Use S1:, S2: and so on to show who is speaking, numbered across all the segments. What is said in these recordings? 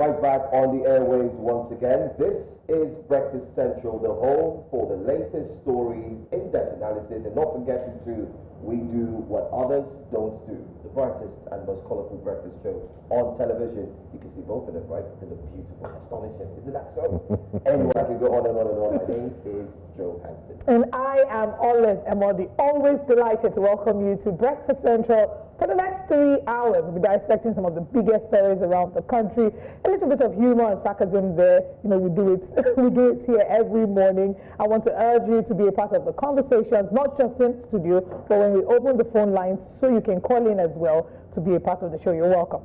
S1: right back on the airwaves once again. This is Breakfast Central, the home for the latest stories, in-depth analysis, and not forgetting to, we do what others don't do. The brightest and most colorful breakfast show on television. You can see both of them, right? They look beautiful, astonishing. Isn't that so? Anyway, I can go on and on and on. My name is Joe Hansen.
S2: And I am Omoyele Sowore, always delighted to welcome you to Breakfast Central. For the next 3 hours, we'll be dissecting some of the biggest stories around the country. A little bit of humor and sarcasm there. You know, we do it here every morning. I want to urge you to be a part of the conversations, not just in studio, but when we open the phone lines, so you can call in as well to be a part of the show. You're welcome.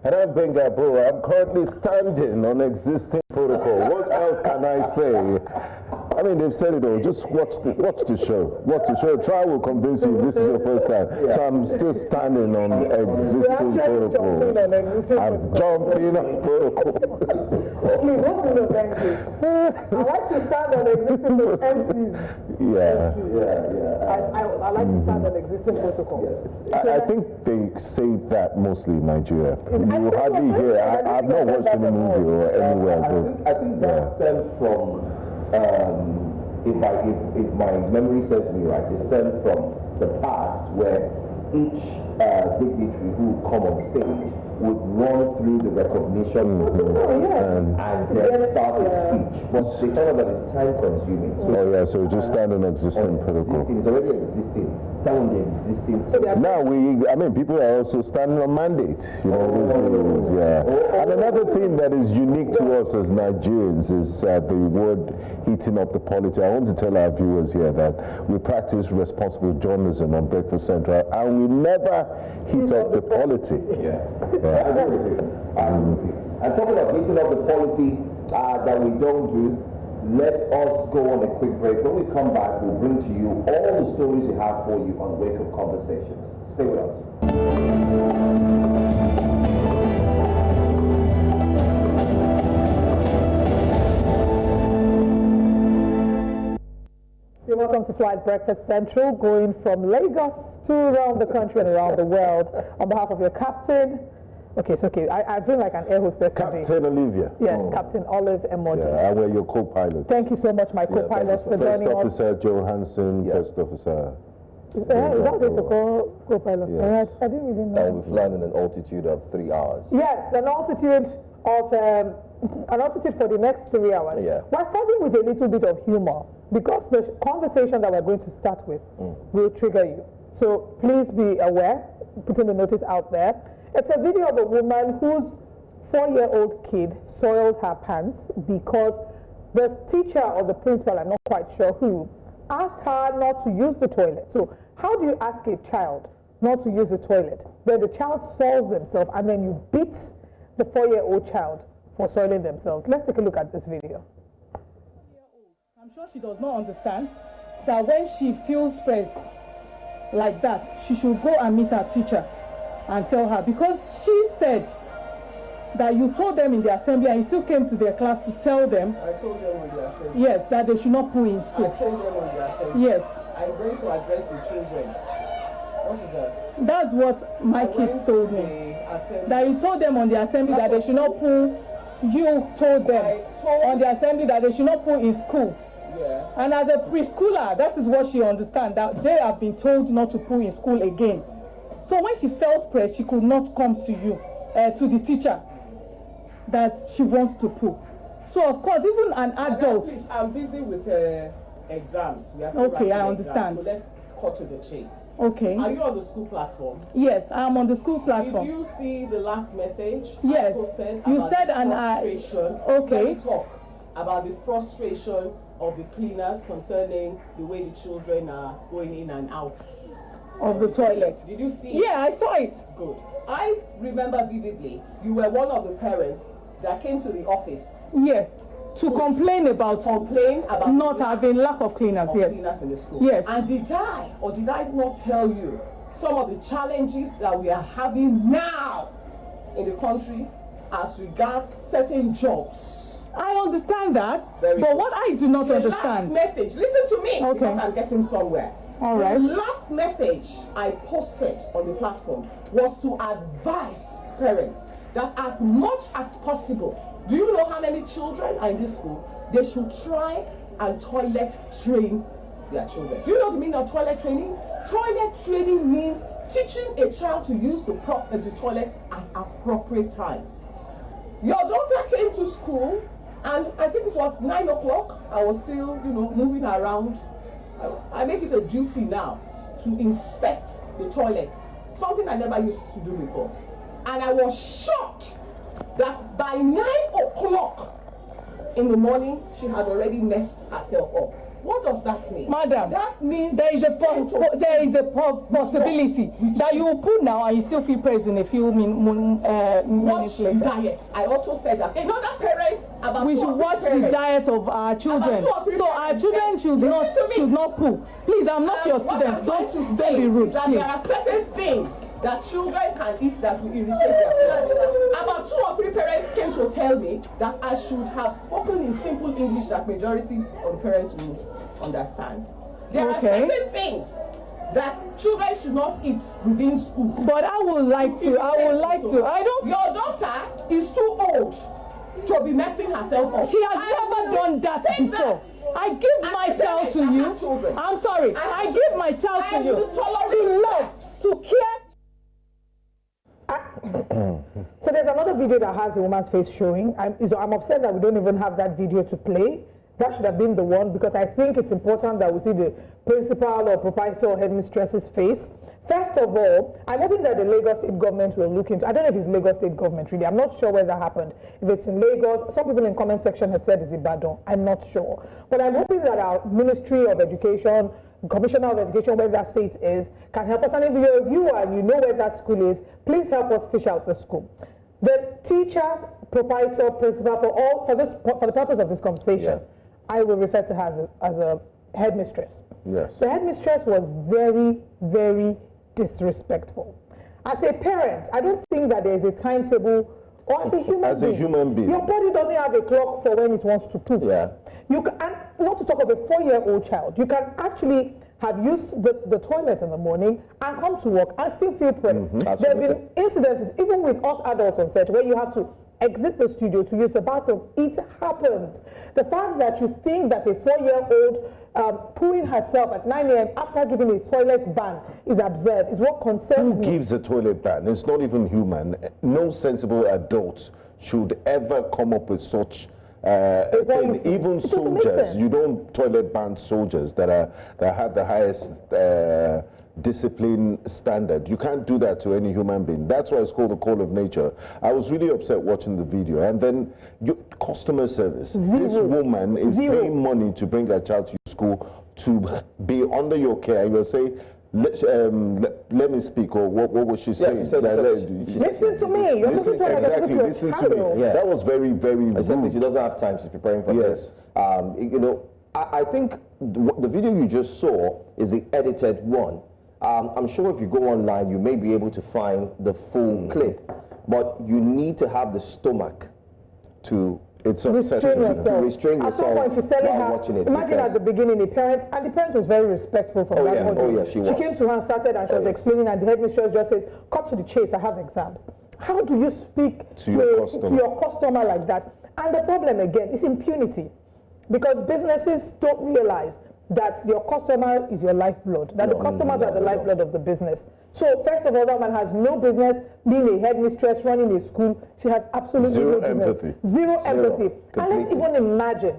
S3: And I'm Benga Bro. I'm currently standing on existing protocol. What else can I say? I mean, they've said it all. Just watch the show. Watch the show. Try will convince you this is your first time. Yeah. So I'm still standing on existing protocol. I'm jumping on protocol.
S2: Please, what's in the language? I like to stand on existing MCs. I like to stand on existing protocol.
S3: I think they say that mostly in Nigeria. You hardly hear. I've not watched any movie or anywhere.
S1: I think that stems from. If my memory serves me right, it stems from the past where each dignitary who would come on stage would run through the recognition and then start a speech. But they found out that it's time consuming. So
S3: so just stand on existing protocol.
S1: It's already existing. Stand on the existing.
S3: Now people are also standing on mandate. You know, these days, And another thing that is unique to us as Nigerians is the word heating up the polity. I want to tell our viewers here that we practice responsible journalism on Breakfast Central, and we never heat up the polity.
S1: I agree with you. And talking about heating up the polity that we don't do, let us go on a quick break. When we come back, we'll bring to you all the stories we have for you on Wake Up Conversations. Stay with us.
S2: You're welcome to Flight Breakfast Central, going from Lagos to around the country and around the world. On behalf of your captain, I feel like an air hostess today.
S3: Captain Olivia.
S2: Yes, Captain Olive Emoji.
S3: Yeah, and we're your co-pilot.
S2: Thank you so much, my co-pilot, for joining us.
S3: First Officer Joe Hansen, First Officer.
S2: Is that what it's co-pilot?
S3: Yes.
S2: I didn't even know.
S1: And we're flying in an altitude of 3 hours.
S2: Yes, an altitude for the next 3 hours.
S1: Yeah.
S2: We're starting with a little bit of humor because the conversation that we're going to start with will trigger you. So please be aware, putting the notice out there. It's a video of a woman whose 4-year-old kid soiled her pants because the teacher or the principal, I'm not quite sure who, asked her not to use the toilet. So how do you ask a child not to use the toilet? Then the child soils themselves and then you beat the 4-year-old child for soiling themselves. Let's take a look at this video. I'm sure she does not understand that when she feels stressed like that, she should go and meet her teacher and tell her, because she said that you told them in the assembly and you still came to their class to tell them.
S4: I told them in the assembly.
S2: Yes, that they should not poo in school.
S4: I told them in the assembly.
S2: Yes.
S4: I'm going to address the children. What is that?
S2: That's what my kids told me. That you told them on the assembly that they should not poo. You told them on the assembly that they should not poo in school.
S4: Yeah.
S2: And as a preschooler, that is what she understands, that they have been told not to poo in school again. So when she felt pressed, she could not come to you, to the teacher, that she wants to poo. So of course, even an adult.
S4: Please, I'm busy with exams. We are still
S2: okay, I
S4: Exams,
S2: understand.
S4: so let's cut to the chase.
S2: Okay.
S4: Are you on the school platform?
S2: Yes, I'm on the school platform.
S4: Did you see the last message?
S2: Yes.
S4: I posted
S2: You
S4: about
S2: said
S4: the
S2: an
S4: frustration.
S2: okay.
S4: Let me talk about the frustration of the cleaners concerning the way the children are going in and out
S2: of the toilet.
S4: Did you see?
S2: Yeah, I saw it.
S4: Good. I remember vividly, you were one of the parents that came to the office.
S2: Yes. To complain about not having lack of cleaners. Yes.
S4: Cleaners in the school.
S2: Yes.
S4: And did I not tell you some of the challenges that we are having now in the country as regards certain jobs?
S2: I understand that,
S4: Very
S2: but
S4: good.
S2: what I do not understand.
S4: Last message, listen to me,
S2: okay,
S4: because I'm getting somewhere.
S2: All right.
S4: The last message I posted on the platform was to advise parents that as much as possible, do you know how many children are in this school? They should try and toilet train their children. Do you know the meaning of toilet training? Toilet training means teaching a child to use the toilet at appropriate times. Your daughter came to school, and I think it was 9 o'clock. I was still, moving around. I make it a duty now to inspect the toilet, something I never used to do before. And I was shocked that by 9 o'clock in the morning, she had already messed herself up. What does that mean?
S5: Madam,
S4: that means
S5: there is a possibility that you will put now and you still feel praise in a few minutes later.
S4: Diet. I also said that. Another parent about
S5: we should watch the diet of our children. So our children should not poo. Please, I'm not your student. Don't be rude.
S4: That there are certain things that children can eat that will irritate their stomach. About 2 or 3 parents came to tell me that I should have spoken in simple English that majority of the parents will understand. There are certain things that children should not eat within school.
S5: But I would like to. I don't.
S4: Your daughter is too old to be messing herself up.
S5: She has never done that before. I give my child to you. I'm sorry. I give my child to you. To love, to care.
S2: So there's another video that has the woman's face showing. I'm upset that we don't even have that video to play. That should have been the one, because I think it's important that we see the principal or proprietor or headmistress's face. First of all, I'm hoping that the Lagos State government will look into, I don't know if it's Lagos State government really, I'm not sure where that happened. If it's in Lagos, some people in the comment section had said it's Ibadan, I'm not sure. But I'm hoping that our Ministry of Education, Commissioner of Education, where that state is, can help us. And if you're a viewer and you know where that school is, please help us fish out the school. The teacher, proprietor, principal, for the purpose of this conversation, I will refer to her as a headmistress.
S3: Yes.
S2: The headmistress was very, very disrespectful. As a parent, I don't think that there is a timetable, or as a human being. Your body doesn't have a clock for when it wants to poop.
S3: Yeah.
S2: You can, and not to talk of a 4-year-old child, you can actually have used the toilet in the morning and come to work and still feel pressed. There have been incidences, even with us adults on set, where you have to exit the studio to use the bathroom. It happens. The fact that you think that a 4-year-old pooing herself at 9 a.m. after giving a toilet ban is absurd, is what concerns me.
S3: Who gives a toilet ban? It's not even human. No sensible adult should ever come up with such thing. Even soldiers, you don't toilet ban soldiers that have the highest discipline standard. You can't do that to any human being. That's why it's called the call of nature. I was really upset watching the video. And then customer service. This woman is paying money to bring her child to school to be under your care, and you'll say, let me speak, or what was she saying?
S2: Listen to me.
S3: Listen to me. Yeah. That was very, very rude.
S1: She doesn't have time. She's preparing for this. I think the video you just saw is the edited one. I'm sure if you go online, you may be able to find the full clip, but you need to have the stomach to restrain yourself while watching it.
S2: Imagine at the beginning, the parent was very respectful from that point.
S1: Oh, yeah, she was.
S2: She came to her and started, and she was explaining, and the headmistress just says, cut to the chase, I have exams. How do you speak to your customer like that? And the problem again is impunity, because businesses don't realize that your customer is your lifeblood, that the customers are the lifeblood of the business. So first of all, that man has no business being a headmistress running a school. She has absolutely no business. Zero empathy. And let's even imagine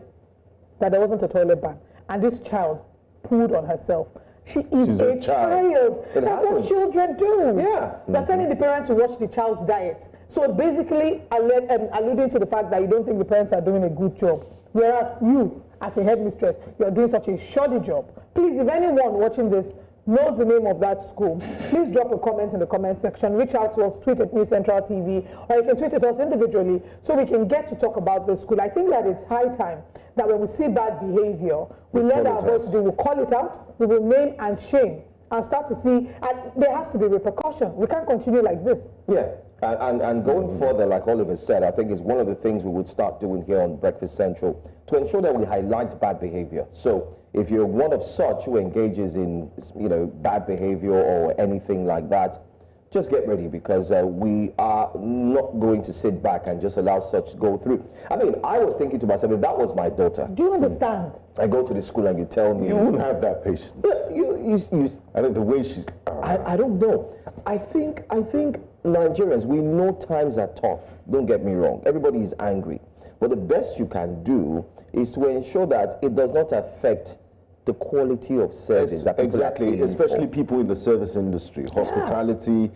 S2: that there wasn't a toilet ban and this child pooed on herself. She's a child. That's what children do.
S1: Yeah.
S2: They're telling the parents to watch the child's diet. So basically alluding to the fact that you don't think the parents are doing a good job. Whereas you, as a headmistress, you're doing such a shoddy job. Please, if anyone watching this knows the name of that school, please drop a comment in the comment section, reach out to us, tweet at News Central TV, or you can tweet at us individually so we can get to talk about the school. I think that it's high time that when we see bad behavior, we let our voice do, we call it out, we will name and shame, and start to see, and there has to be repercussion. We can't continue like this.
S1: Yeah. And going further, like Oliver said, I think it's one of the things we would start doing here on Breakfast Central to ensure that we highlight bad behavior. So if you're one of such who engages in, bad behavior or anything like that, just get ready, because we are not going to sit back and just allow such go through. I mean, I was thinking to myself, if that was my daughter.
S2: Do you understand?
S1: I go to the school and you tell me.
S3: You wouldn't have that patience. I mean, the way she's...
S1: I don't know. I think Nigerians, we know times are tough. Don't get me wrong. Everybody is angry. But the best you can do is to ensure that it does not affect the quality of service.
S3: Exactly, especially people in the service industry, hospitality,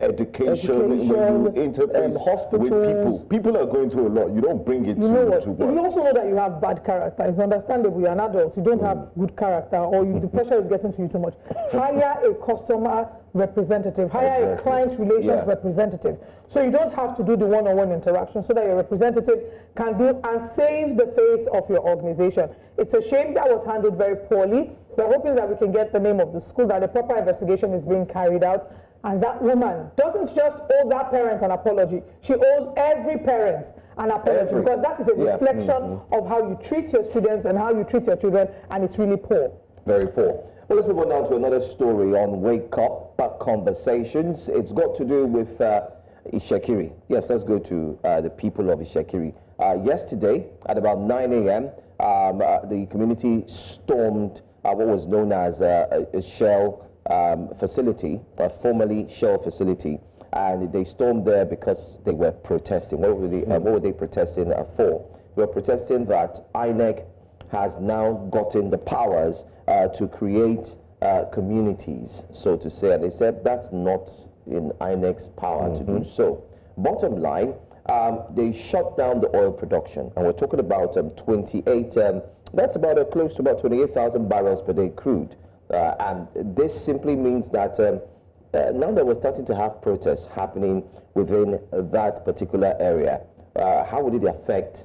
S3: education, when you interface
S1: hospitals.
S3: with people. People are going through a lot. You don't bring it to work.
S2: You also know that you have bad character. It's understandable. You're an adult. You don't have good character, or the pressure is getting to you too much. Hire a customer representative. Hire a client relations representative. So you don't have to do the one-on-one interaction, so that your representative can do and save the face of your organization. It's a shame that was handled very poorly. We're hoping that we can get the name of the school, that a proper investigation is being carried out, and that woman doesn't just owe that parent an apology. She owes every parent an apology, because that is a reflection of how you treat your students and how you treat your children, and it's really poor.
S1: Very poor. Well, let's move on now to another story on Wake Up Conversations. It's got to do with Ishekiri. Yes, let's go to the people of Ishekiri. Yesterday, at about 9 a.m., the community stormed what was known as a Shell facility, formerly Shell facility, and they stormed there because they were protesting. What were they protesting for? They were protesting that INEC has now gotten the powers to create communities, so to say, and they said that's not in INEC's power to do so. Bottom line, they shut down the oil production, and we're talking about 28, that's about close to about 28,000 barrels per day crude. And this simply means that now that we're starting to have protests happening within that particular area, how would it affect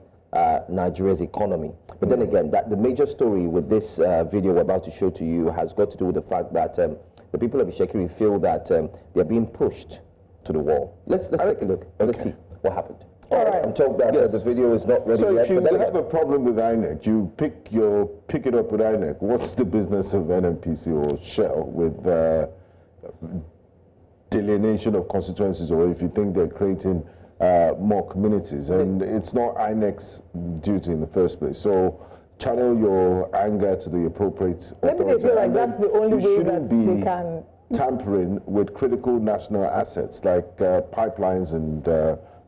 S1: Nigeria's economy? But then again, the major story with this video we're about to show to you has got to do with the fact that the people of Ishekiri feel that they're being pushed to the wall. Let's take a look and let's see what happened. All right. I'm told that the video is not ready yet.
S3: So if you have a problem with INEC, you pick it up with INEC. What's the business of NNPC or Shell with delineation of constituencies, or if you think they're creating more communities? And it's not INEC's duty in the first place. So channel your anger to the appropriate authority.
S2: Maybe they feel like that's the only way that they can
S3: tampering with critical national assets like pipelines and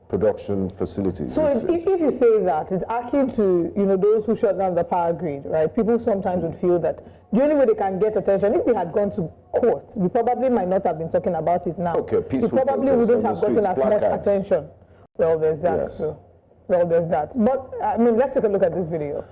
S3: production facilities.
S2: So if you say that, it's akin to those who shut down the power grid, right? People sometimes would feel that the only way they can get attention, if we had gone to court, we probably might not have been talking about it now.
S3: Okay, peaceful
S2: we probably wouldn't have gotten as much
S3: placards.
S2: attention. Well, there's that. Yes. So, well, there's that. But I mean, let's take a look at this video.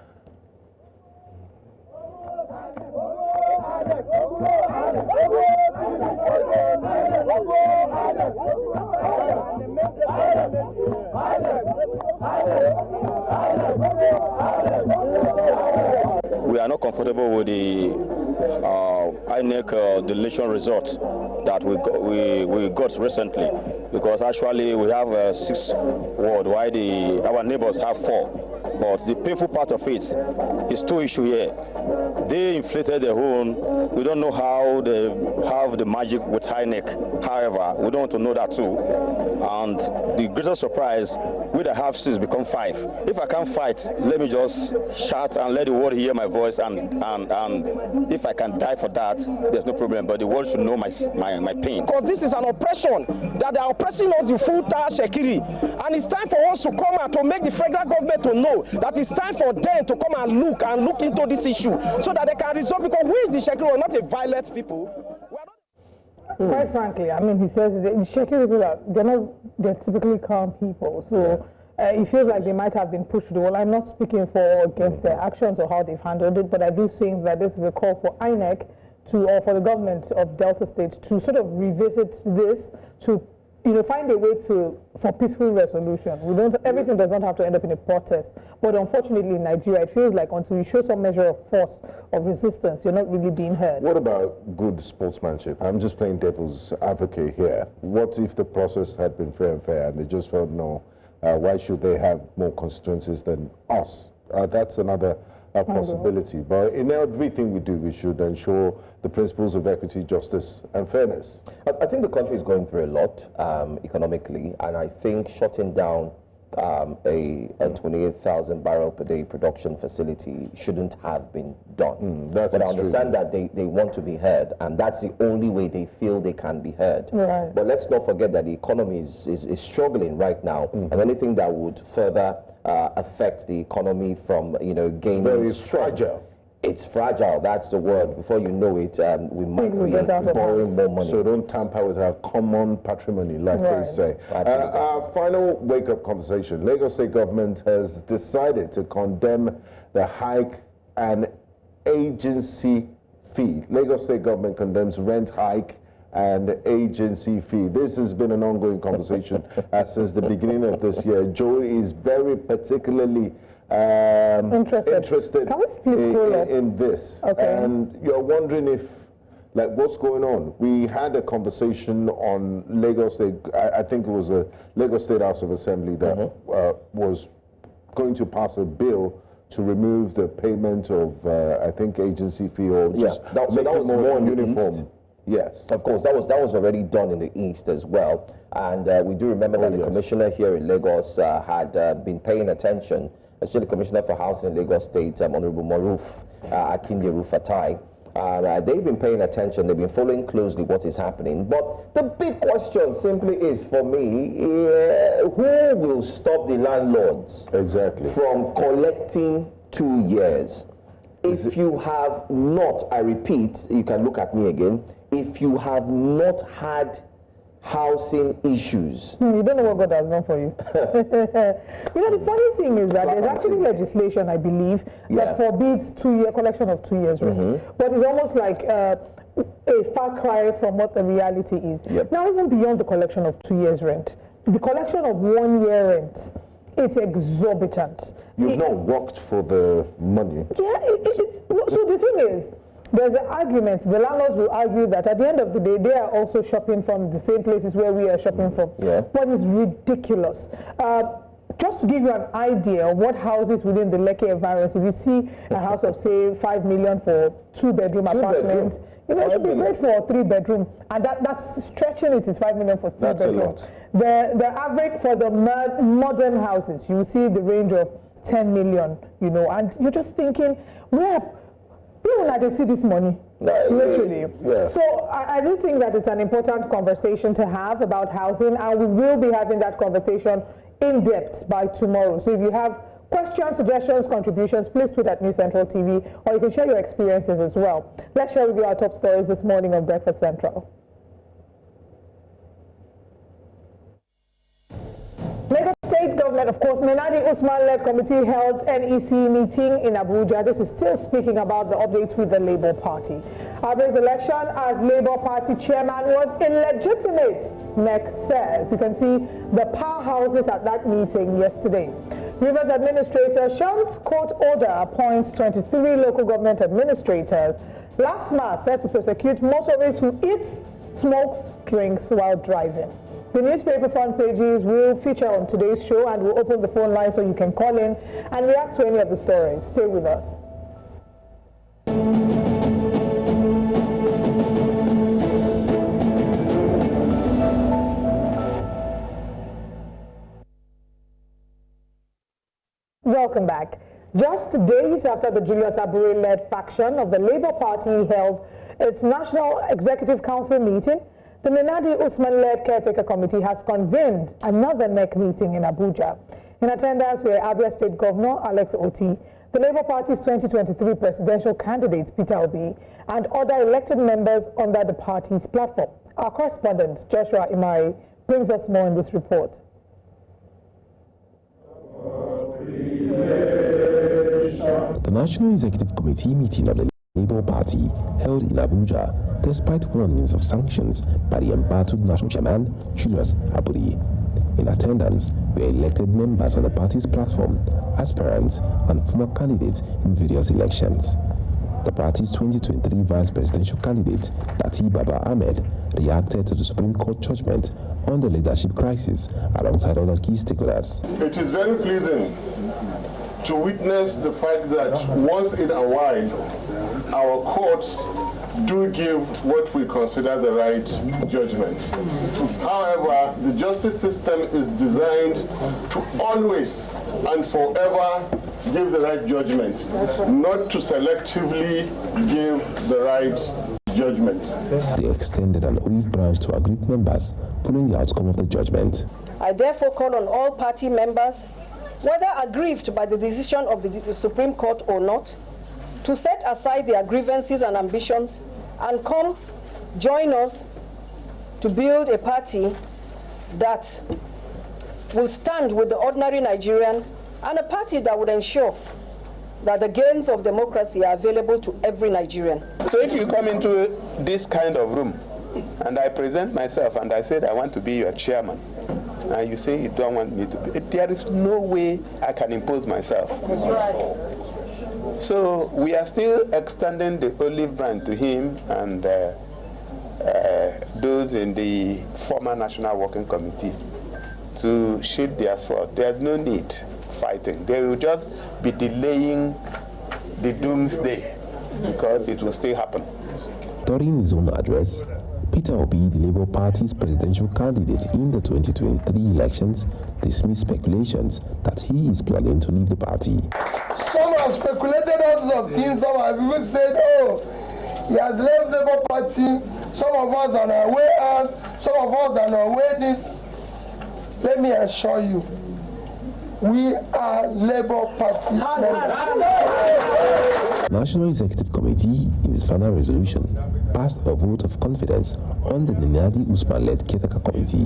S6: We are not comfortable with the INEC deletion results that we got recently, because actually we have 6 wards while our neighbors have 4. But the painful part of it is 2 issues here. They inflated their own. We don't know how they have the magic with INEC. However, we don't want to know that too. And the greatest surprise, we that have 6 become 5. If I can't fight, let me just shout and let the world hear my voice, and if I can die for that, there's no problem. But the world should know my pain.
S7: Because this is an oppression, that they are oppressing us in full Shekiri. And it's time for us to come out to make the federal government to know that it's time for them to come and look into this issue so that they can resolve, because we is the Shekiri, we're not a violent people.
S2: Quite frankly, I mean, he says the Shekiri people they're typically calm people. So it feels like they might have been pushed to the wall. I'm not speaking for or against their actions or how they've handled it, but I do think that this is a call for INEC or for the government of Delta State to sort of revisit this, to find a way for peaceful resolution. Everything does not have to end up in a protest. But unfortunately in Nigeria, it feels like until you show some measure of force, of resistance, you're not really being heard.
S3: What about good sportsmanship? I'm just playing devil's advocate here. What if the process had been fair and they just felt, no, why should they have more constituencies than us? That's another a possibility. But in everything we do, we should ensure the principles of equity, justice, and fairness.
S1: I think the country is going through a lot economically, and I think shutting down a 28,000 barrel per day production facility shouldn't have been done. But I understand that they want to be heard, and that's the only way they feel they can be heard.
S2: Right.
S1: But let's not forget that the economy is struggling right now, and anything that would further affect the economy from gaining
S3: very
S1: strength.
S3: fragile.
S1: It's fragile, that's the word. Before you know it, we might be borrowing more money.
S3: So don't tamper with our common patrimony, like they say. Our final wake-up conversation. Lagos State government has decided to condemn the hike and agency fee. Lagos State government condemns rent hike and agency fee. This has been an ongoing conversation since the beginning of this year. Joe is very particularly interested
S2: Can we please scroll up?
S3: in this.
S2: Okay.
S3: And you're wondering if, like, what's going on? We had a conversation on Lagos State, I think it was a Lagos State House of Assembly that was going to pass a bill to remove the payment of, I think, agency fee or just
S1: that was more
S3: uniform.
S1: East.
S3: Yes.
S1: Of course, that was already done in the East as well. And we do remember that the commissioner here in Lagos had been paying attention, especially the Commissioner for Housing in Lagos State, Honorable Maruf Akinderu Fatai. They've been paying attention, they've been following closely what is happening. But the big question simply is, for me, who will stop the landlords from collecting 2 years? If you have not, I repeat, you can look at me again, if you have not had housing issues.
S2: You don't know what God has done for you. The funny thing is that there's actually legislation, I believe, that forbids collection of 2 years rent. But it's almost like a far cry from what the reality is. Now, even beyond the collection of 2 years rent, the collection of 1 year rent, it's exorbitant.
S3: You've not worked for the money.
S2: So the thing is, there's an argument. The landlords will argue that at the end of the day, they are also shopping from the same places where we are shopping from. But it's ridiculous. Just to give you an idea of what houses within the Lekki environs, if you see a house of, say, 5 million for 2-bedroom apartment, it should be great for a 3-bedroom. And that's stretching it is 5 million for 3-bedroom. The average for the modern houses, you see the range of 10 million, and you're just thinking, where people like they see this money, literally. So I do think that it's an important conversation to have about housing, and we will be having that conversation in depth by tomorrow. So if you have questions, suggestions, contributions, please tweet at News Central TV, or you can share your experiences as well. Let's share with you our top stories this morning on Breakfast Central. Lagos State government, of course, Nenadi Usman-led committee held NEC meeting in Abuja. This is still speaking about the updates with the Labour Party. Abre's election as Labour Party chairman was illegitimate, NEC says. You can see the powerhouses at that meeting yesterday. Rivers Administrator Shams court order appoints 23 local government administrators. LASTMA set to prosecute motorists who eat, smokes, drinks while driving. The newspaper front pages will feature on today's show, and we'll open the phone line so you can call in and react to any of the stories. Stay with us. Welcome back. Just days after the Julius Abure-led faction of the Labour Party held its National Executive Council meeting, the Nenadi Usman-led caretaker committee has convened another NEC meeting in Abuja. In attendance were Abia State Governor Alex Otti, the Labour Party's 2023 presidential candidate Peter Obi, and other elected members under the party's platform. Our correspondent Joshua Imari brings us more in this report.
S8: The National Executive Committee meeting of the Labour Party held in Abuja despite warnings of sanctions by the embattled national chairman Julius Abure. In attendance were elected members on the party's platform, aspirants and former candidates in various elections. The party's 2023 vice presidential candidate, Lati Baba Ahmed, reacted to the Supreme Court judgment on the leadership crisis alongside other key stakeholders.
S9: It is very pleasing to witness the fact that once in a while, our courts do give what we consider the right judgment. However, the justice system is designed to always and forever give the right judgment, not to selectively give the right judgment.
S8: They extended an olive branch to our group members following the outcome of the judgment.
S10: I therefore call on all party members, whether aggrieved by the decision of the Supreme Court or not, to set aside their grievances and ambitions and come join us to build a party that will stand with the ordinary Nigerian, and a party that would ensure that the gains of democracy are available to every Nigerian.
S11: So if you come into this kind of room and I present myself and I said I want to be your chairman, and you say you don't want me to be, there is no way I can impose myself.
S10: That's right.
S11: So we are still extending the olive branch to him and those in the former National Working Committee to sheath their sword. There's no need fighting. They will just be delaying the doomsday because it will still happen.
S8: During his own address, Peter Obi, the Labour Party's presidential candidate in the 2023 elections, dismissed speculations that he is planning to leave the party.
S12: Some have speculated all sorts of things. Some have even said, oh, he has left the Labour Party. Some of us are on our way out. Some of us are on our way this. Let me assure you, we are Labour Party members.
S8: National Executive Committee, in its final resolution, passed a vote of confidence on the Nenadi Usman-led caretaker committee.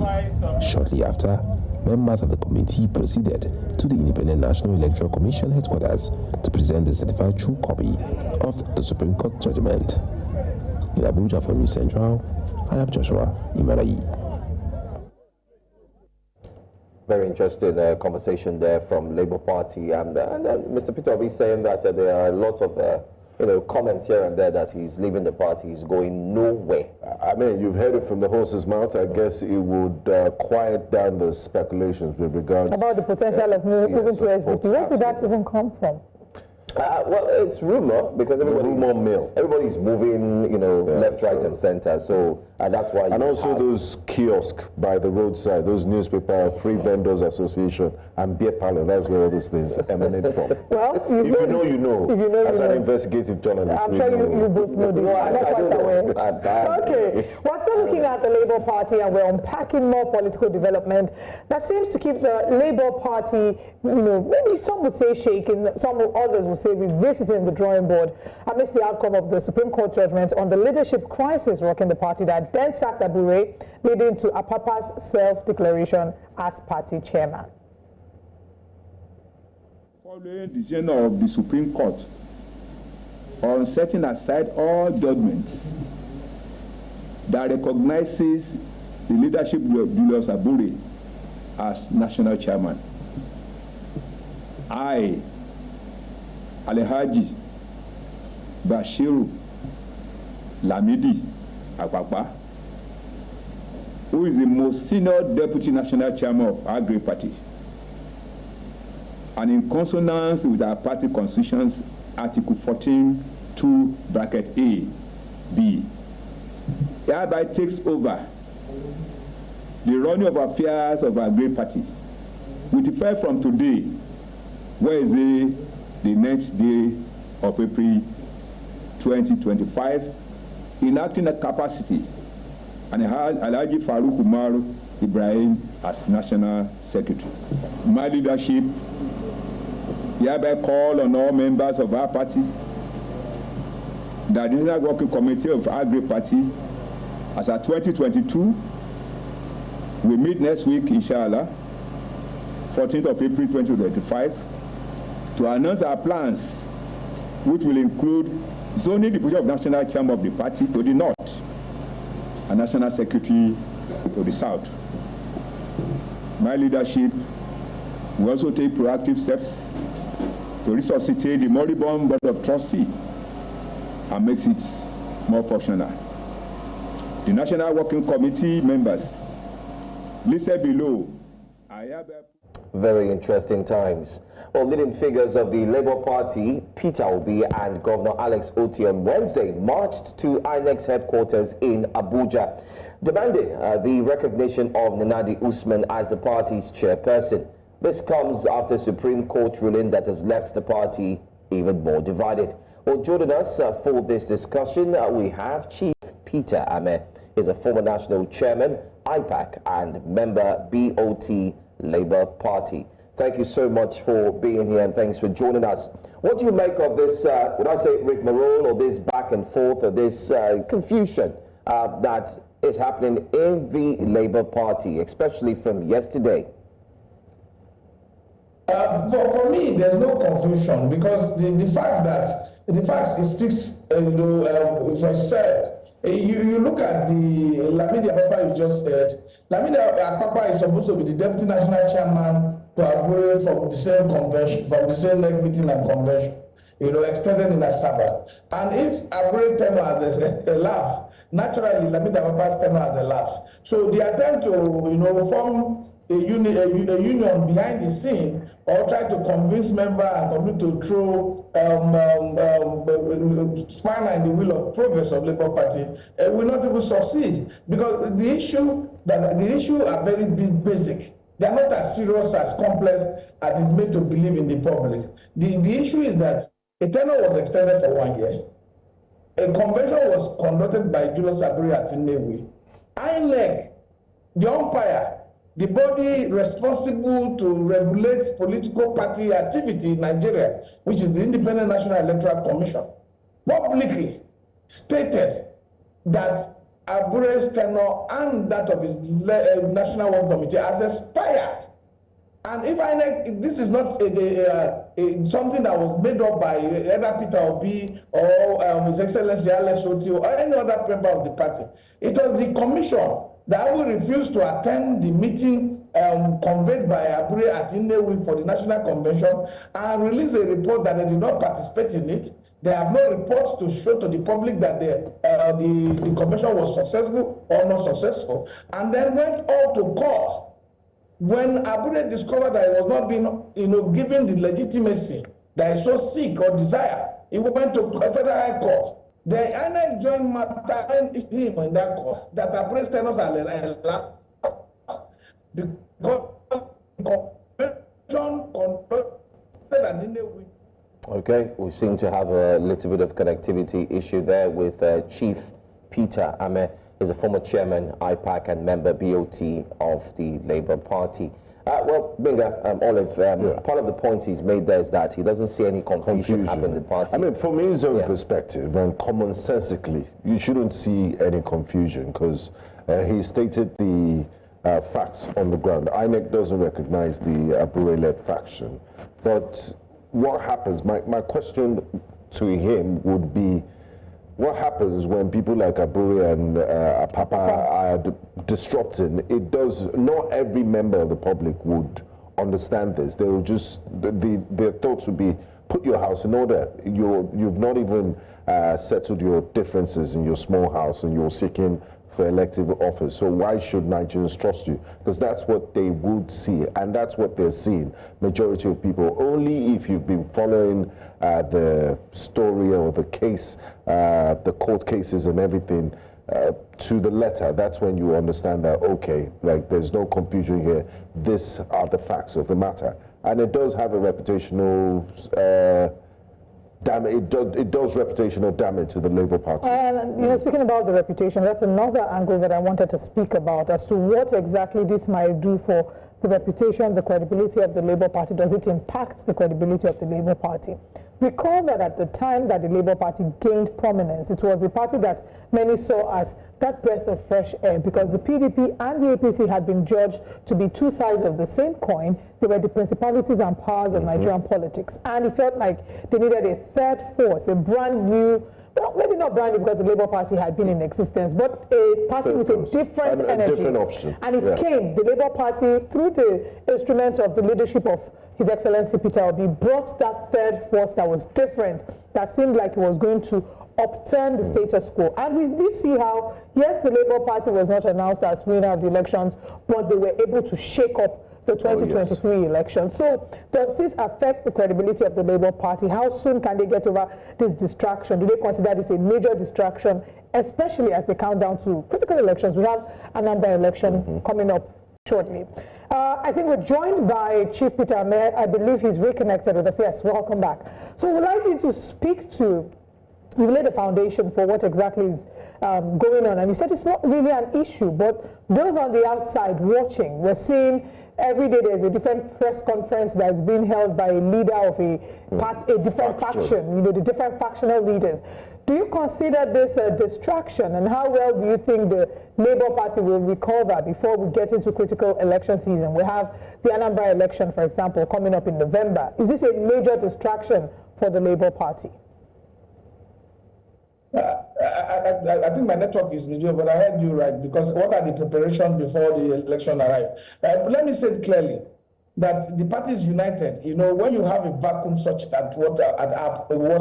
S8: Shortly after, members of the committee proceeded to the Independent National Electoral Commission headquarters to present the certified true copy of the Supreme Court judgment. In Abuja for News Central, I am Joshua Imarayi.
S1: Very interesting conversation there from Labour Party, and Mr. Peter Obi saying that there are a lot of comments here and there that he's leaving the party, he's going nowhere.
S3: I mean, you've heard it from the horse's mouth. I guess it would quiet down the speculations with regards
S2: about the potential of moving to SDP. Where did that even come from?
S1: Well, it's rumor because everybody's moving, left, right, and center. So that's why.
S3: And also those kiosks by the roadside, those newspaper, Free Vendors Association, and beer parlor. That's where all those things emanate from.
S2: Well,
S3: if you know, you know.
S2: If you know,
S3: as
S2: you
S3: an
S2: know.
S3: Investigative journalist,
S2: I'm sure you both know this. I'm not quite aware. Okay, we're still looking at the Labour Party, and we're unpacking more political development that seems to keep the Labour Party, maybe some would say shaking, some others would say revisiting the drawing board amidst the outcome of the Supreme Court judgment on the leadership crisis rocking the party that then sacked Abure, leading to Apapa's self-declaration as party chairman.
S13: Following the decision of the Supreme Court on setting aside all judgments that recognizes the leadership of Julius Abure as national chairman, I, Alhaji Bashiru Lamidi Apapa, who is the most senior deputy national chairman of our great party, and in consonance with our party constitution's Article 14(2)(a), B, hereby takes over the running of affairs of our great party with effect from today, Wednesday, the 9th day of April 2025, in acting a capacity, and Alhaji Farouk Umar Ibrahim as National Secretary. My leadership hereby call on all members of our party, the National Working Committee of our great party, as at 2022, we meet next week, inshallah, 14th of April 2025, to announce our plans, which will include zoning the position of national chairman of the party to the north and national secretary to the south. My leadership will also take proactive steps to resuscitate the moribund board of trustees and makes it more functional. The National Working Committee members listed below are hereby.
S1: Very interesting times. Well, leading figures of the Labour Party, Peter Obi and Governor Alex Otti on Wednesday marched to INEC's headquarters in Abuja, demanding the recognition of Nenadi Usman as the party's chairperson. This comes after Supreme Court ruling that has left the party even more divided. Well, joining us for this discussion, we have Chief Peter Ame. He's a former national chairman, IPAC, and member BOT Labour Party. Thank you so much for being here and thanks for joining us. What do you make of this, would I say rigmarole, or this back and forth, or this confusion that is happening in the Labour Party, especially from yesterday?
S14: For me, there's no confusion because the facts it speaks for itself. You look at the Lamidi Apapa you just said. Lamidi Apapa is supposed to be the deputy national chairman to Abure from the same convention, from the same meeting and convention, extended in Asaba. And if Abure tenure has elapsed, naturally Lamidi Apapa's tenure has elapsed. So the attempt to form a union behind the scene or try to convince members and to throw spanner in the wheel of progress of Labour Party will not even succeed, because the issue are very basic. They are not as serious, as complex as is made to believe in the public. The issue is that a tenure was extended for 1 year. A convention was conducted by Julius Aburi at Inewi. INEC, the umpire, the body responsible to regulate political party activity in Nigeria, which is the Independent National Electoral Commission, publicly stated that Abure's tenure and that of his National Work Committee has expired. And if INEC, this is not something that was made up by either Peter Obi or His Excellency Alex Otti or any other member of the party, it was the commission that will refuse to attend the meeting convened by Abure at Inewi for the National Convention and release a report that they did not participate in it. They have no report to show to the public that the convention was successful or not successful, and then went all to court. When Abure discovered that he was not being given the legitimacy that he so seek or desire, he went to Federal High Court. The INEC joined him in that cause that Abure's tenures are elapsed because the convention conducted an Inewi.
S1: Okay, we seem to have a little bit of connectivity issue there with Chief Peter Ame. He's a former chairman, IPAC, and member BOT of the Labour Party. Well, Binga, Olive, part of the points he's made there is that he doesn't see any confusion happening in the party.
S3: I mean, from his own perspective and commonsensically, you shouldn't see any confusion because he stated the facts on the ground. INEC doesn't recognize the Abure-led faction. But what happens, my question to him would be, what happens when people like Abure and Apapa are disrupting? It does, not every member of the public would understand this. They will just, their thoughts would be, put your house in order. You've not even settled your differences in your small house and you're seeking for elective office. So why should Nigerians trust you? Because that's what they would see, and that's what they're seeing. Majority of people, only if you've been following the story or the case, the court cases and everything to the letter, that's when you understand that, okay, like there's no confusion here. These are the facts of the matter. And it does have a reputational damage. It does reputational damage to the Labour Party.
S2: And speaking about the reputation, that's another angle that I wanted to speak about as to what exactly this might do for the reputation, the credibility of the Labour Party. Does it impact the credibility of the Labour Party? Recall that at the time that the Labour Party gained prominence, it was a party that many saw as that breath of fresh air, because the PDP and the APC had been judged to be two sides of the same coin. They were the principalities and powers of Nigerian politics. And it felt like they needed a third force, a brand new, well, maybe not brand new because the Labour Party had been in existence, but a party with a different energy.
S3: Different option.
S2: And it came, the Labour Party, through the instrument of the leadership of His Excellency Peter Obi, brought that third force that was different, that seemed like it was going to upturn the status quo. And we did see how, yes, the Labour Party was not announced as winner of the elections, but they were able to shake up the 2023 election. So does this affect the credibility of the Labour Party? How soon can they get over this distraction? Do they consider this a major distraction, especially as they count down to critical elections? We have another election coming up shortly. I think we're joined by Chief Peter Mayer. I believe he's reconnected with us. Yes, welcome back. So we'd like you to speak to, you've laid a foundation for what exactly is going on. And you said it's not really an issue, but those on the outside watching, we're seeing every day there's a different press conference that's being held by a leader of a different faction, the different factional leaders. Do you consider this a distraction, and how well do you think the Labour Party will recover before we get into critical election season? We have the Anambra election, for example, coming up in November. Is this a major distraction for the Labour Party?
S14: I think my network is mediocre, but I heard you right, because what are the preparations before the election arrive? Let me say it clearly, that the party is united. When you have a vacuum such as what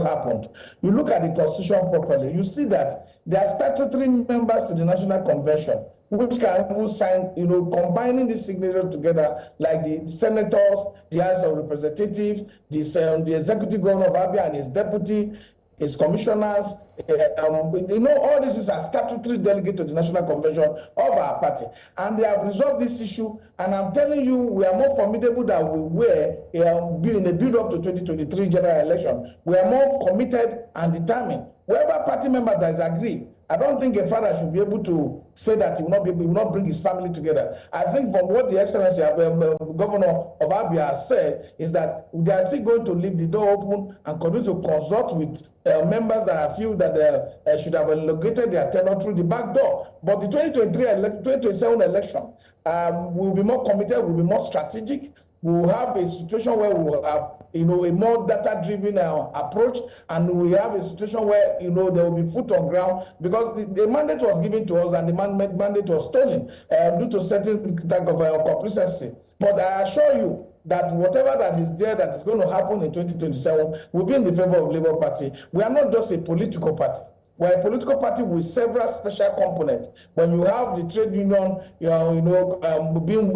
S14: happened, you look at the constitution properly, you see that there are statutory members to the National Convention, which can sign, combining the signatures together, like the senators, the House of Representatives, the executive governor of Abia and his deputy, his commissioners, all this is a statutory delegate to the National Convention of our party. And they have resolved this issue, and I'm telling you, we are more formidable than we were in the build-up to 2023 general election. We are more committed and determined. Whoever party member that is aggrieved, I don't think a father should be able to say that he will not bring his family together. I think from what the Excellency Governor of Abia has said is that they are still going to leave the door open and continue to consult with members that I feel that they should have elongated their tenure through the back door. But the 2027 election will be more committed, will be more strategic. We will have a situation where we will have, a more data-driven approach, and we have a situation where, there will be foot on ground, because the mandate was given to us and the mandate was stolen due to certain type of complacency. But I assure you that whatever that is there that is going to happen in 2027 will be in the favor of Labour Party. We are not just a political party. We're a political party with several special components. When you have the trade union, being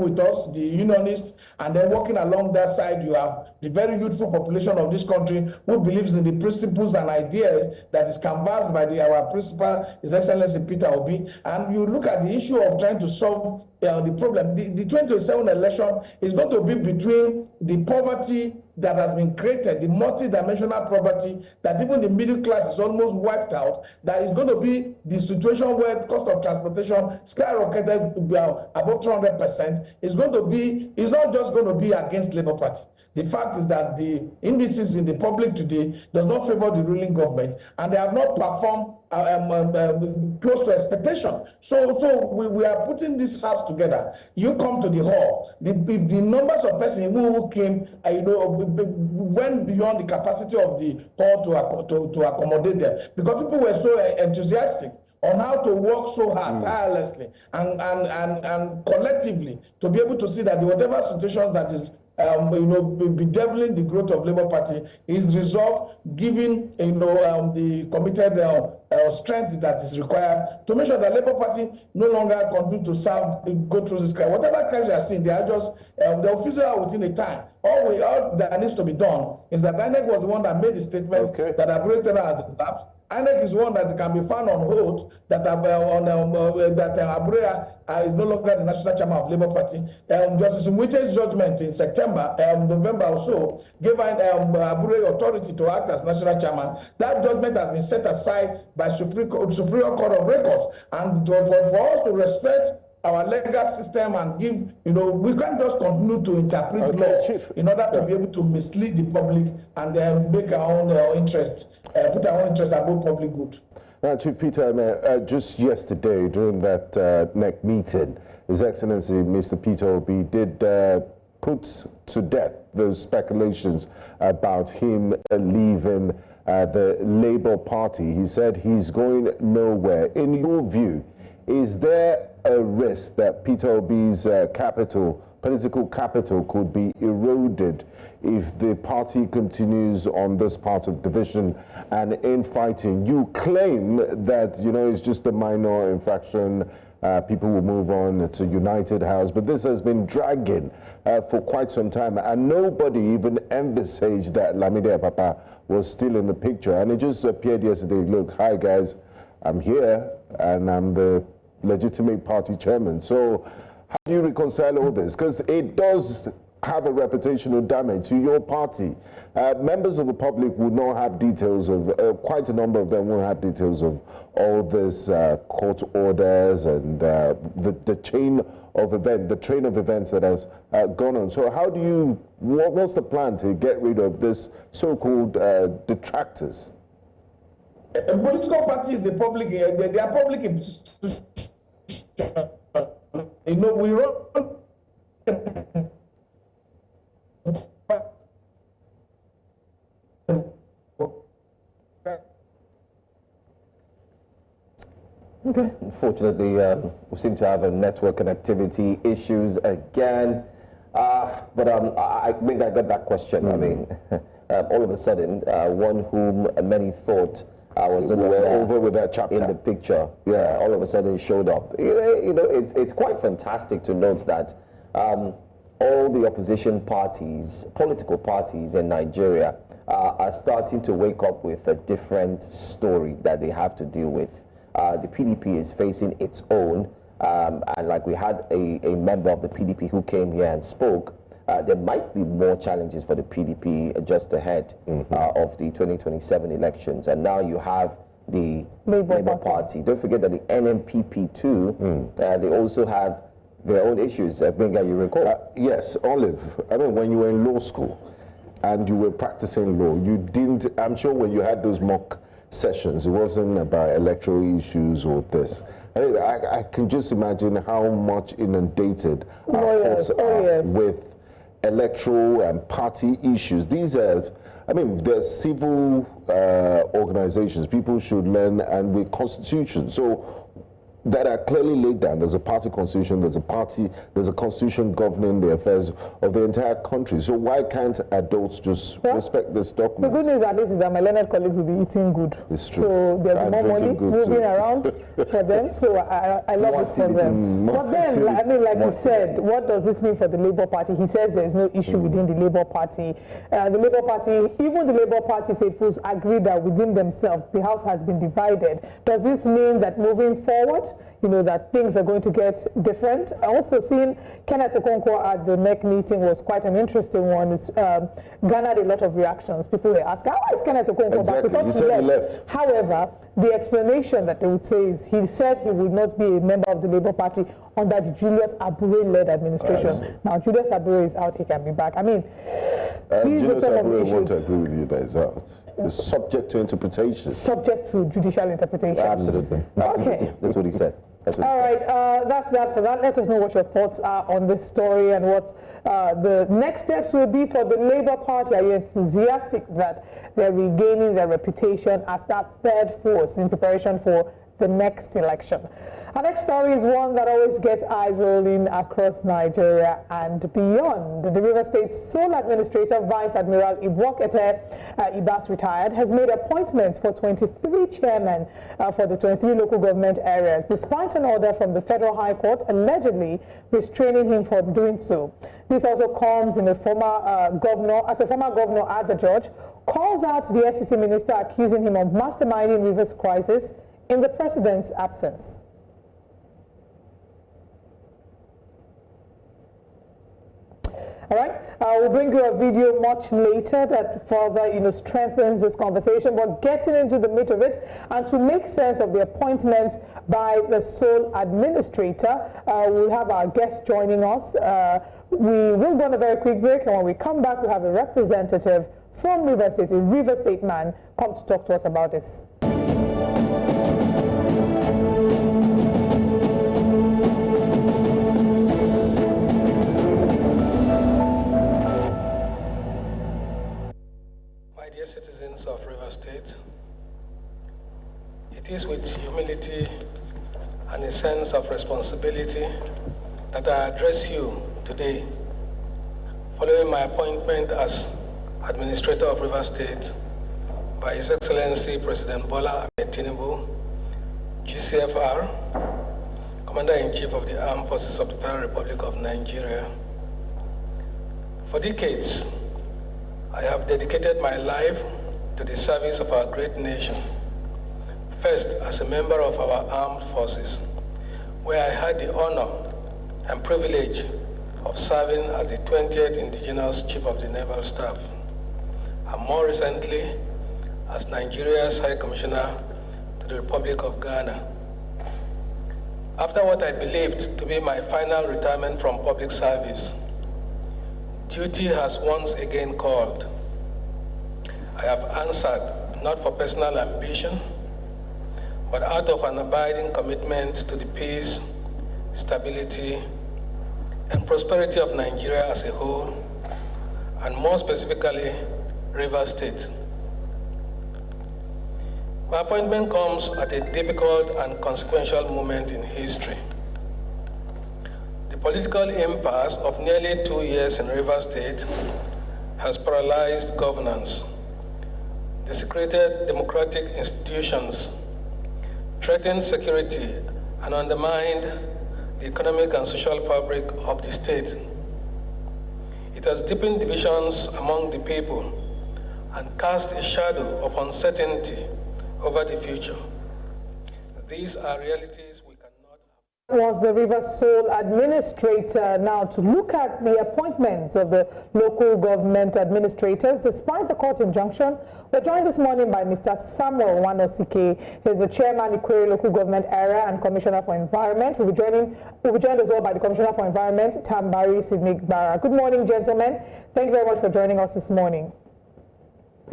S14: with us, the unionists, and then working along that side, you have the very youthful population of this country who believes in the principles and ideas that is canvassed by our principal, His Excellency Peter Obi. And you look at the issue of trying to solve the problem. The 2027 election is going to be between the poverty that has been created, the multi-dimensional poverty that even the middle class is almost wiped out. That is going to be the situation where the cost of transportation skyrocketed above 200%. It's not just going to be against Labour Party. The fact is that the indices in the public today does not favor the ruling government, and they have not performed close to expectation. So we are putting this house together. You come to the hall. The numbers of persons who came, went beyond the capacity of the hall to accommodate them, because people were so enthusiastic on how to work so hard, tirelessly, and collectively to be able to see that whatever situations that is bedeviling the growth of Labour Party is resolved, giving the committed strength that is required to make sure that Labour Party no longer continue to go through this crisis. Whatever crisis they are seeing, they are just they'll figure out within a time. All that needs to be done is that INEC was the one that made the statement that Abure tenure has elapsed. INEC is one that can be found on hold, that Abure is no longer the national chairman of Labour Party. Justice Mwite's judgment in November or so, gave Abure authority to act as national chairman. That judgment has been set aside by Superior Court of Records. And for us to respect our legal system and give, we can't just continue to interpret law in order to be able to mislead the public and then make our own interest, put our own interest above public good.
S3: Now, Chief Peter, just yesterday during that NEC meeting, His Excellency Mr. Peter Obi did put to death those speculations about him leaving the Labour Party. He said he's going nowhere. In your view, is there a risk that Peter Obi's political capital could be eroded if the party continues on this part of division and infighting? You claim that, it's just a minor infraction, people will move on to United House, but this has been dragging for quite some time, and nobody even envisaged that Lamide Papa was still in the picture. And it just appeared yesterday, look, hi guys, I'm here, and I'm the legitimate party chairman. So how do you reconcile all this? Because it does have a reputational damage to your party. Members of the public would not have details of, quite a number of them won't have details of all this court orders and the chain of events, the train of events that has gone on. So how do you, what's the plan to get rid of this so-called detractors?
S14: A political party is a public, they are public institutions. You know, we run.
S15: Okay. Unfortunately, we seem to have a network connectivity issues again. But I think I got that question. I mean, all of a sudden, one whom many thought was not
S3: over with that chapter
S15: in the picture. Yeah, all of a sudden showed up. You know, it's quite fantastic to note that all the opposition parties, political parties in Nigeria, are starting to wake up with a different story that they have to deal with. The PDP is facing its own, and like we had a member of the PDP who came here and spoke, there might be more challenges for the PDP just ahead of the 2027 elections. And now you have the Labour Party. Don't forget that the NMPP too, they also have their own issues. Benga, you recall?
S3: Yes, Olive. I mean, when you were in law school and you were practicing law, you didn't, I'm sure when you had those mock sessions, it wasn't about electoral issues or this. I can just imagine how much inundated our courts are with electoral and party issues. These are, I mean, they're civil organizations. People should learn, and with constitutions. So that are clearly laid down. There's a party constitution, there's a constitution governing the affairs of the entire country. So why can't adults just respect this document?
S2: The good news at least is that my learned colleagues will be eating good.
S3: It's true.
S2: So there's more money moving around for them. So I love this for them. But then, I mean, like you said, what does this mean for the Labour Party? He says there's no issue within the Labour Party. The Labour Party, even the Labour Party faithfuls agree that within themselves, the House has been divided. Does this mean that moving forward, you know, that things are going to get different? Also seeing Kenneth Okonkwo at the NEC meeting was quite an interesting one. It's garnered a lot of reactions. People were asking, how is Kenneth Okonkwo back? Because he left. However, the explanation that they would say is he said he would not be a member of the Labour Party under the Julius Abure-led administration. Now, Julius Abure is out, he can be back. I mean,
S3: Julius Abure won't agree with you that he's out. It's subject to interpretation.
S2: Subject to judicial interpretation.
S15: Absolutely.
S2: Okay.
S15: That's what he said.
S2: All right, that's that for that. Let us know what your thoughts are on this story and what the next steps will be for the Labour Party. Are you enthusiastic that they're regaining their reputation as that third force in preparation for the next election? Our next story is one that always gets eyes rolling across Nigeria and beyond. The River State's sole administrator, Vice Admiral Ibok-Ete Ibas, retired, has made appointments for 23 chairmen for the 23 local government areas, despite an order from the Federal High Court allegedly restraining him from doing so. This also comes in a former governor at the George calls out the FCT minister, accusing him of masterminding Rivers crisis in the president's absence. All right, we'll bring you a video much later that further, strengthens this conversation. But getting into the meat of it and to make sense of the appointments by the sole administrator, we'll have our guest joining us. We will go on a very quick break, and when we come back, we'll have a representative from River State, a River State man, come to talk to us about this.
S16: Citizens of River State, it is with humility and a sense of responsibility that I address you today, following my appointment as Administrator of River State by His Excellency President Bola Ahmed Tinubu, GCFR, Commander-in-Chief of the Armed Forces of the Federal Republic of Nigeria. For decades, I have dedicated my life to the service of our great nation. First, as a member of our armed forces, where I had the honor and privilege of serving as the 20th Indigenous Chief of the Naval Staff, and more recently, as Nigeria's High Commissioner to the Republic of Ghana. After what I believed to be my final retirement from public service, duty has once again called. I have answered not for personal ambition, but out of an abiding commitment to the peace, stability, and prosperity of Nigeria as a whole, and more specifically, Rivers State. My appointment comes at a difficult and consequential moment in history. The political impasse of nearly 2 years in Rivers State has paralyzed governance, desecrated democratic institutions, threatened security, and undermined the economic and social fabric of the state. It has deepened divisions among the people and cast a shadow of uncertainty over the future. These are realities we cannot
S2: was the Rivers Sole administrator now to look at the appointments of the local government administrators despite the court injunction. We're joined this morning by Mr. Samuel Wanosike. He's the chairman of Ikwere Local Government Area and Commissioner for Environment. We'll be joined as well by the Commissioner for Environment, Tambari Sidney Bara. Good morning, gentlemen. Thank you very much for joining us this morning.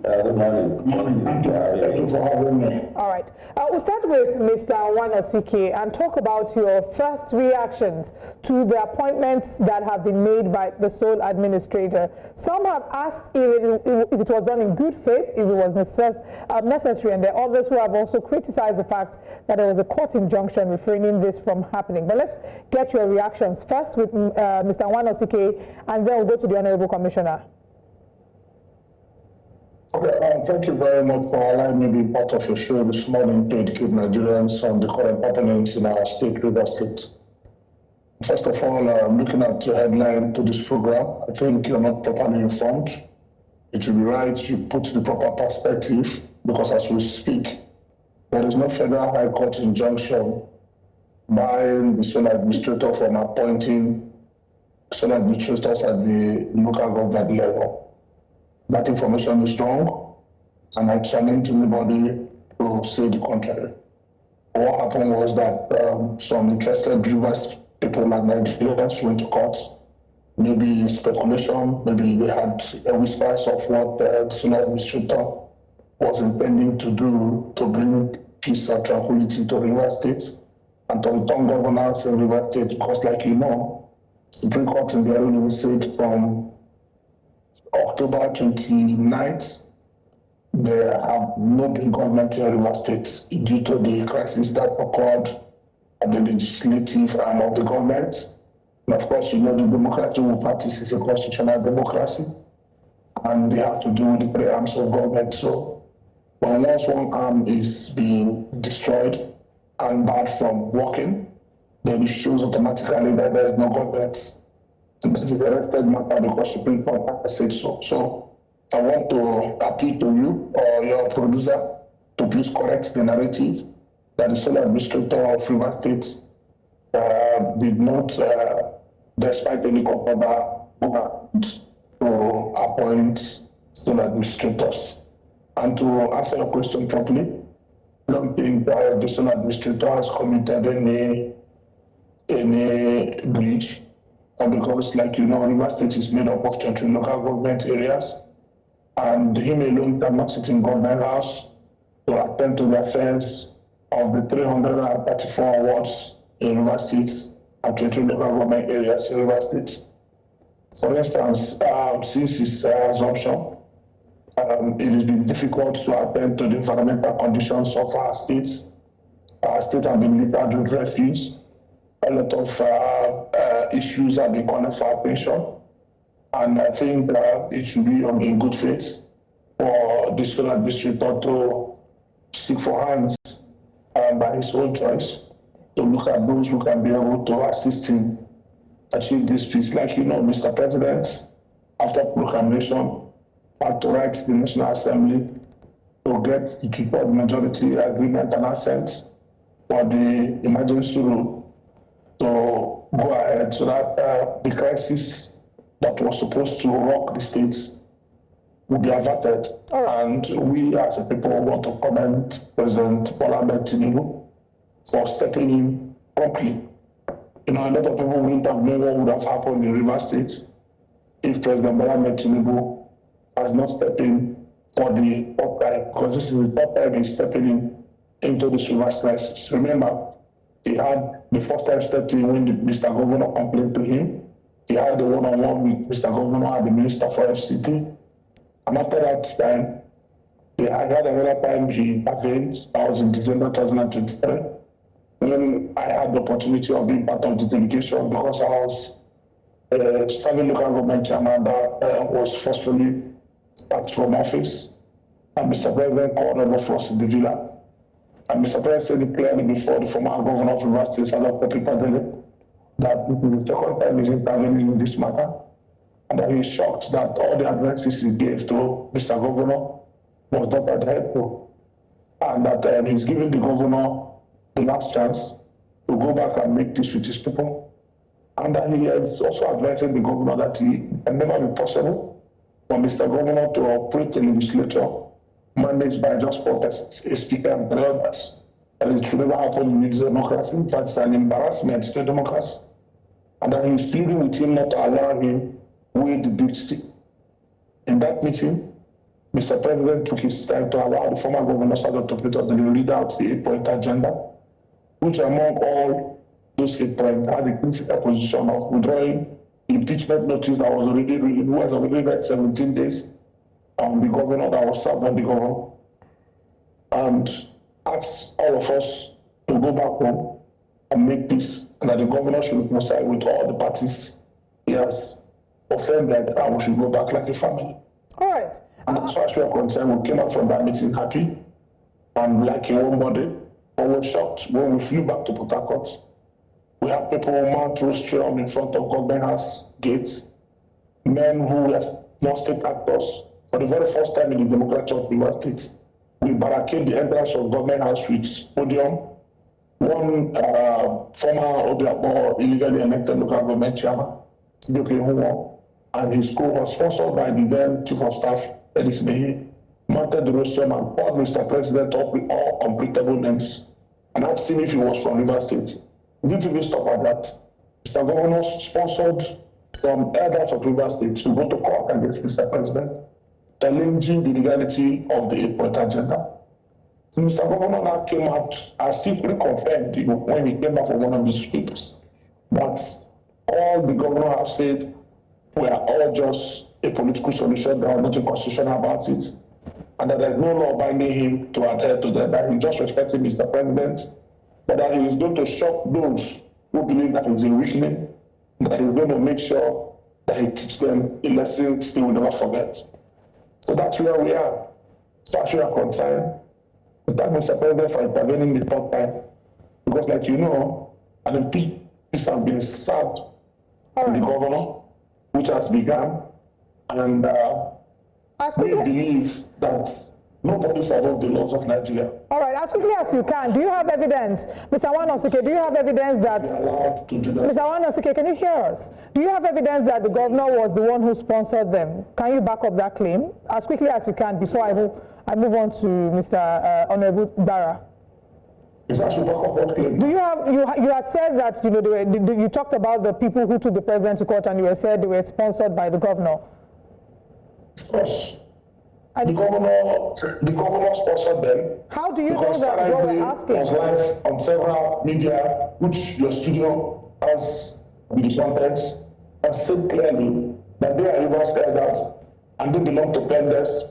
S17: Good morning. Good morning. Thank you for having me.
S2: All right. We'll start with Mr. Wanosike and talk about your first reactions to the appointments that have been made by the sole administrator. Some have asked if it was done in good faith, if it was necessary, and there are others who have also criticized the fact that there was a court injunction refraining this from happening. But let's get your reactions first with Mr. Wanosike, and then we'll go to the Honorable Commissioner.
S17: Okay, thank you very much for allowing me to be part of your show this morning to educate Nigerians on the current happenings in our state, Rivers State. First of all, looking at the headline to this program, I think you're not properly informed. It will be right you put the proper perspective, because as we speak, there is no federal high court injunction barring the sole administrator from appointing sole administrators at the local government level. That information is wrong, and I challenge anybody to say the contrary. What happened was that some interested Rivers people like Nigerians went to court, maybe speculation, maybe they had a whispers of what the sole administrator was intending to do to bring peace and tranquility to Rivers State and to return governance in Rivers State, because like you know, Supreme Court in the ruling said from October 29th, there have no been government in Rivers State due to the crisis that occurred at the legislative arm of the government. And of course, you know, the Democratic Party is a constitutional democracy, and they have to do with the three arms of government. So, once one arm is being destroyed and barred from working, then it shows automatically that there is no government. This is a very sad matter because Supreme Court has said so. So I want to appeal to you or your producer to please correct the narrative that the sole administrator of Rivers State did not, despite any order, to appoint sole administrators. And to answer your question properly, I don't think the sole administrator has committed any breach. Because, like you know, Rivers State is made up of 20 local government areas, and him alone cannot sit in government house to attend to the affairs of the 334 wards in Rivers State and 20 local government areas in Rivers State. For instance, since his assumption, it has been difficult to attend to the environmental conditions of our state. Our state has been littered with refuse. A lot of issues have been calling for attention, and I think it should be in good faith for the sole administrator to seek for hands by his own choice to look at those who can be able to assist him achieve this peace. Like you know, Mr. President, after proclamation, had to write to the National Assembly to get the two-thirds majority agreement and assent for the emergency rule to go ahead so that the crisis that was supposed to rock the states would be averted. And we as a people want to commend President Bola Ahmed Tinubu for stepping in promptly. You know, a lot of people wouldn't have known what would have happened in River State if President Bola Ahmed Tinubu has not stepped in for the uprising, because this is the third time he's stepping in into this reverse crisis. Remember, he had the first time stepped in when Mr. Governor complained to him. He had the one-on-one with Mr. Governor and the Minister for FCT. And after that time, he had another time he intervened. That was in December 2023. When I had the opportunity of being part of the delegation because I was serving local government chairman that was forcefully sacked from office. And Mr. President called over for us in the villa. And Mr. President said it clearly before the former governor of River State, that this is the second time he's intervening in this matter. And that he's shocked that all the advances he gave to Mr. Governor was not adhered to. And that he's giving the governor the last chance to go back and make peace with his people. And that he is also advising the governor that it can never be possible for Mr. Governor to operate a legislature managed by just 4 persons, a speaker and 3 others. And it should never happen in this democracy. In fact, it's an embarrassment to democracy. And that he's pleading with him not to allow him with the big stick. In that meeting, Mr. President took his time to allow the former governor to read out the 8-point agenda, which among all those 8 points had the principal position of withdrawing the impeachment notice that was already read 17 days on the governor that was served on the governor, and asked all of us to go back home and make peace, and that the governor should reconcile with all the parties he has offended, and we should go back like a family.
S2: All right.
S17: And as far as we are concerned, we came out from that meeting happy and like a warm body, but we were shocked when we flew back to Port Harcourt. We had people mount rostrum in front of government house gates, men who were non-state actors for the very first time in the democracy of River State. We barricaded the entrance of government house with podium. One former Odiabo illegally elected local government chairman, and his school was sponsored by the then Chief of Staff, Ellis Mehi, mounted the rostrum and called Mr. President up with all unpredictable names and asked him if he was from River State. He didn't even stop at that. Mr. Governor sponsored some elders of River State to go to court against Mr. President, challenging the legality of the 8-point agenda. So Mr. Governor now came out and simply confirmed when he came back from one of these trips that all the governor have said were all just a political solution, there was nothing constitutional about it, and that there's no law binding him to adhere to them, that he just respecting Mr. President, but that he is going to shock those who believe that he's a weakling, that he's going to make sure that he teaches them a lesson they will never forget. So that's where we are. So as we are concerned, we thank Mr. President for intervening the third time, because like you know, an impeachment has been served to the governor, which has begun, and we believe that nobody follows the laws of Nigeria.
S2: All right, as quickly as you can, do you have evidence, Mr. Wanosike, do you have evidence that, Mr. Wanosike, can you hear us? Do you have evidence that the governor was the one who sponsored them? Can you back up that claim as quickly as you can before I move on to Mr. Honorable Dara?
S17: Do
S2: you have, you had said that, you know, you talked about the people who took the president to court and you said they were sponsored by the governor.
S17: Of course. The governor sponsored them.
S2: How do you know that what we're asking?
S17: Was live on several media, which your studio has with the contents, and said clearly that they are Rivers elders and they belong to Pendes,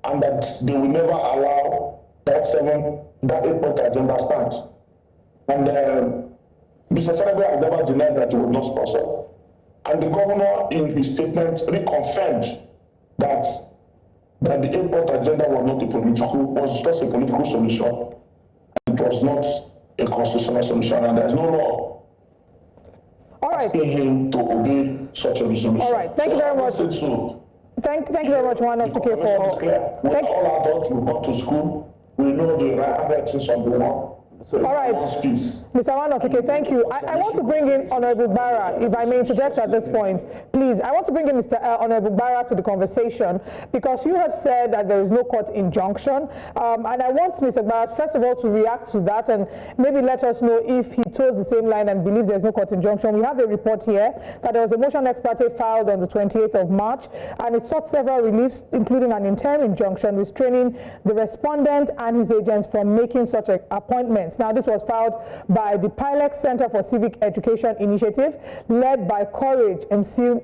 S17: and that they will never allow that 8-point agenda stand. And Mr. Senator has never denied that he would not sponsor. And the governor, in his statement, reconfirmed that the 8-point agenda was not was just a political solution. It was not a constitutional solution, and there's no law asking him to obey such a resolution.
S2: All right, thank you very much. Thank you very much, Juan Osuke, for...
S17: When all adults will go to school, we know the right of the one.
S2: All right, Mr. Wanosuke, thank you. I want to bring in Honorable Barra, if I may interject at this point. Please, I want to bring in Mr. Honorable Barra to the conversation because you have said that there is no court injunction. And I want Mr. Barra, first of all, to react to that and maybe let us know if he toes the same line and believes there's no court injunction. We have a report here that there was a motion ex parte filed on the 28th of March, and it sought several reliefs, including an interim injunction restraining the respondent and his agents from making such appointments. Now, this was filed by the Pilot Center for Civic Education Initiative, led by Courage Msiri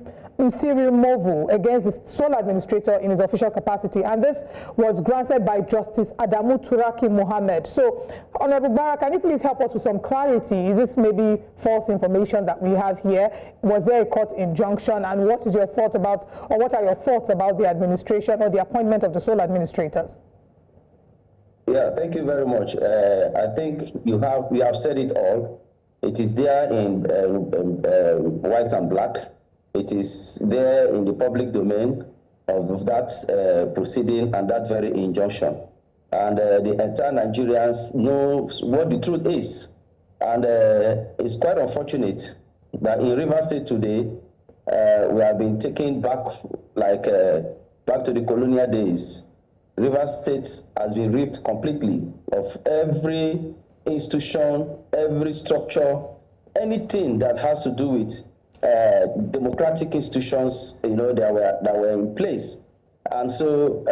S2: against the sole administrator in his official capacity. And this was granted by Justice Adamu Turaki Mohammed. So, Honorable Barra, can you please help us with some clarity? Is this maybe false information that we have here? Was there a court injunction? And what is your thought about, or what are your thoughts about the administration or the appointment of the sole administrators?
S18: Yeah, thank you very much. I think we have said it all. It is there in white and black. It is there in the public domain of that proceeding and that very injunction. And the entire Nigerians know what the truth is. And it's quite unfortunate that in Rivers State today, we have been taken back back to the colonial days. Rivers State has been ripped completely of every institution, every structure, anything that has to do with democratic institutions, that were in place. And so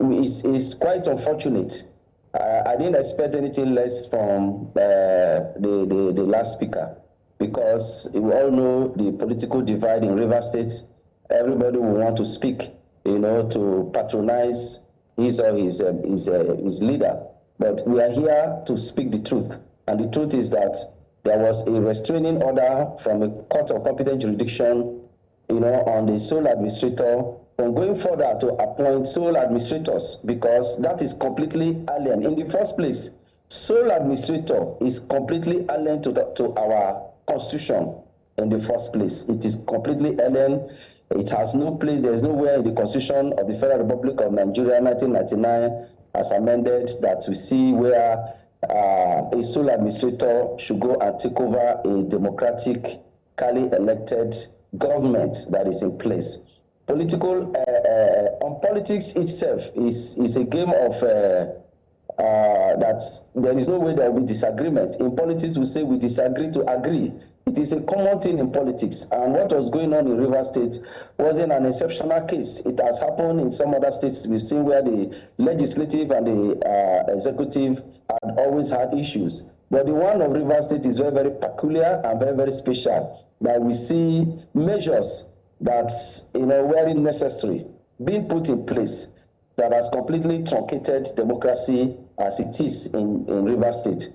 S18: it's quite unfortunate. I didn't expect anything less from the last speaker, because we all know the political divide in Rivers State. Everybody will want to speak, to patronize his or his leader. But we are here to speak the truth. And the truth is that there was a restraining order from a court of competent jurisdiction, on the sole administrator from going further to appoint sole administrators, because that is completely alien. In the first place, sole administrator is completely alien to our constitution in the first place. It is completely alien. It has no place, there is nowhere in the Constitution of the Federal Republic of Nigeria, 1999, as amended, that we see where a sole administrator should go and take over a democratically elected government that is in place. On politics itself is a game of that there is no way there will be disagreement. In politics, we say we disagree to agree. It is a common thing in politics, and what was going on in Rivers State wasn't an exceptional case. It has happened in some other states. We've seen where the legislative and the executive had always had issues. But the one of Rivers State is very, very peculiar and very, very special, that we see measures that, were necessary being put in place that has completely truncated democracy as it is in Rivers State.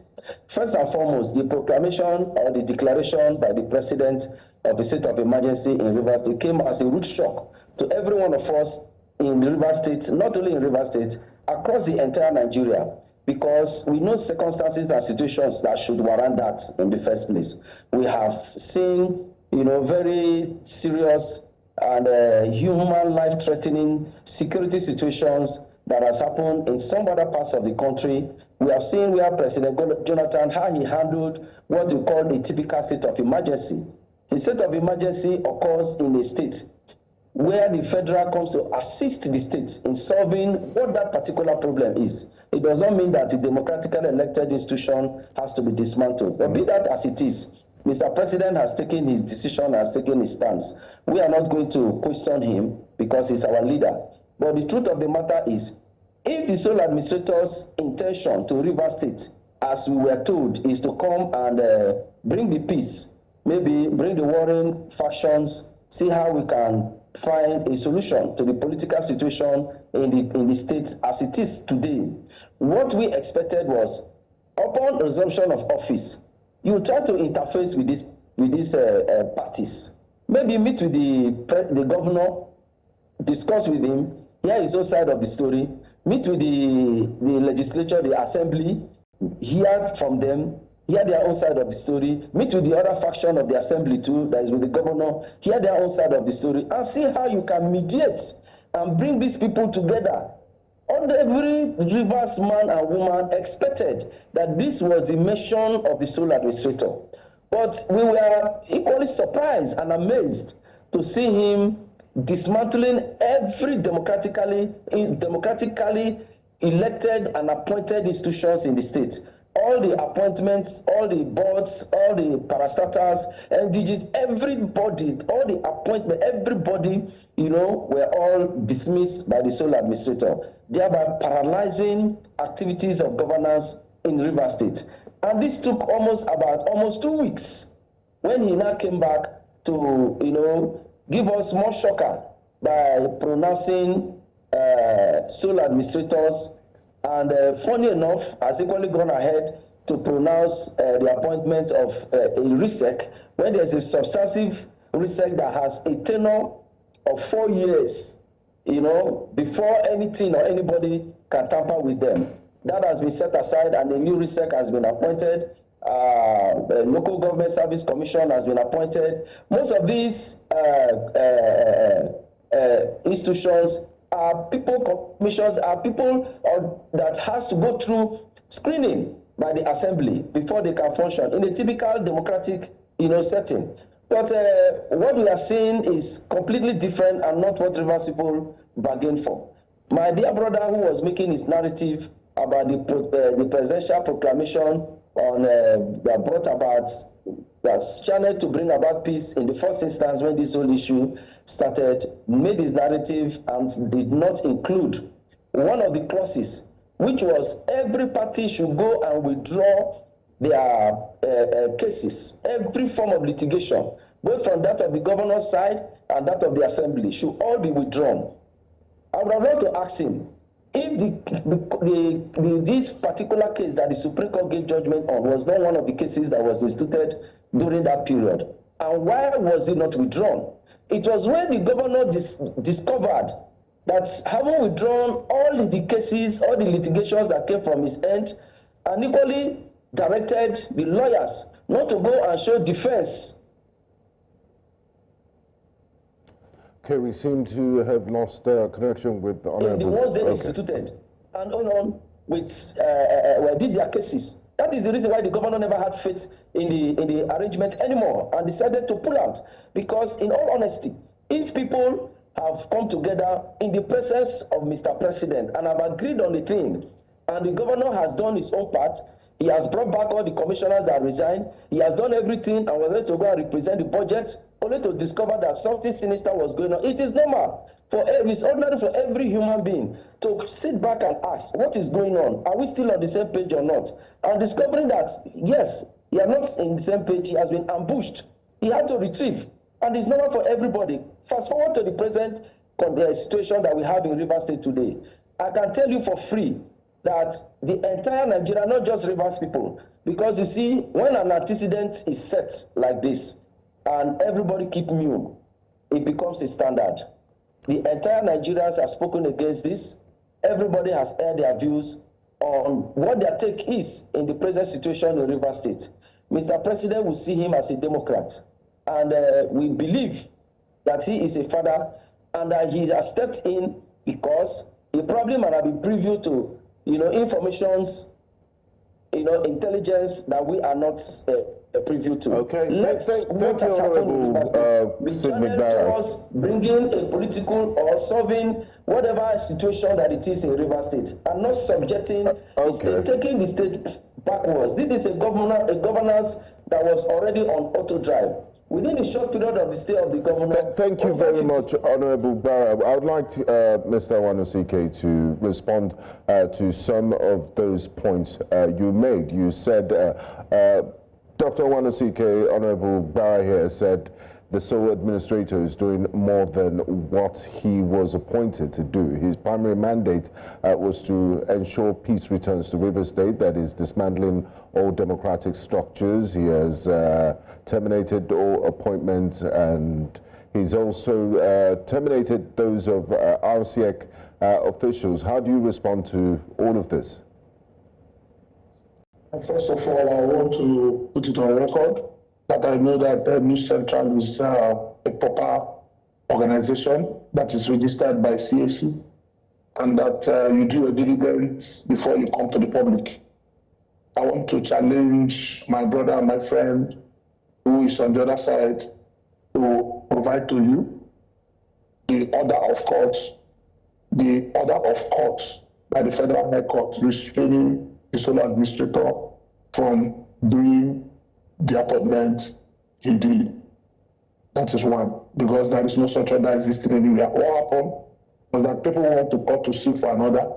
S18: First and foremost, the proclamation or the declaration by the president of the state of emergency in Rivers State came as a root shock to every one of us in Rivers State, not only in Rivers State, across the entire Nigeria, because we know circumstances and situations that should warrant that in the first place. We have seen, very serious and human life-threatening security situations that has happened in some other parts of the country. We have seen where President Jonathan, how he handled what we call a typical state of emergency. The state of emergency occurs in a state where the federal comes to assist the states in solving what that particular problem is. It does not mean that the democratically elected institution has to be dismantled. But be that as it is, Mr. President has taken his decision, has taken his stance. We are not going to question him because he's our leader. But the truth of the matter is, if the sole administrator's intention to Rivers State, as we were told, is to come and bring the peace, maybe bring the warring factions, see how we can find a solution to the political situation in the state as it is today. What we expected was, upon resumption of office, you try to interface with these parties. Maybe meet with the governor, discuss with him, hear his own side of the story, meet with the legislature, the assembly, hear from them, hear their own side of the story, meet with the other faction of the assembly too, that is with the governor, hear their own side of the story, and see how you can mediate and bring these people together. And every Rivers man and woman expected that this was the mission of the sole administrator. But we were equally surprised and amazed to see him dismantling every democratically elected and appointed institutions in the state. All the appointments, all the boards, all the parastatals, MDGs, everybody, all the appointment, everybody, were all dismissed by the sole administrator, thereby paralyzing activities of governance in Rivers State. And this took almost 2 weeks when he now came back to, give us more shocker by pronouncing sole administrators, and funny enough, has equally gone ahead to pronounce the appointment of a RISEC when there's a substantive RISEC that has a tenure of 4 years, before anything or anybody can tamper with them. That has been set aside, and a new RISEC has been appointed. The Local Government Service Commission has been appointed. Most of these institutions are people, commissions are people that has to go through screening by the assembly before they can function in a typical democratic, setting. But what we are seeing is completely different and not what Rivers people bargained for. My dear brother, who was making his narrative about the presidential proclamation on that brought about, that's channeled to bring about peace in the first instance when this whole issue started, made his narrative and did not include one of the clauses, which was every party should go and withdraw their cases. Every form of litigation, both from that of the governor's side and that of the assembly, should all be withdrawn. I would have loved to ask him, if this particular case that the Supreme Court gave judgment on was not one of the cases that was instituted during that period, and why was it not withdrawn? It was when the governor discovered that having withdrawn all the cases, all the litigations that came from his end, and equally directed the lawyers not to go and show defense.
S3: Okay, we seem to have lost connection with the Honorable.
S18: The ones they instituted, and on with these are cases. That is the reason why the governor never had faith in the arrangement anymore and decided to pull out. Because in all honesty, if people have come together in the presence of Mr. President and have agreed on the thing, and the governor has done his own part, he has brought back all the commissioners that resigned, he has done everything and was ready to go and represent the budget, only to discover that something sinister was going on. It is normal. It's ordinary for every human being to sit back and ask, what is going on? Are we still on the same page or not? And discovering that, yes, he is not in the same page, he has been ambushed. He had to retrieve. And it's normal for everybody. Fast forward to the present situation that we have in Rivers State today. I can tell you for free that the entire Nigeria, not just Rivers people, because you see, when an antecedent is set like this, and everybody keep mute, it becomes a standard. The entire Nigerians have spoken against this. Everybody has aired their views on what their take is in the present situation in Rivers State. Mr. President will see him as a Democrat, and we believe that he is a father and that he has stepped in because he probably might have been privy to, informations, intelligence that we are not privy to.
S3: Okay.
S18: What has happened in Rivers State be channeled towards bringing a political or solving whatever situation that it is in Rivers State, and not subjecting the state, taking the state backwards. This is a governance that was already on auto drive. Within a short period of the stay of the governor.
S3: Thank you very much, Honorable Barra. I would like Mr. Wanosike to respond to some of those points you made. You said, Dr. Wanosike, Honorable Barra here said, the sole administrator is doing more than what he was appointed to do. His primary mandate was to ensure peace returns to Rivers State, that is dismantling all democratic structures. He has terminated all appointments, and he's also terminated those of RCEC officials. How do you respond to all of this?
S17: First of all, I want to put it on record that I know that News Central is a proper organization that is registered by CAC, and that you do your diligence before you come to the public. I want to challenge my brother and my friend who is on the other side to provide to you the order of court by the Federal High Court restraining the sole administrator from doing the appointment illegally. That is one, because there is no such order existing anywhere. What happened was that people went to court to sue for an order,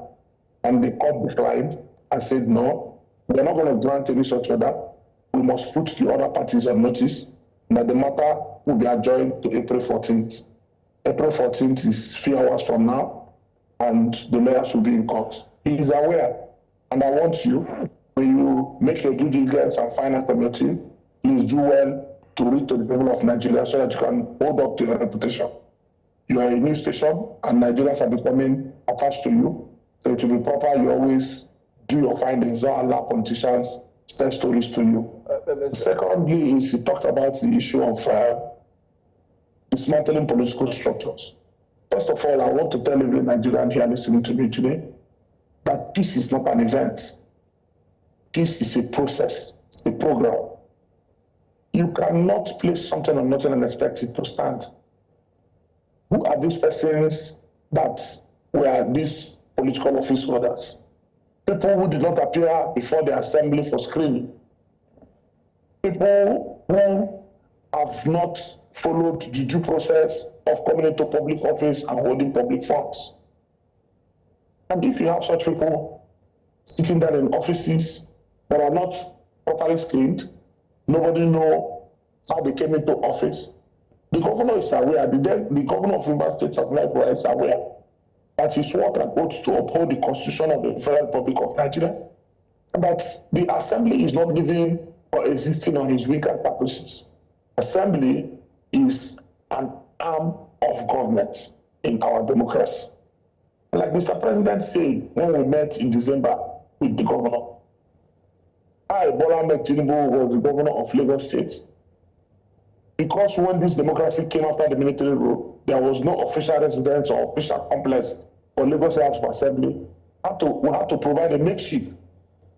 S17: and the court declined and said, no, we're not going to grant any such order. We must put the other parties on notice that the matter will be adjourned to April 14th. April 14th is 3 hours from now, and the lawyers will be in court. He is aware, and I want you, when you make your due diligence and find out from your team, please do well to read to the people of Nigeria so that you can hold up to your reputation. You are a news station, and Nigerians are becoming attached to you, so it will be proper you always do your findings, don't allow politicians sell stories to you. Secondly, is he talked about the issue of dismantling political structures. First of all, I want to tell every Nigerian here listening to me today that peace is not an event. Peace is a process, a program. You cannot place something on nothing and expect it to stand. Who are these persons that were these political office holders? People who did not appear before the assembly for screening. People who have not followed the due process of coming into public office and holding public funds. And if you have such people sitting there in offices that are not properly screened, nobody knows how they came into office. The governor is aware, the governor of Rivers State is aware that he swore an oath to uphold the Constitution of the Federal Republic of Nigeria, and that the assembly is not living or existing on his weekend purposes. Assembly is an arm of government in our democracy. Like Mr. President said when we met in December with the governor, I, Bola Ahmed Tinubu, was the governor of Lagos State. Because when this democracy came after the military rule, there was no official residence or official complex for Lagos House of Assembly. We had to provide a makeshift.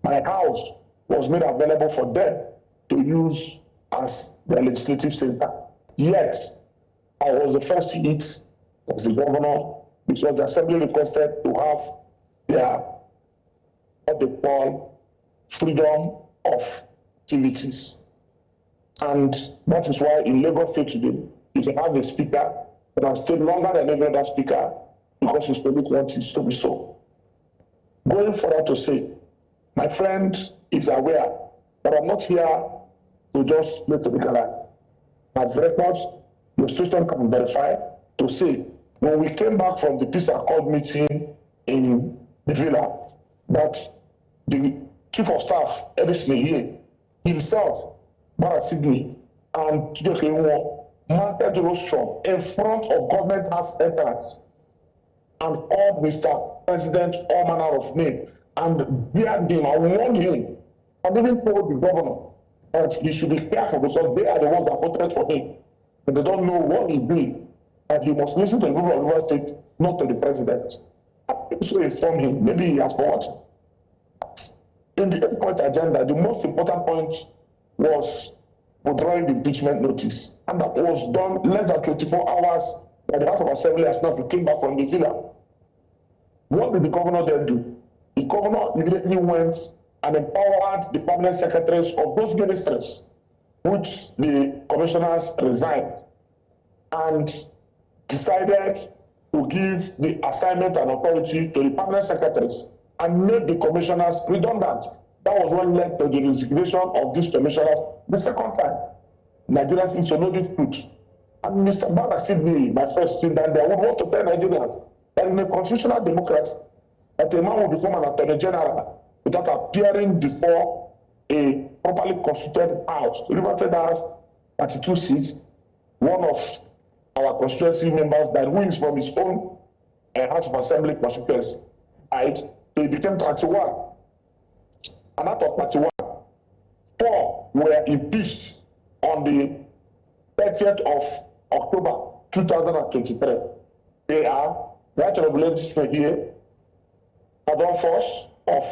S17: My house was made available for them to use as their legislative center. Yet, I was the first to eat as the governor because the assembly requested to have their, what they call, freedom of activities. And that is why in Lagos State today, you can have a speaker that has stayed longer than every other speaker because his public wants it to be so. Going further to say, my friend is aware that I'm not here to just play to the gallery. As records, your station can verify to say, when we came back from the Peace Accord meeting in the villa, that the Chief of Staff, Edison himself, Bara Sydney, and Chidokewo mounted rostrum in front of government house entrance and called Mr. President all manner of name and beard him and warned him and even told the governor that he should be careful because they are the ones that voted for him and they don't know what he's doing and he must listen to the people of Rivers State, not to the president. So inform him, maybe he has forgotten. In the 8-point agenda, the most important point was withdrawing the impeachment notice. And that was done less than 24 hours by the House of Assembly as not we came back from the villa. What did the governor then do? The governor immediately went and empowered the permanent secretaries of those ministries, which the commissioners resigned, and decided to give the assignment and authority to the permanent secretaries and made the commissioners redundant. That was what led to the resignation of these commissioners the second time. Nigerians need to know this truth. And Mr. Bara Sydney, my first thing that I would want to tell Nigerians that in a constitutional democracy, that a man will become an attorney general without appearing before a properly constituted house. Rivers State has 32 seats. One of our constituency members that wins from his own House of Assembly constituency, he became 31. And out of 31, 4 were impeached on the 30th of October 2023. They are Right Honorable here, Adon Force of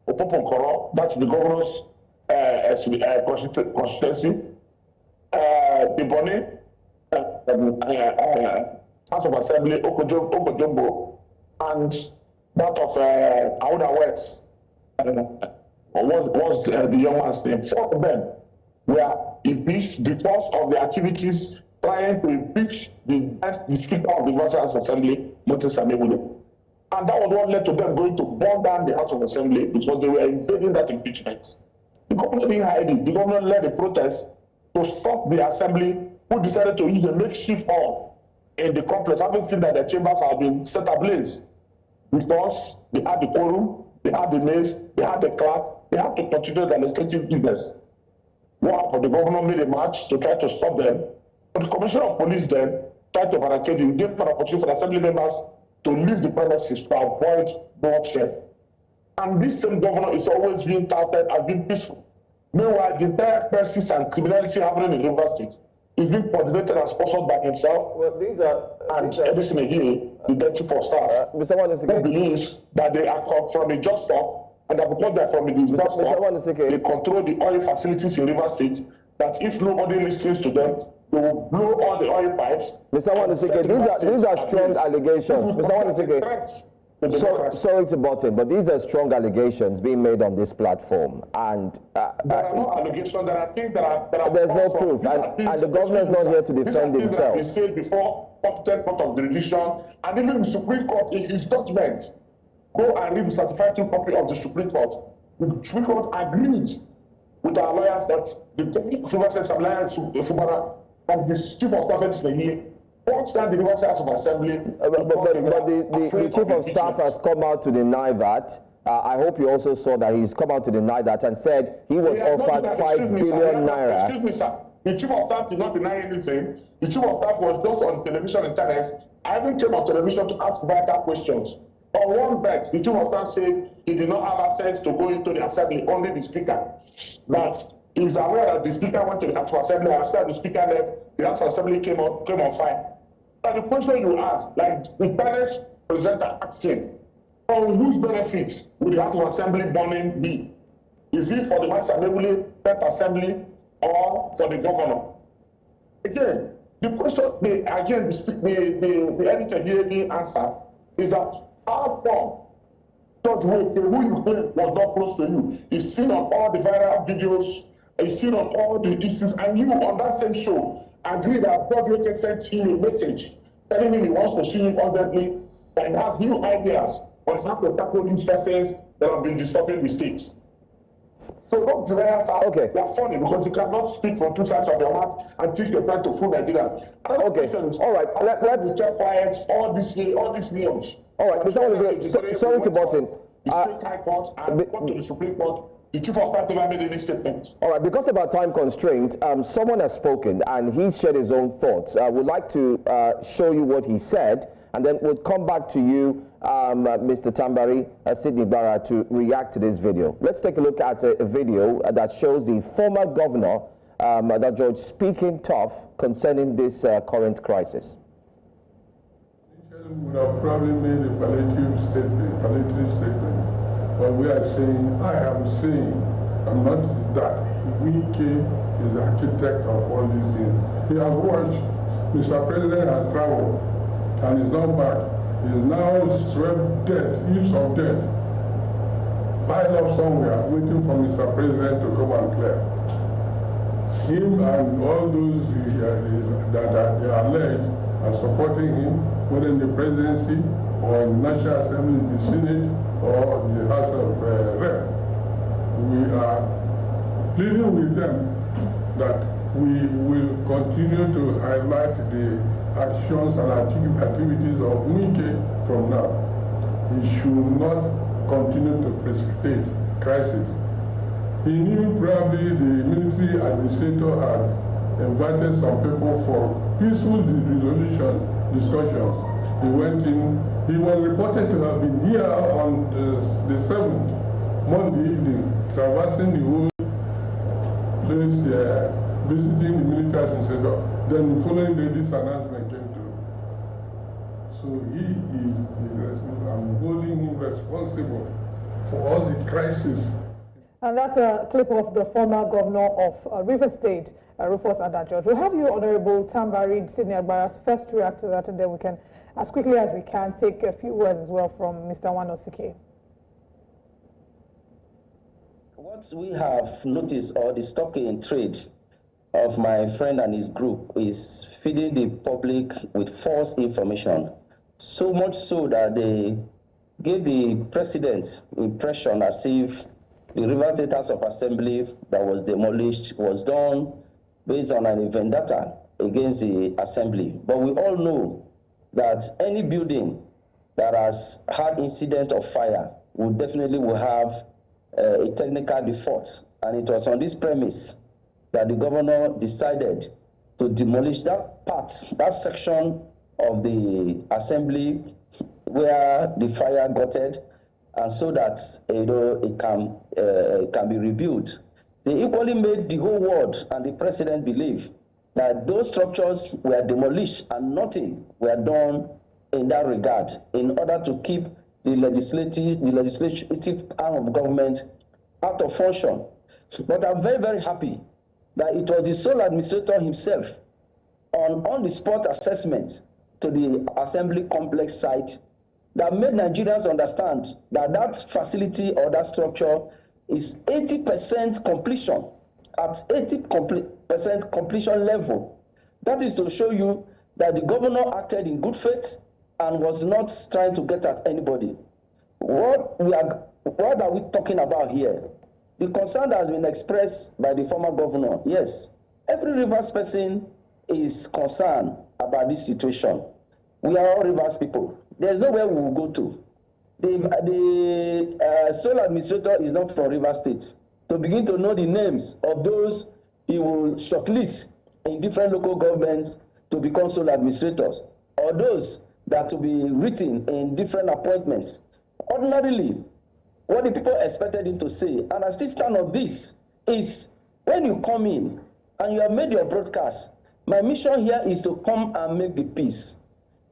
S17: Opoponkoro, that's the governor's constituency, the Bonny, House of Assembly, Okojombo, and that of Auda West, was the young man's name. 4 of them were impeached because of the activities trying to impeach the Speaker of the House Assembly, Moses Samewulo. And that was what led to them going to burn down the House of Assembly because they were invading that impeachment. The governor didn't hide it. The governor led a protest to stop the assembly, who decided to use a makeshift hall in the complex, having seen that the chambers had been set ablaze because they had the quorum, they had the mace, they had the clerk, they had to continue the legislative business. What happened? The governor made a march to try to stop them, but the commissioner of police then tried to barricade him, gave an opportunity for the assembly members to leave the premises to avoid bloodshed. And this same governor is always being touted as being peaceful. Meanwhile, the entire crisis and criminality happening in the River State is being coordinated and sponsored by himself.
S15: Well, these are
S17: Edison Ehie, the deputy for staff, who believes that they are from a just stop, and that because they're from a just stop, they control the oil facilities in River State, that if nobody listens to them, they will blow all the oil pipes.
S15: Mr. Wanisike, these are strong allegations. Mr. Wanisike, sorry to butt in, but these are strong allegations being made on this platform. And
S17: there are no allegations. There are things that are
S15: there's no proof, and the governor is not here to defend himself.
S17: He said before competent court of jurisdiction, and even the Supreme Court in his judgment. Go and read the certified copy of the Supreme Court. The Supreme Court agreed with our lawyers that the and the chief of staff is here. Won't stand the House of Assembly.
S15: But the chief of staff has come out to deny that. I hope you also saw that he's come out to deny that and said he was offered 5 billion naira.
S17: Excuse me, sir. The chief of staff did not deny anything. The chief of staff was just on television and channels. I even came on television to ask vital questions. On one bet, the chief of staff said he did not have access to go into the assembly, only the speaker. But he was aware that the speaker went to the House of Assembly, and after the speaker left, the House of Assembly came on fire. But the question you ask, like the parents presenter asked him, on whose benefit would the House of Assembly burning be? Is it for the House Assembly or for the governor? Again, the question, the editor here didn't answer is that how come Judge Wake, who you claim was not close to you, is seen on all the viral videos, is seen on all the issues, and you on that same show agree that Judge Wake sent him a message telling him he wants to see him urgently, that he has new ideas on how to tackle these persons that have been disturbing the states. So those deniers are, they are funny because you cannot speak from two sides of your mouth and take your time to fool Nigeria.
S15: All right, let's
S17: keep quiet. All these news.
S15: All right, sorry to butt in.
S17: The state high court and went to the Supreme Court. The chief of staff never made any statement.
S15: All right, because of our time constraint, someone has spoken and he's shared his own thoughts. I would like to show you what he said, and then we'll come back to you, Mr. Tambari, Sidney Barra, to react to this video. Let's take a look at a video that shows the former governor, that George, speaking tough concerning this current crisis.
S19: Would have probably made a palliative statement, but we are saying, I am saying, I'm not that. Wike is the architect of all these things. He has watched, Mr. President has traveled, and is not back. He is now swept dead, heaps of death, piled up somewhere, waiting for Mr. President to come and clear. Him and all those that are alleged are supporting him, whether in the presidency or in the National Assembly, the Senate, or the House of Rep. We are pleading with them that we will continue to highlight the actions and activities of Wike from now. He should not continue to precipitate crisis. He knew probably the military administrator had invited some people for peaceful resolution discussions. He went in. He was reported to have been here on the 7th, Monday evening, traversing the whole visiting the military center. Then the following day, this announcement came through. So he is I'm holding him responsible for all the crises.
S2: And that's a clip of the former governor of River State, Rufus Adajor. We'll have you, Honorable Tambari Sydney Agbara, to first react to that, and then we can, as quickly as we can, take a few words as well from Mr. Wanosike.
S18: What we have noticed, or the stock in trade of my friend and his group, is feeding the public with false information. So much so that they gave the president impression as if the River State House of Assembly that was demolished was done based on an vendetta against the assembly. But we all know that any building that has had incident of fire will definitely have a technical default. And it was on this premise that the governor decided to demolish that part, that section of the assembly where the fire gutted, and so that it can be rebuilt. They equally made the whole world and the president believe that those structures were demolished and nothing were done in that regard in order to keep the legislative arm of government out of function. But I'm very, very happy that it was the sole administrator himself on the spot assessment to the assembly complex site that made Nigerians understand that that facility or that structure is 80% completion, at 80% completion level. That is to show you that the governor acted in good faith and was not trying to get at anybody. What are we talking about here? The concern that has been expressed by the former governor, yes, every Rivers person is concerned about this situation. We are all Rivers people. There's nowhere we will go to. The sole administrator is not from Rivers State. To begin to know the names of those he will shortlist in different local governments to become sole administrators, or those that will be written in different appointments. Ordinarily, what the people expected him to say, and I still stand on this, is when you come in and you have made your broadcast, my mission here is to come and make the peace.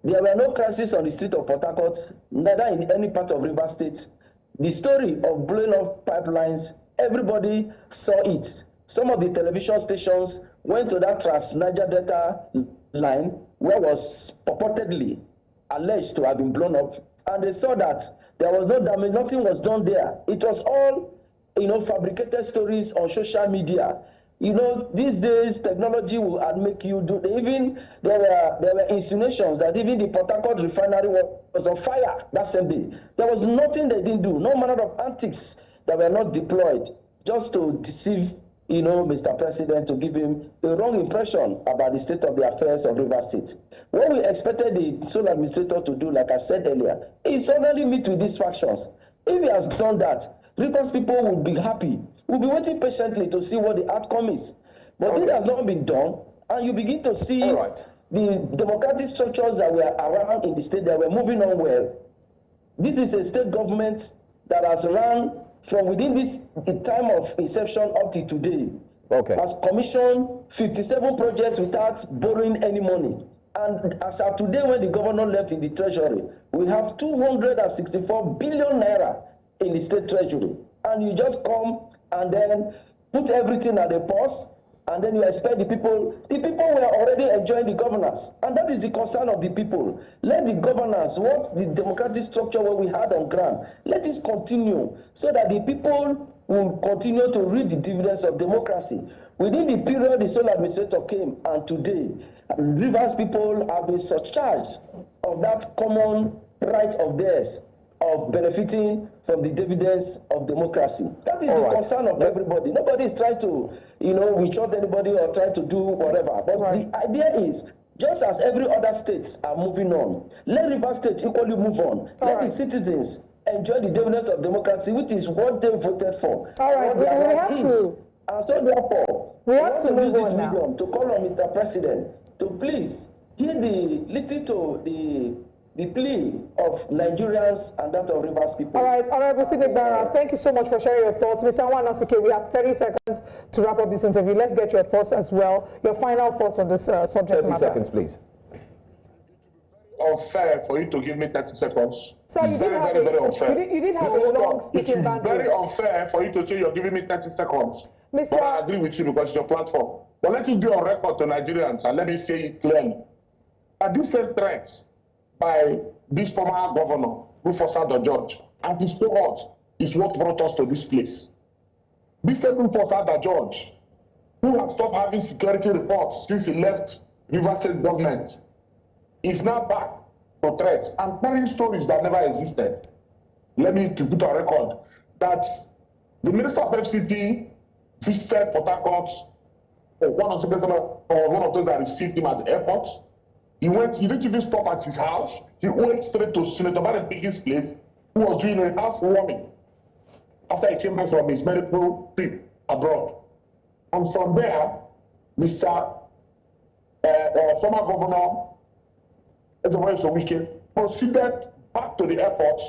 S18: There were no crises on the street of Port Harcourt, neither in any part of Rivers State. The story of blowing off pipelines, everybody saw it. Some of the television stations went to that Trans-Niger Delta line where was purportedly alleged to have been blown up, and they saw that there was no damage, nothing was done there. It was all, fabricated stories on social media. These days technology will make you do. Even there were insinuations that even the Port Harcourt refinery was on fire that same day. There was nothing they didn't do, no manner of antics that were not deployed just to deceive, Mr. President, to give him the wrong impression about the state of the affairs of Rivers State. What we expected the sole administrator to do, like I said earlier, is suddenly meet with these factions. If he has done that, Rivers people will be happy. We'll be waiting patiently to see what the outcome is. But it has not been done, and you begin to see the democratic structures that were around in the state that were moving on well. This is a state government that has run from within the time of inception up to today. Has commissioned 57 projects without borrowing any money. And as of today, when the governor left in the treasury, we have 264 billion naira in the state treasury. And you just come and then put everything at a pause, and then you expect the people were already enjoying the governance. And that is the concern of the people. Let the governance, what the democratic structure what we had on ground, let it continue so that the people will continue to reap the dividends of democracy. Within the period the sole administrator came, and today, Rivers people have been surcharged of that common right of theirs of benefiting from the dividends of democracy. That is the concern of everybody. Nobody is trying to, withhold anybody or try to do whatever. But the idea is, just as every other states are moving on, let Rivers State equally move on. Let the citizens enjoy the dividends of democracy, which is what they voted for. What their right is. And so therefore, we want to use this medium to call on Mr. President to please listen to the the plea of Nigerians and that of Rivers people.
S2: All right, Honorable Sidney Barra, thank you so much for sharing your thoughts. Mr. Nwanosike, we have 30 seconds to wrap up this interview. Let's get your thoughts as well. Your final thoughts on this subject
S15: 30 seconds, please.
S17: Unfair for you to give me 30 seconds.
S2: Sir,
S17: it's very unfair.
S2: You did have a long speaking
S17: It's
S2: bandwidth.
S17: very unfair for you to say you're giving me 30 seconds. But I agree with you because it's your platform. But let it be on record to Nigerians and let me say it clearly. That these same threats by this former governor, Rufus George, and his cohorts is what brought us to this place. This same Rufus George, who has stopped having security reports since he left Rivers State government, is now back to threats and telling stories that never existed. Let me put on record that the Minister of FCT visited Port Harcourt, one of those that received him at the airport. He didn't even stop at his house. He went straight to Senator Barry Biggie's place, who was doing a housewarming after he came back from his medical trip abroad. And from there, Mr. Former Governor Omoyele Sowore proceeded back to the airport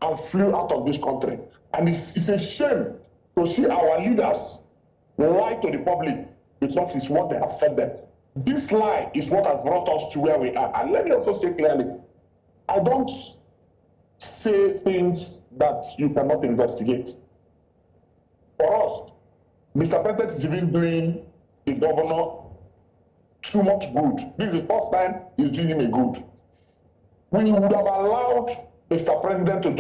S17: and flew out of this country. And it's a shame to see our leaders lie to the public because it's what they have fed them. This lie is what has brought us to where we are. And let me also say clearly, I don't say things that you cannot investigate. For us, Mr. President is even doing the governor too much good. This is the first time he's doing him a good. We would have allowed Mr. President to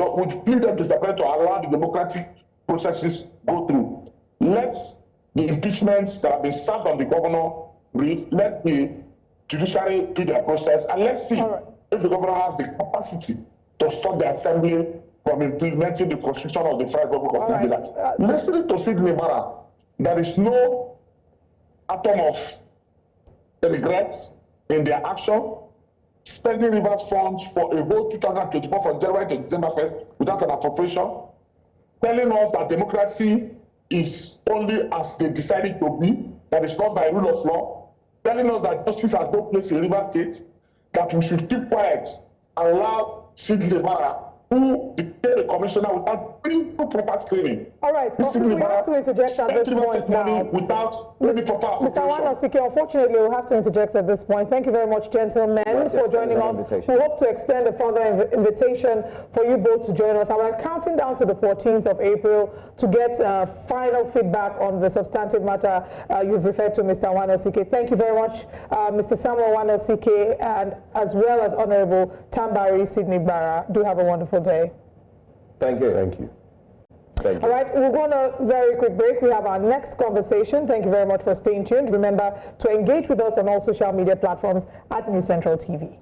S17: pleaded Mr. President to allow the democratic processes go through. Let the impeachments that have been served on the governor let the judiciary do their process, and let's see if the governor has the capacity to stop the assembly from implementing the constitution of the Federal Republic of Nigeria. Listening to Sidney Barra, there is no atom of regrets in their action, spending Rivers funds for a whole 2024 from January to December 1st without an appropriation, telling us that democracy is only as they decided to be, that is not by rule of law, telling us that justice has no place in Rivers State, that we should keep quiet and allow Sidney Barra, who declared a commissioner without bringing proper screening.
S2: All right, we have to interject at this point now.
S17: Without any proper
S2: Mr. Nwanosike, unfortunately, we'll have to interject at this point. Thank you very much, gentlemen, for joining us. We hope to extend a further invitation for you both to join us. And we're counting down to the 14th of April to get final feedback on the substantive matter you've referred to, Mr. Nwanosike. Thank you very much, Mr. Samuel Nwanosike, and as well as Honorable Tambari Sidney Barra. Do have a wonderful day.
S15: Thank you. Thank you. Thank you.
S2: All right, we'll go on a very quick break. We have our next conversation. Thank you very much for staying tuned. Remember to engage with us on all social media platforms at News Central TV.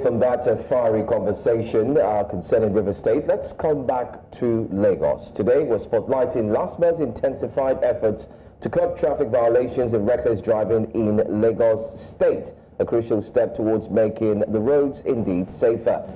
S15: From that fiery conversation concerning River State, let's come back to Lagos. Today we're spotlighting LASTMA's intensified efforts to curb traffic violations and reckless driving in Lagos State, a crucial step towards making the roads indeed safer.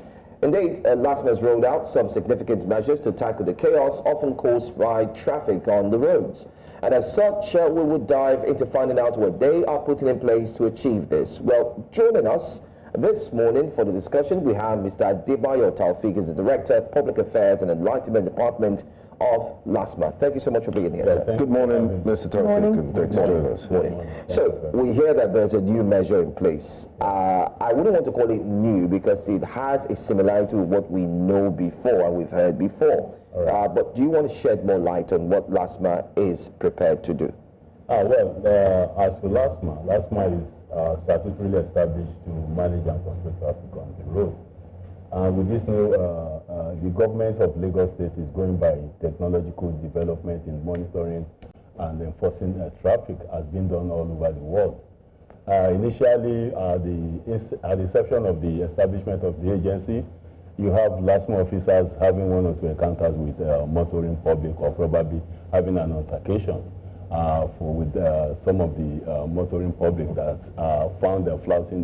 S15: Indeed, LASTMA has rolled out some significant measures to tackle the chaos often caused by traffic on the roads. And as such, we will dive into finding out what they are putting in place to achieve this. Well, joining us this morning for the discussion, we have Mr. Adebayo Taufik, is the Director, Public Affairs and Enlightenment Department of LASTMA. Thank you so much for being here, sir.
S3: Good morning, Mr. Taufik, and thanks for joining us.
S15: Morning. So, we hear that there's a new measure in place. I wouldn't want to call it new because it has a similarity with what we know before and we've heard before. But do you want to shed more light on what LASTMA is prepared to do?
S20: As for LASTMA is statutorily established to manage and control traffic on the road. With this new, the government of Lagos State is going by technological development in monitoring and enforcing traffic has been done all over the world. Initially, at the inception of the establishment of the agency, you have LASTMA officers having one or two encounters with motoring public or probably having an altercation with some of the motoring public that found they're flouting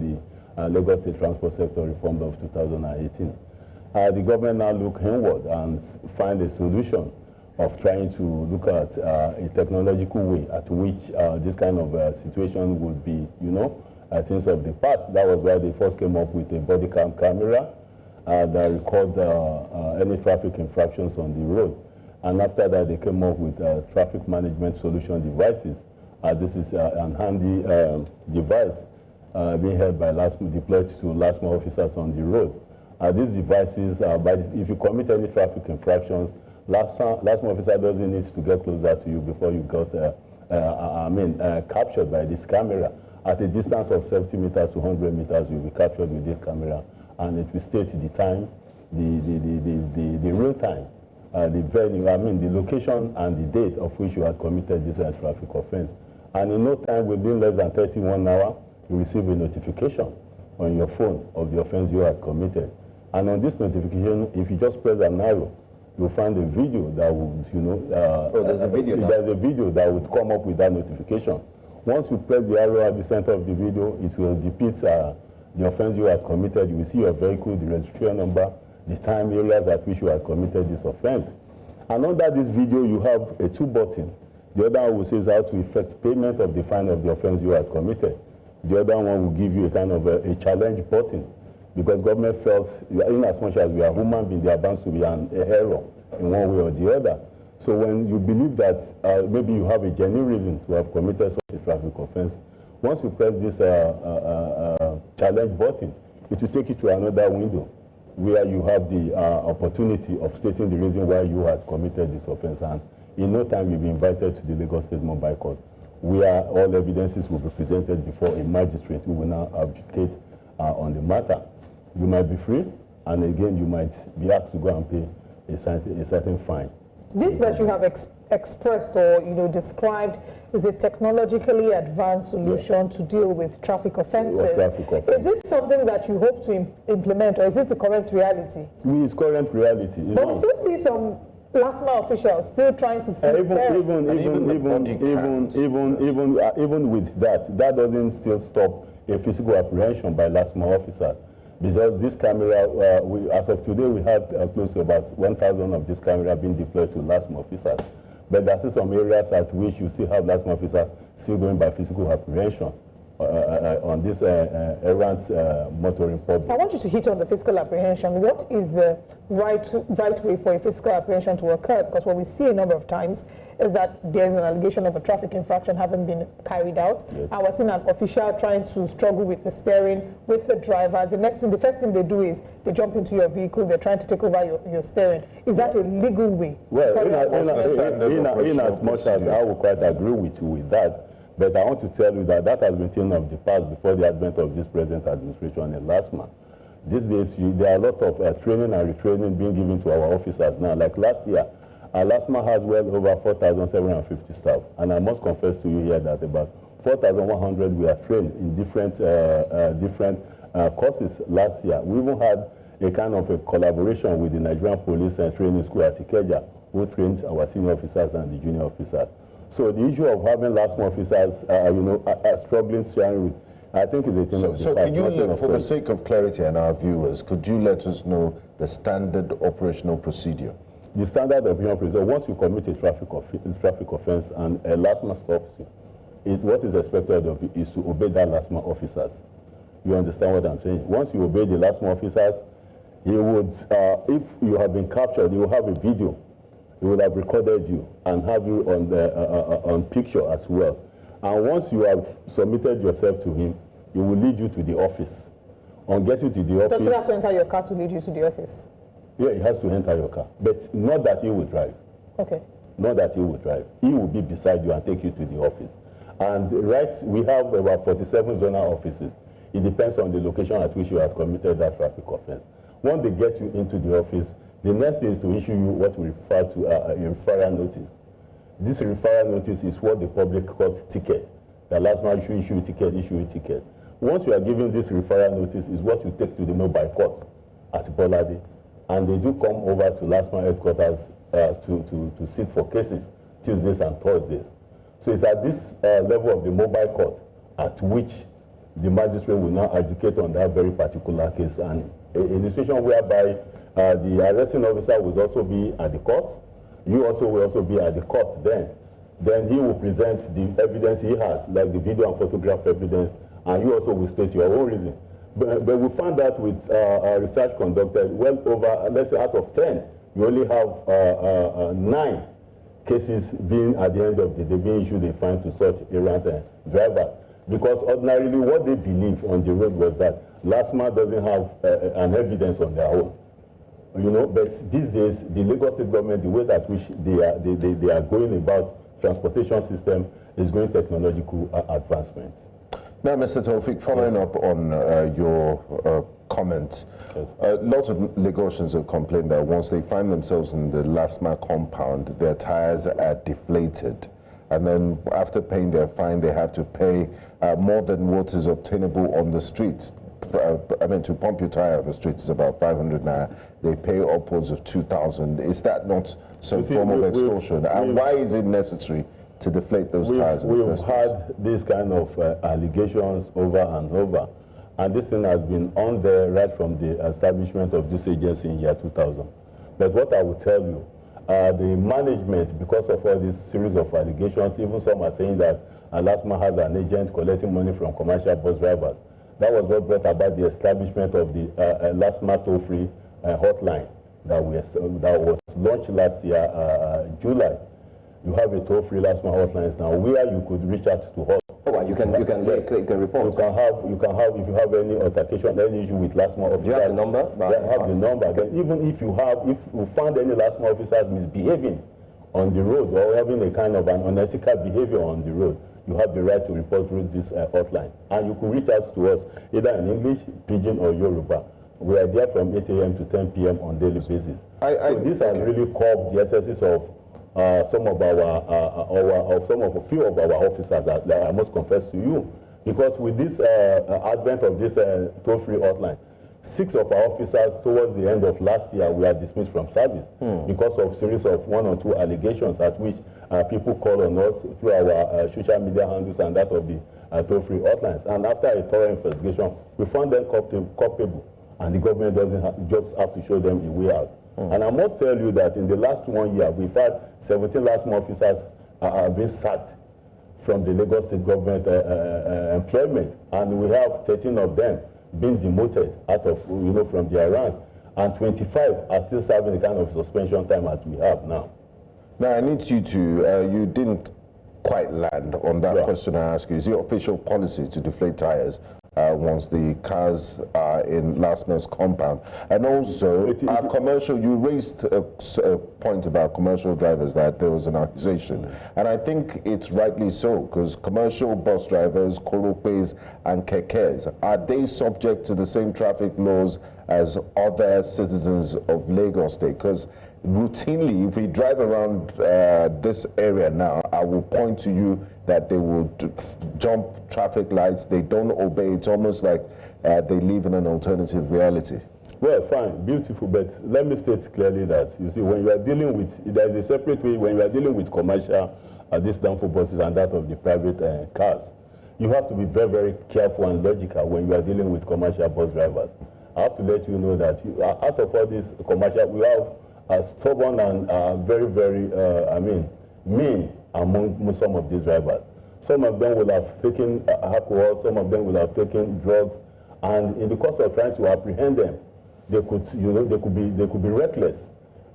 S20: the Lagos State Transport Sector Reform of 2018. The government now look inward and find a solution of trying to look at a technological way at which this kind of situation would be, things of the past. That was why they first came up with a body cam camera that record any traffic infractions on the road. And after that, they came up with traffic management solution devices. This is an handy device being held by LASTMA, deployed to LASTMA officers on the road. These devices, if you commit any traffic infractions, LASTMA officer doesn't need to get closer to you before you got captured by this camera. At a distance of 70 meters to 100 meters, you'll be captured with this camera, and it will state the time, the real time, the venue, the location and the date of which you had committed this traffic offense. And in no time, within less than 31 hours, you receive a notification on your phone of the offense you had committed. And on this notification, if you just press an arrow, you'll find a video that would,
S15: there's a video now.
S20: There's a video that would come up with that notification. Once you press the arrow at the center of the video, it will depict the offense you had committed. You will see your vehicle, the registration number, the time, areas at which you had committed this offense. And under this video, you have a 2 button. The other one will say how to effect payment of the fine of the offense you had committed. The other one will give you a kind of a challenge button, because government felt, in as much as we are human beings, there are bound to be an error in one way or the other. So when you believe that maybe you have a genuine reason to have committed such a traffic offense, once you press this challenge button, it will take you to another window where you have the opportunity of stating the reason why you had committed this offense. And in no time, you'll be invited to the Lagos State Mobile Court, where all evidences will be presented before a magistrate who will now adjudicate on the matter. You might be free, and again, you might be asked to go and pay a certain fine.
S2: This that you have expressed or described is a technologically advanced solution to deal with traffic offences. Is this something that you hope to implement, or is this the current reality?
S20: It's current reality.
S2: But we still see some LASTMA officials still trying to see
S20: even with that doesn't still stop a physical apprehension by LASTMA officers. Because this camera, as of today, we have close to about 1,000 of this camera being deployed to LASTMA officers. But there are still some areas at which you still have LASTMA officers still going by physical apprehension on this errant motoring public.
S2: I want you to hit on the physical apprehension. What is the right way for a physical apprehension to occur? Because what we see a number of times is that there's an allegation of a traffic infraction having been carried out. Yes. And we're seeing an official trying to struggle with the steering, with the driver. The first thing they do is they jump into your vehicle, they're trying to take over your steering. Is that a legal way?
S20: Well, in as much as I would quite agree with you with that, but I want to tell you that has been thing of the past before the advent of this present administration in LASTMA. These days, there are a lot of training and retraining being given to our officers now. Like last year, LASTMA has well over 4,750 staff. And I must confess to you here that about 4,100 were trained in different courses last year. We even had a kind of a collaboration with the Nigerian Police and Training School at Ikeja, who trained our senior officers and the junior officers. So the issue of having LASTMA officers, struggling steering with, I think is a thing of the past.
S3: So can you, for the sake of clarity and our viewers, could you let us know the standard operational procedure?
S20: The standard operational procedure, once you commit a traffic offense and a LASTMA stops you, what is expected of you is to obey that LASTMA officers. You understand what I'm saying? Once you obey the LASTMA officers, he would, if you have been captured, he will have a video. He would have recorded you and have you on the on picture as well. And once you have submitted yourself to him, he will lead you to the office. On getting to the office,
S2: does he have to enter your car to lead you to the office?
S20: Yeah, he has to enter your car, but not that he will drive.
S2: Okay.
S20: Not that he will drive. He will be beside you and take you to the office. And we have about 47 zonal offices. It depends on the location at which you have committed that traffic offense. Once they get you into the office, the next thing is to issue you what we refer to a referral notice. This referral notice is what the public calls ticket. The LASTMA issue a ticket. Once you are given this referral notice, is what you take to the mobile court at Bolade, and they do come over to LASTMA headquarters to sit for cases Tuesdays and Thursdays. So it's at this level of the mobile court at which the magistrate will now educate on that very particular case, and in a situation whereby the arresting officer will also be at the court, you also will also be at the court then he will present the evidence he has, like the video and photograph evidence, and you also will state your own reason. But we found that with research conducted, well over, let's say out of 10, you only have 9 cases being at the end of the day being issued a fine to such errant driver. Because ordinarily what they believe on the road was that LASTMA doesn't have an evidence on their own. You know, but these days, the Lagos State government, the way that which they are going about transportation system is going technological advancement.
S3: Now, Mr. Taufik, following up on your comments, lots of Lagosians have complained that once they find themselves in the LASTMA compound, their tires are deflated. And then after paying their fine, they have to pay more than what is obtainable on the streets. I mean, to pump your tire on the streets is about 500 naira. They pay upwards of 2,000. Is that not some form of extortion? And why is it necessary to deflate those tires in the first place?
S20: We've had these kind of allegations over and over. And this thing has been on there right from the establishment of this agency in year 2000. But what I will tell you, the management, because of all this series of allegations, even some are saying that LASTMA has an agent collecting money from commercial bus drivers. That was what brought about the establishment of the LASTMA toll-free hotline that was launched last year, July. You have a toll-free LASTMA hotline now where you could reach out to us.
S15: Oh, you can report.
S20: You can have if you have any altercation, any issue with LASTMA officers.
S15: Do you have the number?
S20: Yeah, I have the number. Then even if you find any LASTMA officers misbehaving on the road or having a kind of an unethical behavior on the road, you have the right to report through this hotline. And you can reach out to us either in English, Pidgin, or Yoruba. We are there from 8 a.m. to 10 p.m. on daily basis. So this has really curbed the excesses of a few of our officers that I must confess to you. Because with this advent of this toll-free hotline, 6 of our officers towards the end of last year were dismissed from service because of series of 1 or 2 allegations at which people call on us through our social media handles and that of the toll-free hotlines. And after a thorough investigation, we found them culpable, and the government doesn't just have to show them a way out. And I must tell you that in the last 1 year, we've had 17 LASTMA officers being sacked from the Lagos State government employment, and we have 13 of them being demoted out of, from their rank, and 25 are still serving the kind of suspension time that we have now.
S3: Now, I need you to, you didn't quite land on that question I asked you. Is it official policy to deflate tires once the cars are in LASTMA's compound? And also, commercial, you raised a point about commercial drivers, that there was an accusation. And I think it's rightly so, because commercial bus drivers, korokpes, and kekes, are they subject to the same traffic laws as other citizens of Lagos State? Because routinely, if we drive around this area now, I will point to you that they will jump traffic lights, they don't obey. It's almost like they live in an alternative reality.
S20: Well, fine, beautiful, but let me state clearly that, you see, when you are dealing with, there is a separate way, when you are dealing with commercial, these downfall buses and that of the private cars, you have to be very, very careful and logical when you are dealing with commercial bus drivers. I have to let you know that out of all these commercial, we have stubborn and very, very, mean among some of these drivers. Some of them will have taken alcohol, some of them will have taken drugs, and in the course of trying to apprehend them, they could be reckless,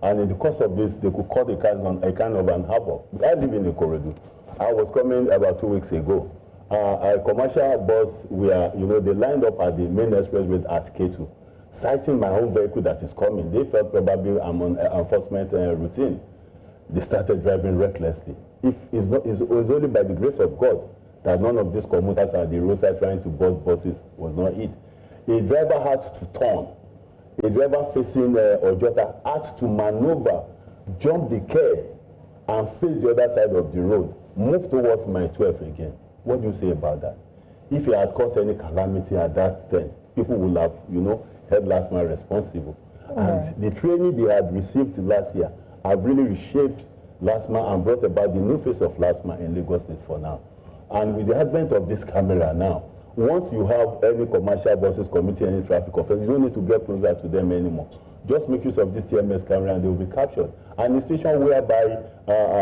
S20: and in the course of this, they could cause a kind of an havoc. I live in Ikorodu. I was coming about 2 weeks ago. A commercial bus, they lined up at the main expressway at K2, citing my own vehicle that is coming. They felt probably I'm on enforcement routine. They started driving recklessly. If it's only by the grace of God that none of these commuters at the roadside trying to board buses was not hit. A driver had to turn. A driver facing Ojota had to maneuver, jump the curb, and face the other side of the road, move towards my 12 again. What do you say about that? If it had caused any calamity at that time, people would have, held LASTMA responsible. And the training they had received last year have really reshaped LASTMA and brought about the new face of LASTMA in Lagos State for now. And with the advent of this camera now, once you have any commercial buses committing any traffic offense, you don't need to get closer to them anymore. Just make use of this TMS camera and they will be captured. And a situation whereby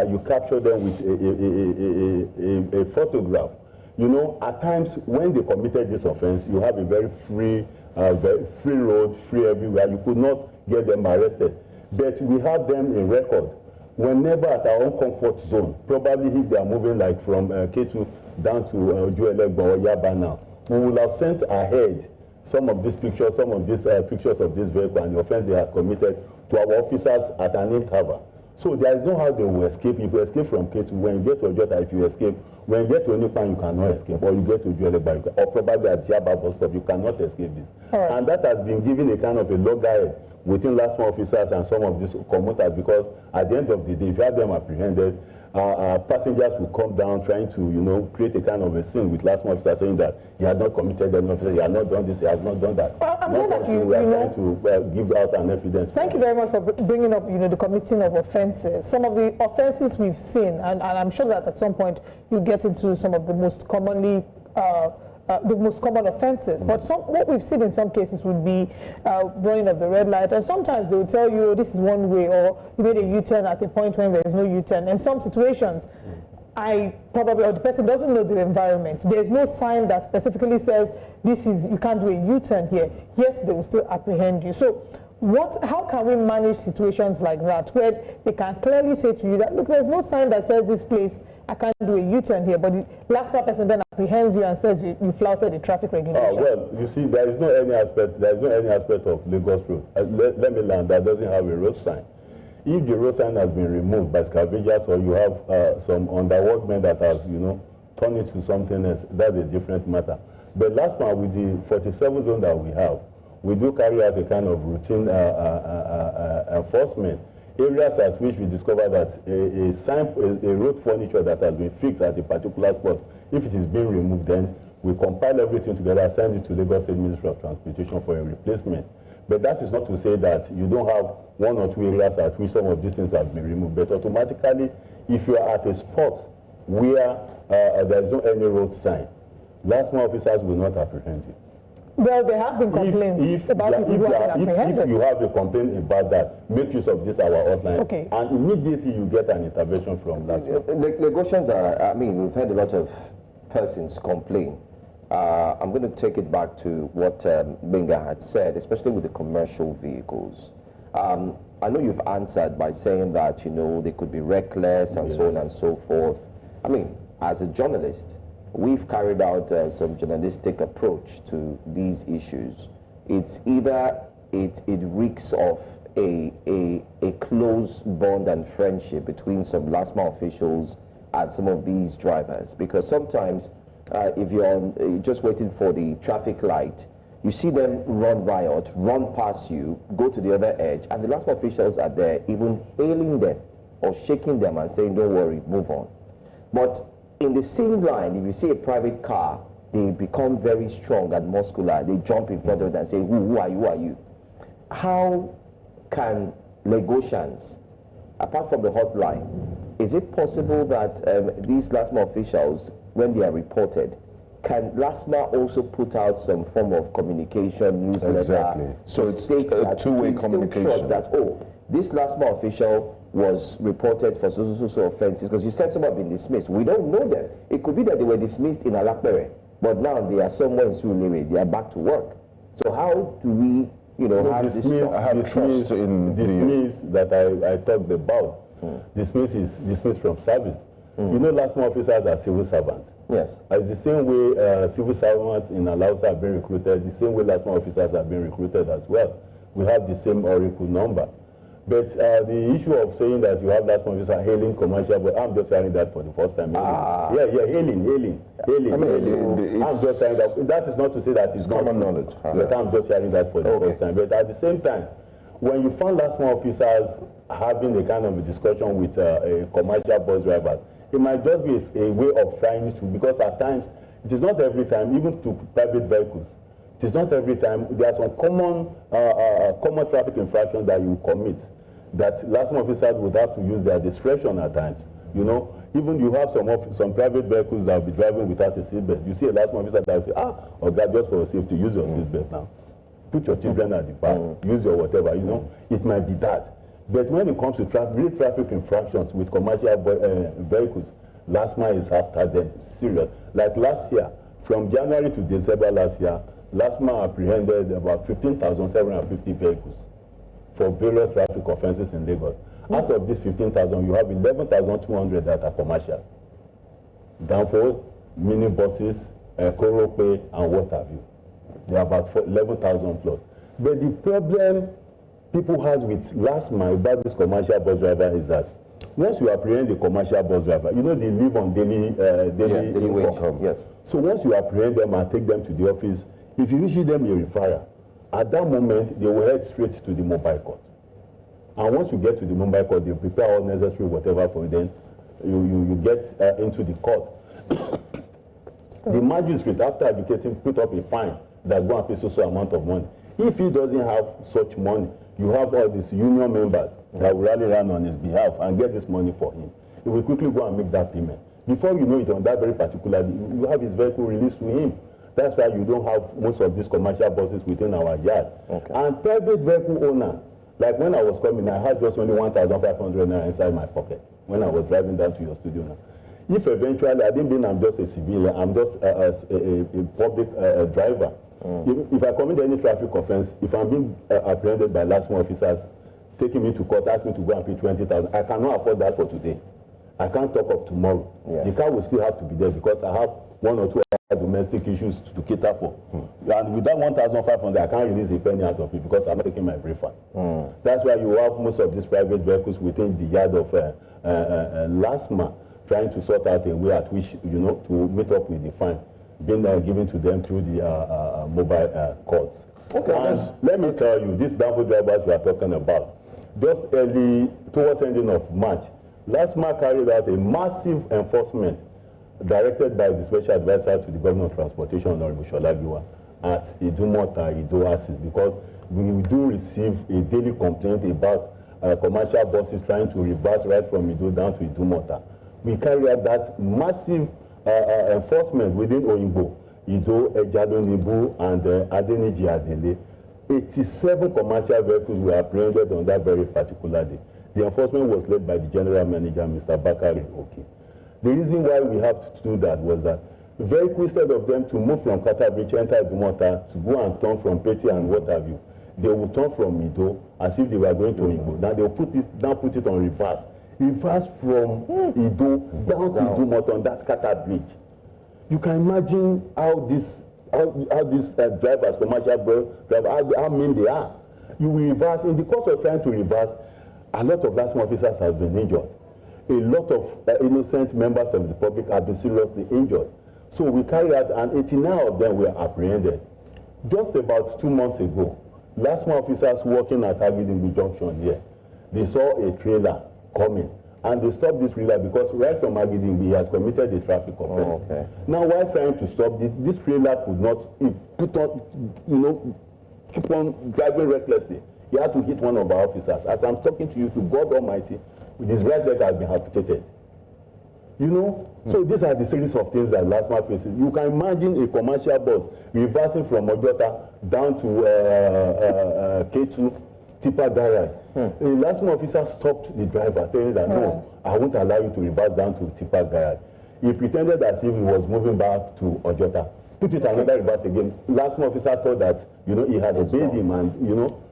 S20: you capture them with a photograph. At times when they committed this offense, you have a very free road, free everywhere. You could not get them arrested. But we have them in record. Whenever at our own comfort zone, probably if they are moving like from K2 down to Ojuelegba or Yaba now, we will have sent ahead some of these pictures, pictures of this vehicle and the offense they have committed to our officers at an interval. So there is no how they will escape. If you escape from K2, when you get to Ojota, if you escape, when you get to Onipan, you cannot escape, or you get to Ojuelegba, or probably at Yaba bus stop, you cannot escape this. Right. And that has been given a kind of a loggerhead within LASTMA officers and some of these commuters, because at the end of the day, if you have them apprehended, passengers will come down trying to, create a kind of a scene with LASTMA officers saying that he had not committed any offense, he had not done this, he has not done that.
S2: Well, I'm glad that we are
S20: trying to give out an evidence.
S2: Thank you very much for bringing up, the committing of offenses. Some of the offenses we've seen, and I'm sure that at some point you'll get into some of the most commonly the most common offenses. But what we've seen in some cases would be running of the red light, and sometimes they will tell you, this is one way, or you made a U-turn at a point when there is no U-turn. In some situations, or the person doesn't know the environment. There's no sign that specifically says, you can't do a U-turn here, yet they will still apprehend you. So how can we manage situations like that, where they can clearly say to you that, look, there's no sign that says this place, I can't do a U-turn here, but the last person then apprehends you and says you flouted the traffic regulation.
S20: Well, you see, there is no any aspect of Lagos Road. Let me land that doesn't have a road sign. If the road sign has been removed by scavengers, or you have some underworkmen that have, turned it to something else, that's a different matter. But LASTMA, with the 47 zone that we have, we do carry out a kind of routine enforcement. Areas at which we discover that a road furniture that has been fixed at a particular spot, if it is being removed, then we compile everything together, send it to Lagos State Ministry of Transportation for a replacement. But that is not to say that you don't have one or two areas at which some of these things have been removed. But automatically, if you are at a spot where there is no any road sign, LASTMA officers will not apprehend you.
S2: Well, there have been complaints about people who are apprehended.
S20: If you have a complaint about that, make use of this our hotline. Okay. And immediately you get an intervention from LASTMA.
S15: Negotiations are, we've had a lot of persons complain. I'm going to take it back to what Benga had said, especially with the commercial vehicles. I know you've answered by saying that, they could be reckless and so on and so forth. As a journalist, we've carried out some journalistic approach to these issues. It's either it reeks of a close bond and friendship between some LASTMA officials and some of these drivers, because sometimes if you're just waiting for the traffic light, you see them run riot, run past you, go to the other edge, and the LASTMA officials are there even hailing them or shaking them and saying, don't worry, move on. But in the same line, if you see a private car, they become very strong and muscular. They jump in front of it and say, who are you, who are you? How can Lagosians, apart from the hotline, is it possible that these LASTMA officials, when they are reported, can LASTMA also put out some form of communication newsletter?
S3: Exactly. So it's a two-way communication.
S15: Trust that, oh, this LASTMA official was reported for so offenses, because you said some have been dismissed. We don't know them. It could be that they were dismissed in Alakpere, but now they are somewhere in Surulere. They are back to work. So how do we, have this trust in
S20: dismiss that I talked about? Dismiss is dismissed from service. You know, LASTMA officers are civil servants.
S15: Yes.
S20: As the same way civil servants in Alausa have been recruited, the same way LASTMA officers have been recruited as well. We have the same oracle number. But the issue of saying that you have LASTMA officers hailing commercial, but I'm just hearing that for the first time. Hailing. I'm just saying that. That is not to say that it's common knowledge. But I'm just hearing that for the first time. But at the same time, when you find LASTMA officers having a kind of a discussion with a commercial bus driver, it might just be a way of trying to, because at times, it is not every time, even to private vehicles, it is not every time, there are some common traffic infractions that you commit that LASTMA officers would have to use their discretion at times. You know, even you have some private vehicles that will be driving without a seatbelt. You see a LASTMA officer that will say, or that just for safety, use your seatbelt now. Put your children at the back, use your whatever, it might be that. But when it comes to real traffic infractions with commercial vehicles, LASTMA is after them, serious. Like last year, from January to December last year, LASTMA apprehended about 15,750 vehicles for various traffic offenses in Lagos. Out of these 15,000, you have 11,200 that are commercial. Downfall, minibuses, Korope, and what have you. They are about 11,000 plus. But the problem people have with LASTMA about this commercial bus driver is that once you apprehend the commercial bus driver, they live on daily income.
S15: Yes.
S20: So once you apprehend them and take them to the office, if you issue them a referral, at that moment they will head straight to the mobile court. And once you get to the mobile court, they prepare all necessary whatever for you. Then you get into the court. The magistrate, after adjudicating, put up a fine that go and pay so amount of money. If he doesn't have such money, you have all these union members that will rally around on his behalf and get this money for him. He will quickly go and make that payment. Before you know it, on that very particular day, you have his vehicle released to him. That's why you don't have most of these commercial buses within our yard. And private vehicle owner, like when I was coming, I had just only 1,500 naira inside my pocket when I was driving down to your studio now. If eventually, I didn't mean I'm just a civilian, I'm just a public driver. If I commit any traffic offense, if I'm being apprehended by LASTMA officers, taking me to court, asking me to go and pay 20,000, I cannot afford that for today. I can't talk of tomorrow. The car will still have to be there because I have one or two domestic issues to cater for. And with that 1,500, I can't release a penny out of it because I'm not taking my breakfast. That's why you have most of these private vehicles within the yard of LASTMA trying to sort out a way at which, to meet up with the fine being given to them through the mobile courts. And let me tell you, these downfall drivers we are talking about, just early, towards the ending of March, LASTMA carried out a massive enforcement directed by the special advisor to the Governor of Transportation, Honorable Sholagiwa, at Idumota, Ido-Asis, because we do receive a daily complaint about commercial buses trying to reverse right from Ido down to Idumota. We carry out that massive enforcement within Oyingbo, Ido, Ejado, Nibu, and Adeniji Adele. 87 commercial vehicles were apprehended on that very particular day. The enforcement was led by the General Manager, Mr. Bakari Oki. The reason why we have to do that was that the vehicle, instead of them to move from Katabridge, enter Idumota, to go and turn from Petty and what have you, they will turn from Ido as if they were going to Oyingbo. Now they will put it on reverse. Reverse from Ido down to Idumota on that Katabridge. You can imagine how these drivers, commercial drivers, how mean they are. You will reverse. In the course of trying to reverse, a lot of LASTMA officers have been injured. A lot of innocent members of the public have been seriously injured. So we carried out, and 89 of them were apprehended. Just about 2 months ago, LASTMA officers working at Agidingbi Junction here, they saw a trailer coming, and they stopped this trailer because right from Agidingbi, he had committed a traffic offense. Now, while trying to stop this trailer could not keep on driving recklessly. He had to hit one of our officers. As I'm talking to you, to God Almighty, with his right leg has been amputated. You know, so these are the series of things that LASTMA faces. You can imagine a commercial bus reversing from Ojota down to K2 tipper garage. A LASTMA officer stopped the driver, telling that no, I won't allow you to reverse down to tipper garage. He pretended as if he was moving back to Ojota. Put it another reverse again. LASTMA officer thought that, you know, he had obeyed him and, you know,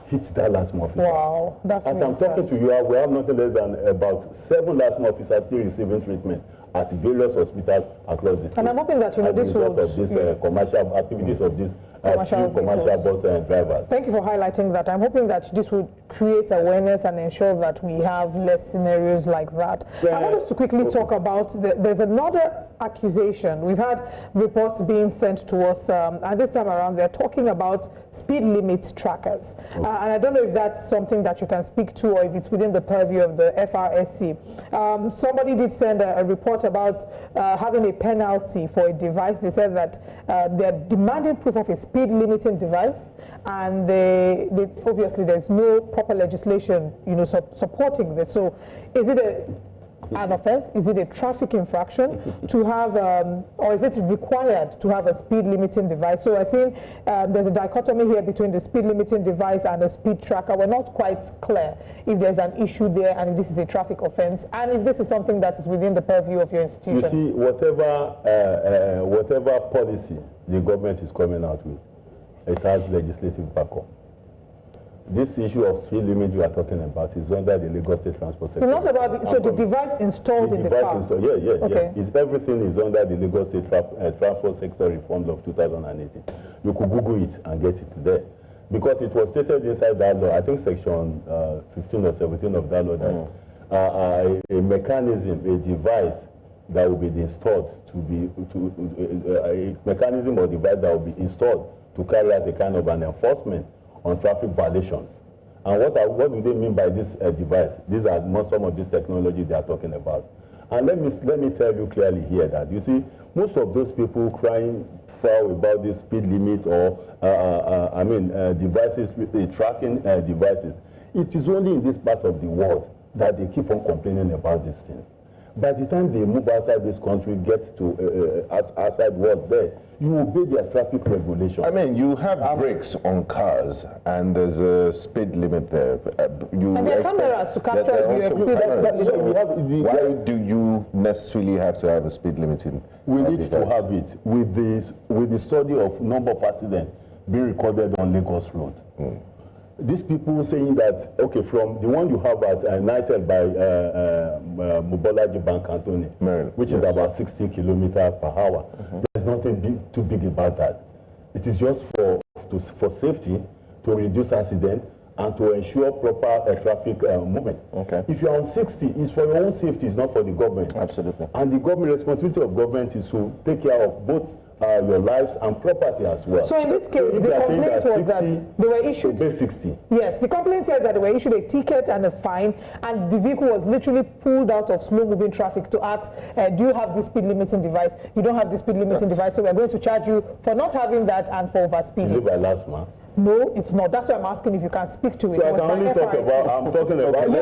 S20: hit that LASTMA officer.
S2: Wow, that's
S20: As I'm talking to you, we have nothing less than about 7 LASTMA officers still receiving treatment at various hospitals across the state.
S2: And I'm hoping that, you know, this will...
S20: of these commercial activities of these commercial bus drivers.
S2: Thank you for highlighting that. I'm hoping that this will create awareness and ensure that we have less scenarios like that. I want us to quickly talk about, there's another accusation. We've had reports being sent to us, and this time around they're talking about speed limit trackers. And I don't know if that's something that you can speak to or if it's within the purview of the FRSC. Somebody did send a report about having a penalty for a device. They said that they're demanding proof of a speed limiting device, and they obviously there's no proper legislation, you know, supporting this. So is it an offense? Is it a traffic infraction to have, or is it required to have a speed limiting device? So I think there's a dichotomy here between the speed limiting device and the speed tracker. We're not quite clear if there's an issue there and if this is a traffic offense and if this is something that is within the purview of your institution.
S20: You see, whatever policy the government is coming out with, it has legislative backup. This issue of speed limit you are talking about is under the Lagos State Transport Sector.
S2: Not about so the device installed in the car.
S20: Yeah. Everything is under the Lagos State Transport Sector Reform Law of 2018. You could Google it and get it there. Because it was stated inside that law, I think section 15 or 17 of that law, that a mechanism, a device that will be installed a mechanism or device that will be installed to carry out a kind of an enforcement on traffic violations. And what do they mean by this device? These are not some of this technology they are talking about. And let me tell you clearly here that, you see, most of those people crying foul about this speed limit or, devices, tracking devices, it is only in this part of the world that they keep on complaining about these things. By the time they move outside this country, get to outside world there, you obey their traffic regulations.
S3: I mean, you have brakes on cars, and there's a speed limit there.
S2: And there are cameras to capture
S3: why do you necessarily have to have a speed limit in?
S20: We need to have it with the study of number of accidents being recorded on Lagos Road. These people saying that, okay, from the one you have at United by Mobolaji Bank Anthony, which is about 60 kilometers per hour, there's nothing too big about that. It is just for safety, to reduce accident, and to ensure proper traffic movement. If you're on 60, it's for your own safety, it's not for the government.
S3: Absolutely.
S20: And the government responsibility of government is to take care of both your lives and property as well.
S2: So in this case, the complaint was that they were issued...
S20: 60.
S2: Yes, the complaint says that they were issued a ticket and a fine, and the vehicle was literally pulled out of slow-moving traffic to ask, do you have this speed limiting device? You don't have this speed limiting device, so we're going to charge you for not having that and for overspeeding.
S20: Is it by LASTMA?
S2: No, it's not. That's why I'm asking if you can speak to it.
S20: So I can only talk about, I'm talking about, I can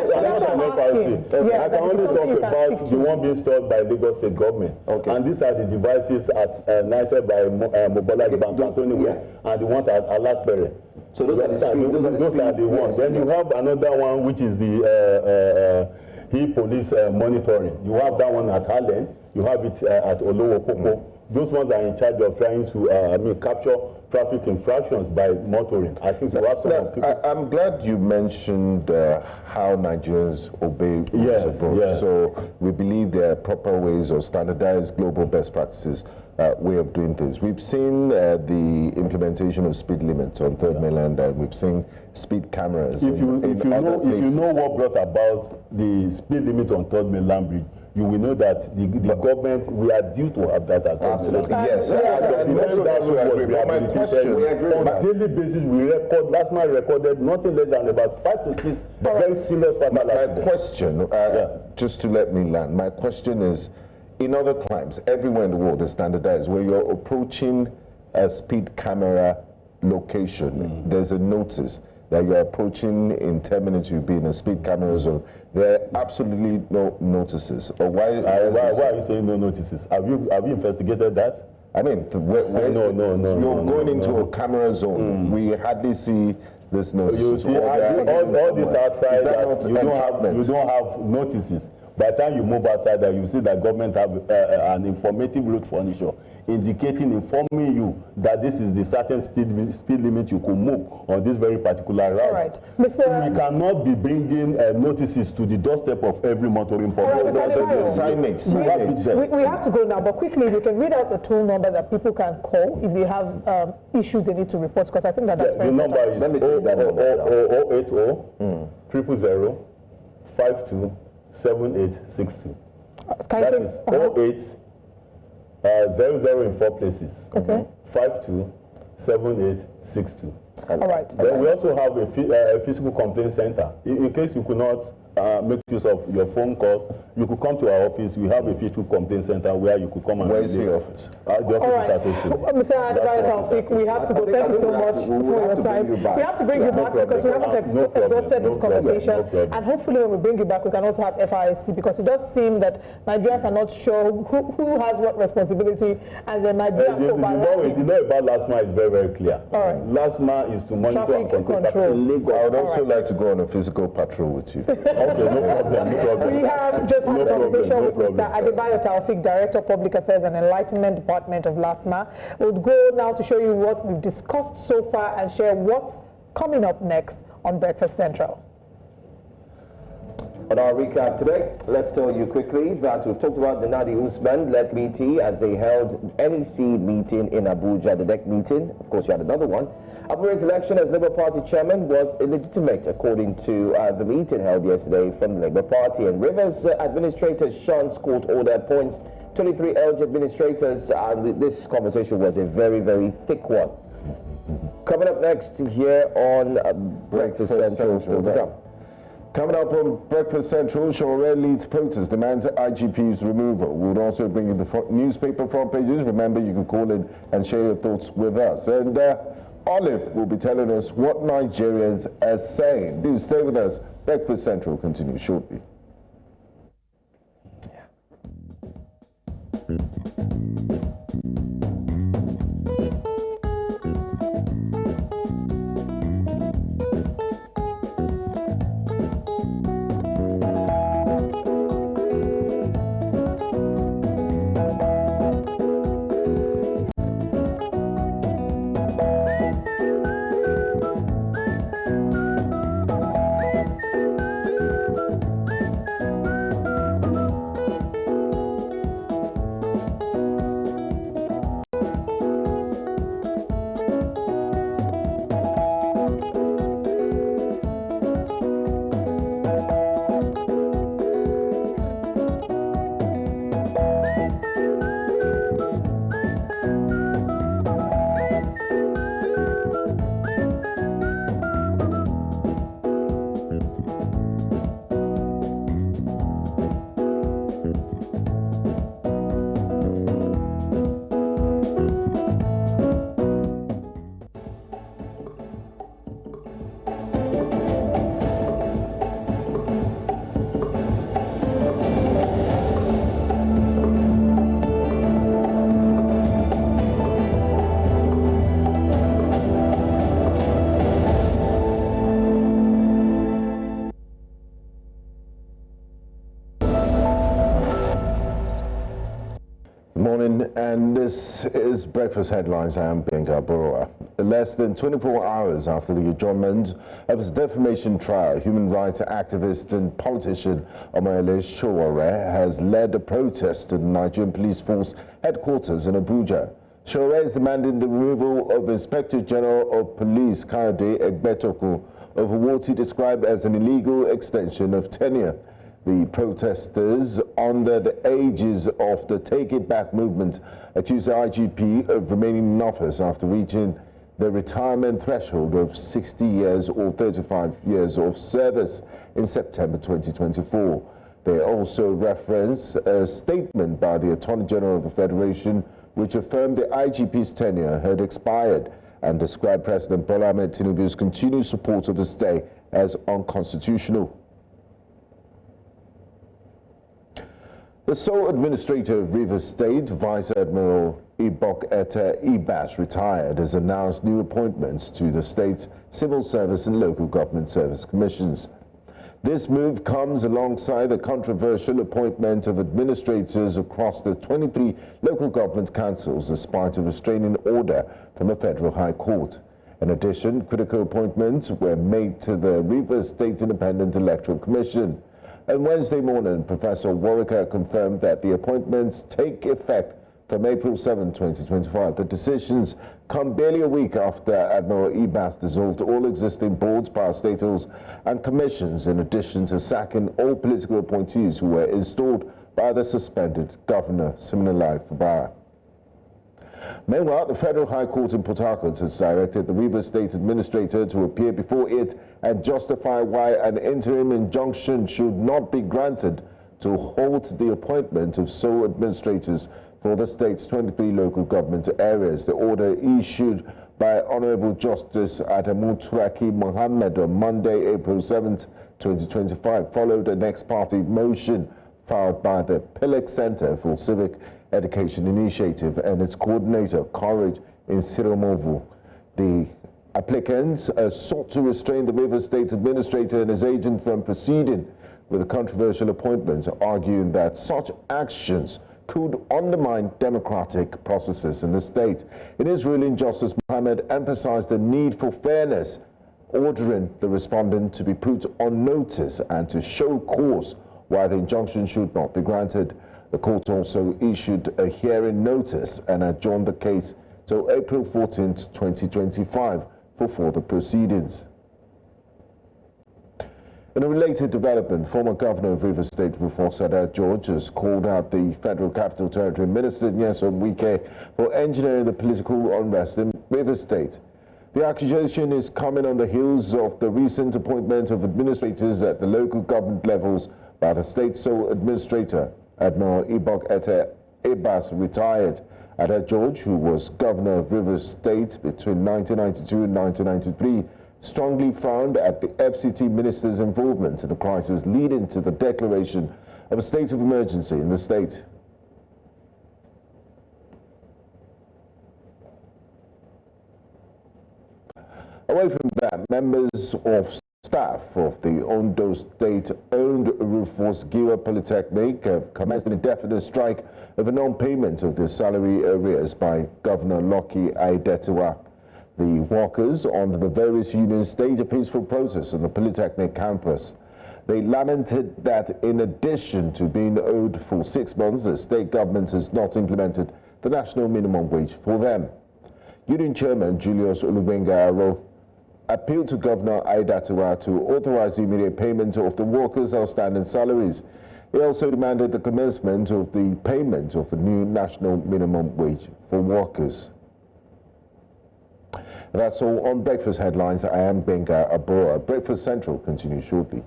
S20: only talk about the one being stored by Lagos State government. And these are the devices at United by Mobolaji Bank Anthony and the one at Alakbere.
S15: So those are the
S20: ones. Then you have another one which is the police monitoring. You have that one at Harlem. You have it at Olowo Popo. Those ones are in charge of trying to capture traffic infractions by motoring. I think you have some.
S3: I'm glad you mentioned how Nigerians obey rules. So we believe there are proper ways or standardized global best practices way of doing things. We've seen the implementation of speed limits on Third Mainland, and we've seen speed cameras.
S20: If you know what brought about the speed limit on Third Mainland Bridge, you will know that the government, we are due to have that at
S3: absolutely. Yes. My question,
S20: on a daily basis, we record, LASTMA recorded nothing less than about 5 to 6 very serious fatal accidents.
S3: My question, just to let me land, my question is, in other climes, everywhere in the world is standardized, where you're approaching a speed camera location, there's a notice. that you're approaching in 10 minutes, you'll be in a speed camera zone. There are absolutely no notices. Or why
S20: are you saying no notices? Have you investigated that?
S3: I mean, you're going into a camera zone. We hardly see this notice.
S20: You see, all these outcries that you don't have notices. By the time you move outside there, you see that government have an informative route furniture informing you that this is the certain speed limit you could move on this very particular route.
S2: All right. Mr.
S20: We cannot be bringing notices to the doorstep of every motoring public.
S2: We have to go now, but quickly, if you can read out the toll number that people can call if they have issues they need to report, because I think that's very important.
S20: The number is 080 000 52 7862. That is 00 in 4 places.
S2: Okay.
S20: 52 7862.
S2: All right.
S20: Then we also have a physical complaint center. In case you could not make use of your phone call, you could come to our office. We have a physical complaint center where you could come and...
S3: Where is the office?
S20: The office is associated.
S2: Mr. Admiral, we have to go. Thank you so much for your time. We have to bring you back because we haven't exhausted this conversation. And hopefully when we bring you back, we can also have FIC, because it does seem that Nigerians are not sure who has what responsibility, and there might be an overlapping.
S20: You know about LASTMA is very, very clear.
S2: All right.
S20: LASTMA is to monitor and control.
S3: I would also like to go on a physical patrol with you.
S20: Okay, no problem.
S2: We have just had a conversation with Mr. Adebayo, Director of Public Affairs and Enlightenment Department of LASTMA. We'll go now to show you what we've discussed so far and share what's coming up next on Breakfast Central.
S15: On our recap today, let's tell you quickly that we've talked about the Nenadi Usman-led meeting as they held NEC meeting in Abuja, the NEC meeting. Of course, you had another one. Abuja's election as Labour Party chairman was illegitimate, according to the meeting held yesterday from the Labour Party. And Rivers administrators shuns court order appoints 23 LG administrators. And this conversation was a very, very thick one. Coming up next here on Breakfast Central, still to come.
S3: Coming up on Breakfast Central, Sowore leads protest, demands IGP's removal. We'll also bring you the newspaper front pages. Remember, you can call in and share your thoughts with us. And Olive will be telling us what Nigerians are saying. Do stay with us. Breakfast Central continues shortly. And this is Breakfast Headlines. I am Benga Boroa. Less than 24 hours after the adjournment of his defamation trial, human rights activist and politician Omoyele Sowore has led a protest to the Nigerian Police Force headquarters in Abuja. Sowore is demanding the removal of Inspector General of Police Nenadi Ibok-Ete over what he described as an illegal extension of tenure. The protesters, under the aegis of the Take It Back movement, accused the IGP of remaining in office after reaching the retirement threshold of 60 years or 35 years of service in September 2024. They also reference a statement by the Attorney General of the Federation which affirmed the IGP's tenure had expired and described President Bola Ahmed Tinubu's continued support of the stay as unconstitutional. The sole administrator of Rivers State, Vice Admiral Ibok-Ete Ibas, retired, has announced new appointments to the state's civil service and local government service commissions. This move comes alongside the controversial appointment of administrators across the 23 local government councils, despite a restraining order from the Federal High Court. In addition, critical appointments were made to the Rivers State Independent Electoral Commission. On Wednesday morning, Professor Warwicker confirmed that the appointments take effect from April 7, 2025. The decisions come barely a week after Admiral Ibas dissolved all existing boards, parastatals, and commissions, in addition to sacking all political appointees who were installed by the suspended Governor Siminalayi Fubara. Meanwhile, the Federal High Court in Port Harcourt has directed the Rivers State Administrator to appear before it and justify why an interim injunction should not be granted to halt the appointment of sole administrators for the state's 23 local government areas. The order issued by Honorable Justice Adamu Turaki Mohammed on Monday, April 7, 2025, followed an ex-party motion filed by the Pilek Center for Civic Education Initiative and its coordinator, Courage in Siromovu. The applicants sought to restrain the Rivers State Administrator and his agent from proceeding with the controversial appointments, arguing that such actions could undermine democratic processes in the state. In his ruling, Justice Mohammed emphasized the need for fairness, ordering the respondent to be put on notice and to show cause why the injunction should not be granted. The court also issued a hearing notice and adjourned the case till April 14, 2025 for further proceedings. In a related development, former Governor of Rivers State, Rufus George, has called out the Federal Capital Territory Minister, Nyesom Wike, for engineering the political unrest in Rivers State. The accusation is coming on the heels of the recent appointment of administrators at the local government levels by the state sole administrator, Admiral Ibok-Ete Ibas, retired. Ada George, who was Governor of Rivers State between 1992 and 1993, strongly frowned at the FCT minister's involvement in the crisis, leading to the declaration of a state of emergency in the state. Away from that, members of staff of the Ondo State-owned Rufus Giwa Polytechnic have commenced an indefinite strike over non-payment of their salary arrears by Governor Lucky Aiyedatiwa. The workers on the various unions staged a peaceful protest on the Polytechnic campus. They lamented that in addition to being owed for 6 months, the state government has not implemented the national minimum wage for them. Union Chairman Julius Olubenga appealed to Governor Aiyedatiwa to authorize the immediate payment of the workers' outstanding salaries. He also demanded the commencement of the payment of the new national minimum wage for workers. That's all on Breakfast Headlines. I am Benga Abora. Breakfast Central continues shortly.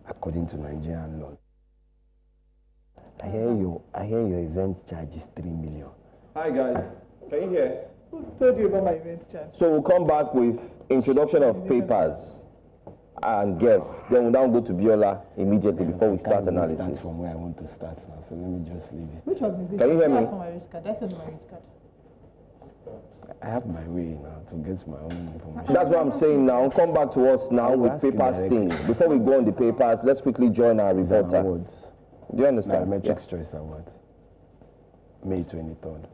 S21: According to Nigerian law. I hear your event charge is 3 million.
S22: Hi guys, can you hear?
S2: Who told you about my event charge?
S22: So we'll come back with introduction of papers and guests. Then we'll now go to Biola immediately before we start analysis.
S21: Start from where I want to start now, so let me just leave it.
S2: Which organization?
S22: Can you hear me?
S2: That's my risk card. That's my risk card.
S21: I have my way now to get my own information.
S22: That's what I'm saying now. Come back to us now with papers thing. Before we go on the papers, let's quickly join our reporter. Do you understand?
S21: Metrics Choice Award, May 23rd.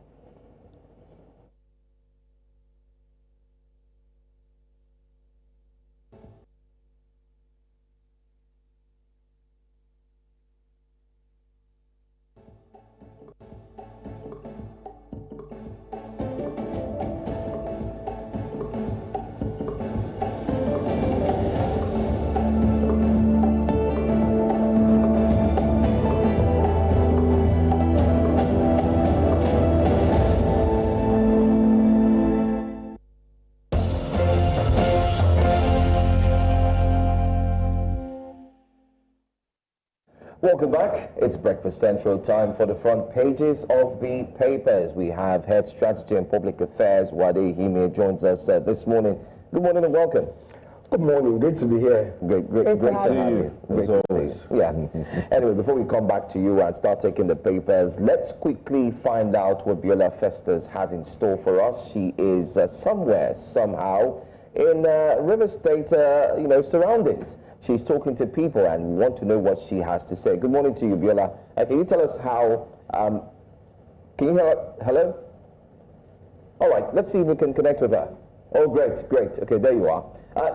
S15: Welcome back. It's Breakfast Central time for the front pages of the papers. We have Head Strategy and Public Affairs, Wade Hime, joins us this morning. Good morning and welcome.
S21: Good morning. Great to be here.
S15: Great to have you. Great to see you. Yeah. Anyway, before we come back to you and start taking the papers, let's quickly find out what Biola Festus has in store for us. She is somewhere, somehow, in River State, surroundings. She's talking to people and we want to know what she has to say. Good morning to you, Biola. Can you tell us how, can you hear her? Hello? All right, let's see if we can connect with her. Oh, great. Okay, there you are.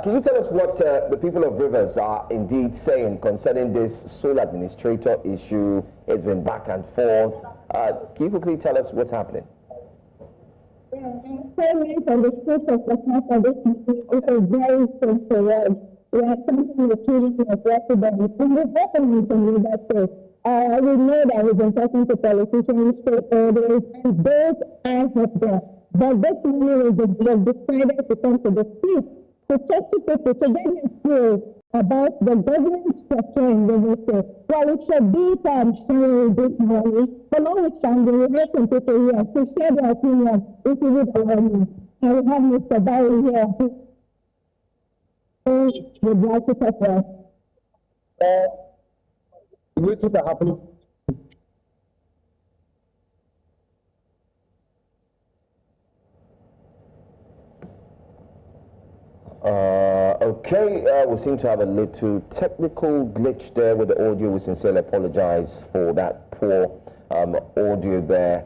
S15: Can you tell us what the people of Rivers are indeed saying concerning this sole administrator issue? It's been back and forth. Can you quickly tell us what's happening?
S4: Employment and the state of the for this is a very straightforward. We are something the tourism of residents. And the government in River State. We know that we've been talking to politicians, stakeholders, and those are of them. But this morning we have decided to come to the street to talk to people, to get them feel about the government structure in River State. Well, it should be sharing this morning, but not with Shango. We have some people here to share their opinions if you would allow me. And we have Mr. Barry here who would like to talk to us.
S5: Which is happening.
S15: Okay, we seem to have a little technical glitch there with the audio. We sincerely apologize for that poor audio there,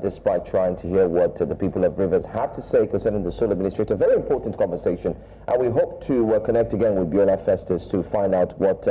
S15: despite trying to hear what the people of Rivers have to say concerning the sole administrator. Very important conversation, and we hope to connect again with Biola Festus to find out what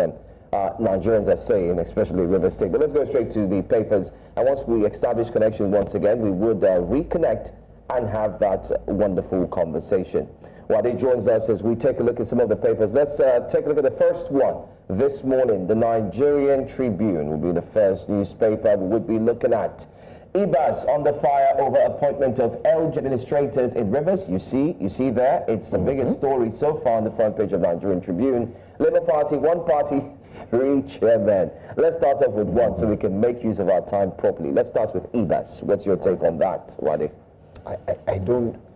S15: Nigerians are saying, especially River State. But let's go straight to the papers, and once we establish connection once again, we would reconnect and have that wonderful conversation. Wade joins us as we take a look at some of the papers. Let's take a look at the first one this morning. The Nigerian Tribune will be the first newspaper we would be looking at. Ibas under fire over appointment of LG administrators in Rivers. You see there, it's the biggest story so far on the front page of Nigerian Tribune. Labour Party, one party, three chairmen. Let's start off with one so we can make use of our time properly. Let's start with Ibas. What's your take on that, Wade?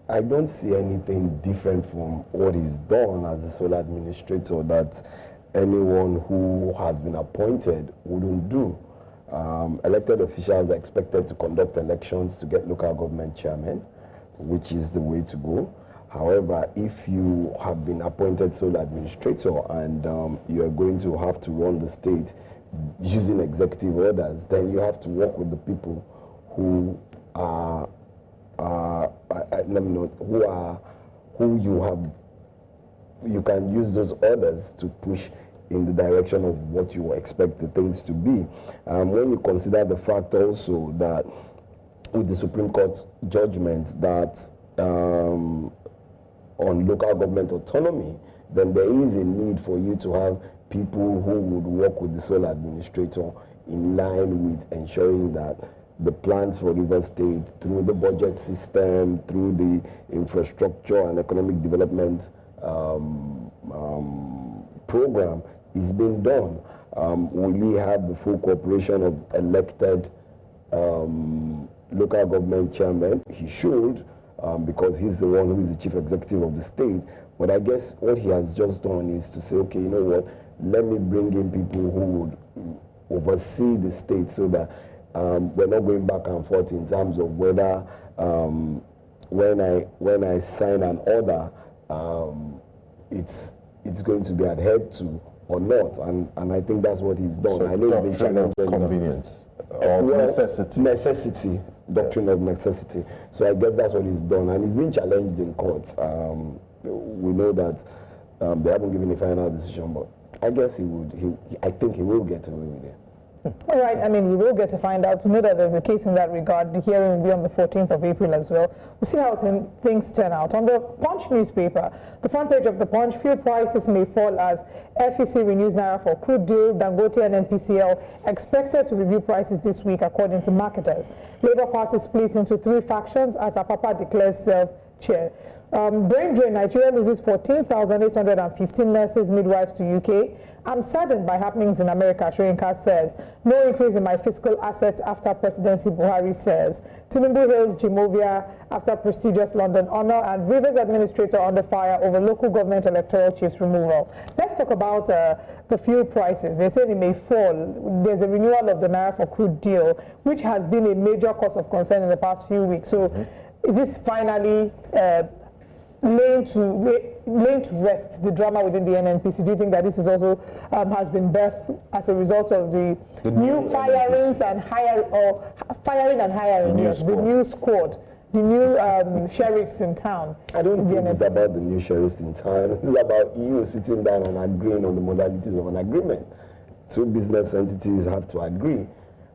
S21: I don't see anything different from what is done as a sole administrator that anyone who has been appointed wouldn't do. Elected officials are expected to conduct elections to get local government chairmen, which is the way to go. However, if you have been appointed sole administrator and you are going to have to run the state using executive orders, then you have to work with the people who are you can use those orders to push in the direction of what you expect the things to be. When you consider the fact also that with the Supreme Court judgment that on local government autonomy, then there is a need for you to have people who would work with the sole administrator in line with ensuring that the plans for River State through the budget system, through the infrastructure and economic development program is being done. Will he have the full cooperation of elected local government chairman? He should, because he's the one who is the chief executive of the state. But I guess what he has just done is to say, okay, you know what, let me bring in people who would oversee the state so that we're not going back and forth in terms of whether when I sign an order, it's going to be adhered to or not, and I think that's what he's done.
S3: So
S21: I know it's been challenged.
S3: Convenience or necessity.
S21: Necessity, doctrine of necessity. So I guess that's what he's done, and he's been challenged in courts. We know that they haven't given a final decision, but I guess he would. I think he will get away with it.
S2: All right, I mean, we will get to find out. We know that there's a case in that regard. The hearing will be on the 14th of April as well. We'll see how things turn out. On the Punch newspaper, the front page of the Punch, fuel prices may fall as FEC renews Naira for crude deal. Dangote and NPCL expected to review prices this week, according to marketers. Labour Party split into three factions as Apapa declares self-chair. Brain drain, Nigeria loses 14,815 nurses, midwives to UK. I'm saddened by happenings in America, Shoyinka says. No increase in my fiscal assets after presidency, Buhari says. Tinubu hails Jimovia after prestigious London honor, and Rivers administrator under fire over local government electoral chiefs removal. Let's talk about the fuel prices. They say they may fall. There's a renewal of the Naira for crude deal, which has been a major cause of concern in the past few weeks. So is this finally laying to rest the drama within the NNPC? Do you think that this is also has been birthed as a result of the new firings and hiring, the new squad, the new sheriffs in town?
S21: I don't think it's about the new sheriffs in town. It's about you sitting down and agreeing on the modalities of an agreement. Two business entities have to agree.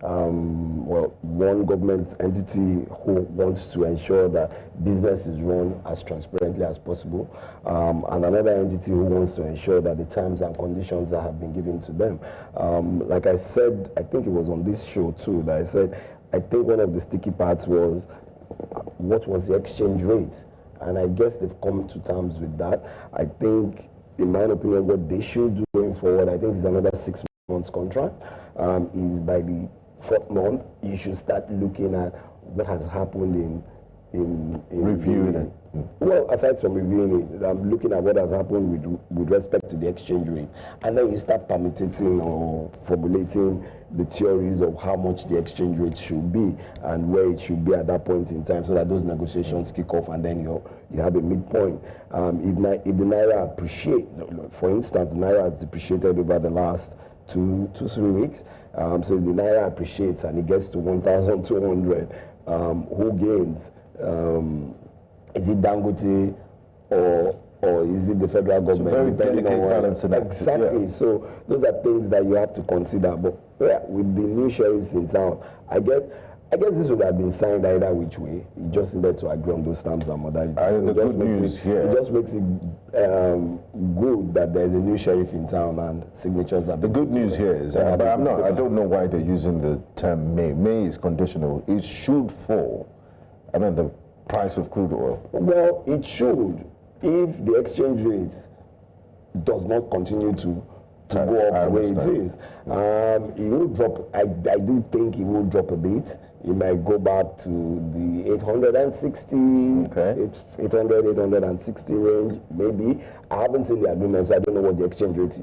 S21: Well, one government entity who wants to ensure that business is run as transparently as possible, and another entity who wants to ensure that the terms and conditions that have been given to them. Like I said, I think it was on this show too, that I said, I think one of the sticky parts was, what was the exchange rate? And I guess they've come to terms with that. I think, in my opinion, what they should do going forward, I think it's another 6 months contract, is by the 4th month, you should start looking at what has happened in
S3: reviewing it.
S21: Well, aside from reviewing it, I'm looking at what has happened with respect to the exchange rate. And then you start permutating or formulating the theories of how much the exchange rate should be and where it should be at that point in time, so that those negotiations kick off and then you have a midpoint. If the Naira appreciates, for instance, the Naira has depreciated over the last 2-3 weeks. So if the Naira appreciates and it gets to 1,200, who gains? Is it Dangote or is it the federal government?
S3: Very delicate balancing act.
S21: Exactly. Yeah. So those are things that you have to consider. But yeah, with the new sheriffs in town, I guess this would have been signed either which way. You just needed to agree on those terms and modalities.
S3: The good news here.
S21: It just makes it good that there's a new sheriff in town and signatures are.
S3: The good news here is, but I don't know why they're using the term may. May is conditional. It should fall. I mean, the price of crude oil.
S21: Well, it should, if the exchange rate does not continue to go up the way it is. It will drop. I do think it will drop a bit. It might go back to the 860, 800, 860 range, maybe. I haven't seen the agreement, so I don't know what the exchange rate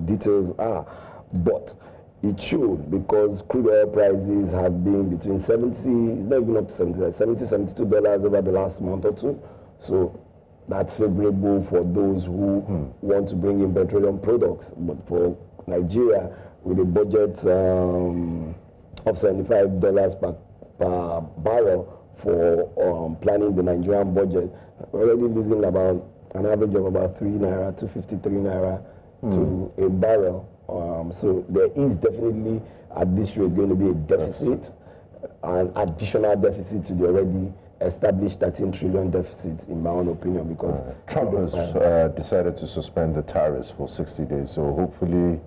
S21: details are. But it should, because crude oil prices have been between 70, it's not even up to 70, $72 over the last month or two. So that's favorable for those who want to bring in petroleum products. But for Nigeria, with a budget of $75 per barrel for planning the Nigerian budget, we're already losing about an average of about 3 naira, 253 naira to a barrel. So there is definitely at this rate going to be a deficit, an additional deficit to the already established 13 trillion deficit, in my own opinion, because
S3: Trump has decided to suspend the tariffs for 60 days. So hopefully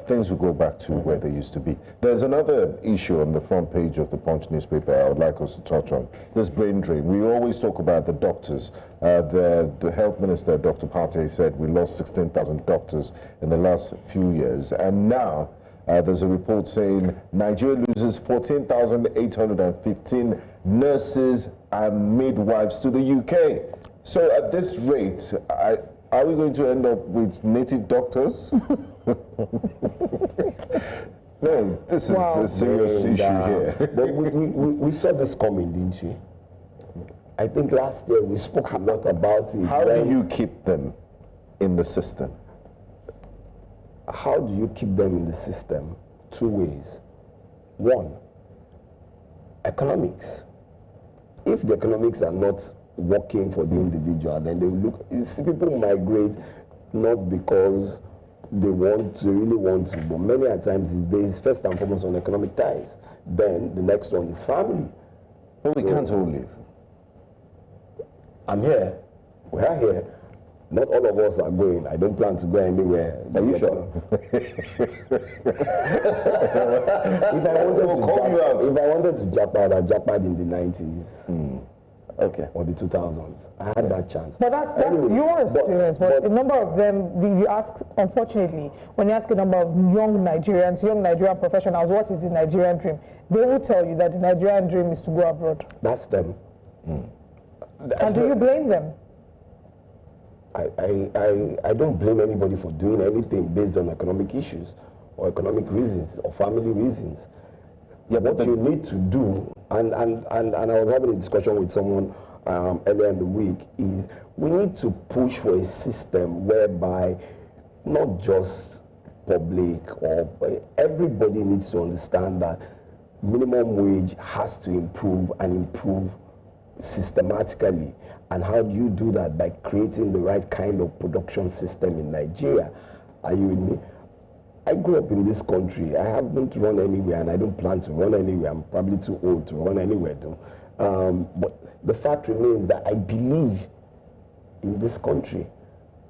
S3: things will go back to where they used to be. There's another issue on the front page of the Punch newspaper I would like us to touch on. This brain drain. We always talk about the doctors. The health minister, Dr. Partey, said we lost 16,000 doctors in the last few years. And now there's a report saying Nigeria loses 14,815 nurses and midwives to the UK. So at this rate, are we going to end up with native doctors? No, this is a serious issue here.
S21: But we saw this coming, didn't we? I think last year we spoke a lot about it.
S3: How do you keep them in the system?
S21: How do you keep them in the system? Two ways. One, economics. If the economics are not working for the individual, then they will look. You see, people migrate not because they really want to, but many a times it's based first and foremost on economic ties. Then the next one is family.
S3: But we can't all live.
S21: I'm here. We are here. Not all of us are going. I don't plan to go anywhere. Are you sure? If I wanted to jump out, I jumped out in the 90s. or the 2000s. I had that chance.
S2: But that's
S21: Anyway,
S2: your experience. But a number of them, you ask, unfortunately, when you ask a number of young Nigerians, young Nigerian professionals, what is the Nigerian dream? They will tell you that the Nigerian dream is to go abroad.
S21: That's them.
S2: And do you blame them?
S21: I don't blame anybody for doing anything based on economic issues or economic reasons or family reasons. Yeah, what you need to do, and I was having a discussion with someone earlier in the week, is we need to push for a system whereby not just public or everybody needs to understand that minimum wage has to improve and improve systematically. And how do you do that? By creating the right kind of production system in Nigeria. Are you with me? I grew up in this country. I haven't run anywhere and I don't plan to run anywhere. I'm probably too old to run anywhere though. But the fact remains that I believe in this country.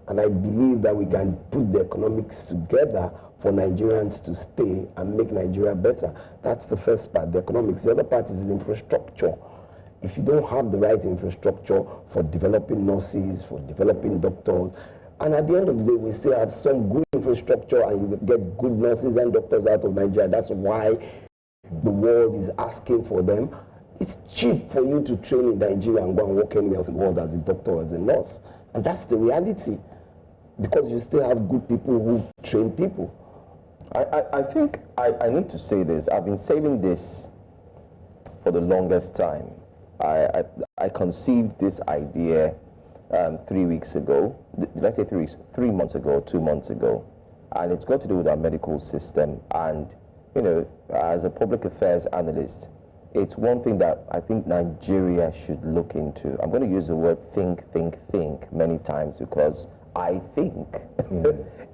S21: And I believe that we can put the economics together for Nigerians to stay and make Nigeria better. That's the first part, the economics. The other part is the infrastructure. If you don't have the right infrastructure for developing nurses, for developing doctors, and at the end of the day, we still have some good infrastructure and you get good nurses and doctors out of Nigeria. That's why the world is asking for them. It's cheap for you to train in Nigeria and go and work anywhere else in the world as a doctor or as a nurse. And that's the reality. Because you still have good people who train people.
S15: I think I need to say this. I've been saying this for the longest time. I conceived this idea 3 weeks ago. Did I say 3 weeks? 3 months ago, 2 months ago. And it's got to do with our medical system. And, you know, as a public affairs analyst, it's one thing that I think Nigeria should look into. I'm going to use the word think many times because I think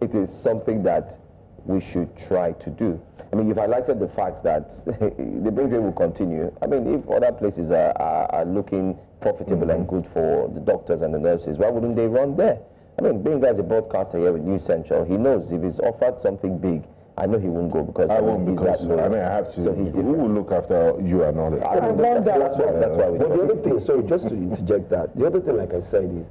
S15: it is something that we should try to do. I mean, you've highlighted the fact that the brain drain will continue. I mean, if other places are looking profitable and good for the doctors and the nurses, why wouldn't they run there? I mean, being as a broadcaster here with News Central, he knows if he's offered something big, I know he won't go because
S3: I won't
S15: he's
S3: because
S15: that low.
S3: I mean, I have to.
S15: So he's
S3: who will look after you and all that?
S21: That's why we But the other thing, sorry, just to interject that, the other thing, like I said, is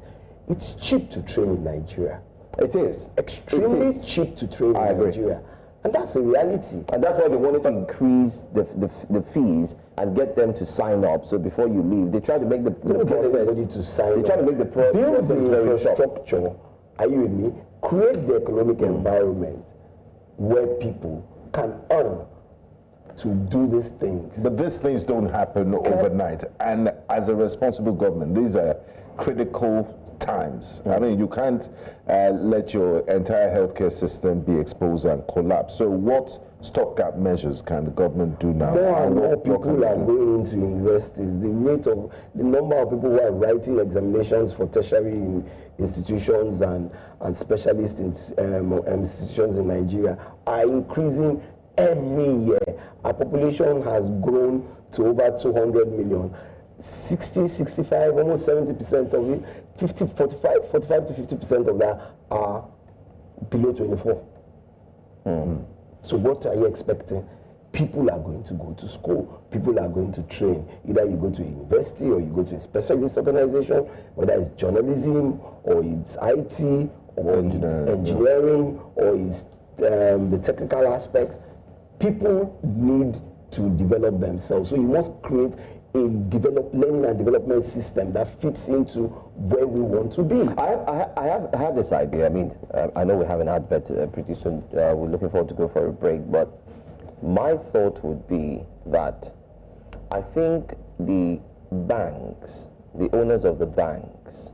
S21: it's cheap to train in Nigeria.
S15: It is.
S21: Extremely cheap to train in Nigeria. And that's the reality.
S15: And that's why they wanted to increase the fees and get them to sign up. So before you leave, they try to make the process.
S21: To sign
S15: they try to make the process very
S21: infrastructure. Are you with me? Create the economic environment where people can earn to do these things.
S3: But these things don't happen overnight. And as a responsible government, these are critical times. I mean, you can't let your entire healthcare system be exposed and collapse. So what stopgap measures can the government do now?
S21: More and more people are going into universities. The number of people who are writing examinations for tertiary institutions and specialist institutions in Nigeria are increasing every year. Our population has grown to over 200 million. 60, 65, almost 70% of it, 45 to 50% of that are below 24. So what are you expecting? People are going to go to school. People are going to train. Either you go to a university or you go to a specialist organization, whether it's journalism or it's IT or it's engineering or it's the technical aspects. People need to develop themselves. So you must create a learning and development system that fits into where we want to be.
S15: I have this idea. I mean, I know we have an advert pretty soon. We're looking forward to go for a break. But my thought would be that I think the banks, the owners of the banks,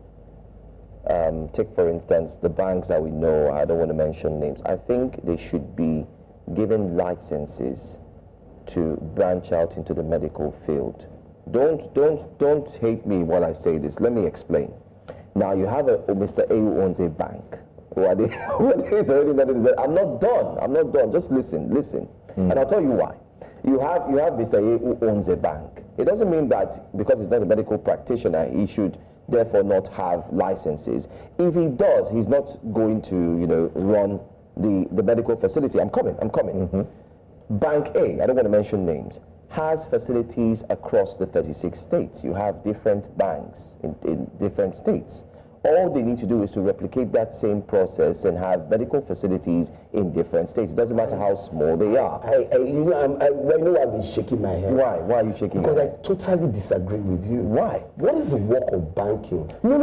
S15: take for instance the banks that we know, I don't want to mention names, I think they should be given licenses to branch out into the medical field. Don't hate me while I say this. Let me explain. Now you have Mr. A who owns a bank. I'm not done. Just listen. And I'll tell you why. You have Mr. A who owns a bank. It doesn't mean that because he's not a medical practitioner, he should therefore not have licenses. If he does, he's not going to, run the medical facility. I'm coming. Bank A, I don't want to mention names. has facilities across the 36 states. You have different banks in different states. All they need to do is to replicate that same process and have medical facilities in different states. It doesn't matter how small they are.
S21: I know I've been shaking my head.
S15: Why? Why are you shaking your head?
S21: Because I totally disagree with you.
S15: Why?
S21: What is the work of banking?
S15: No.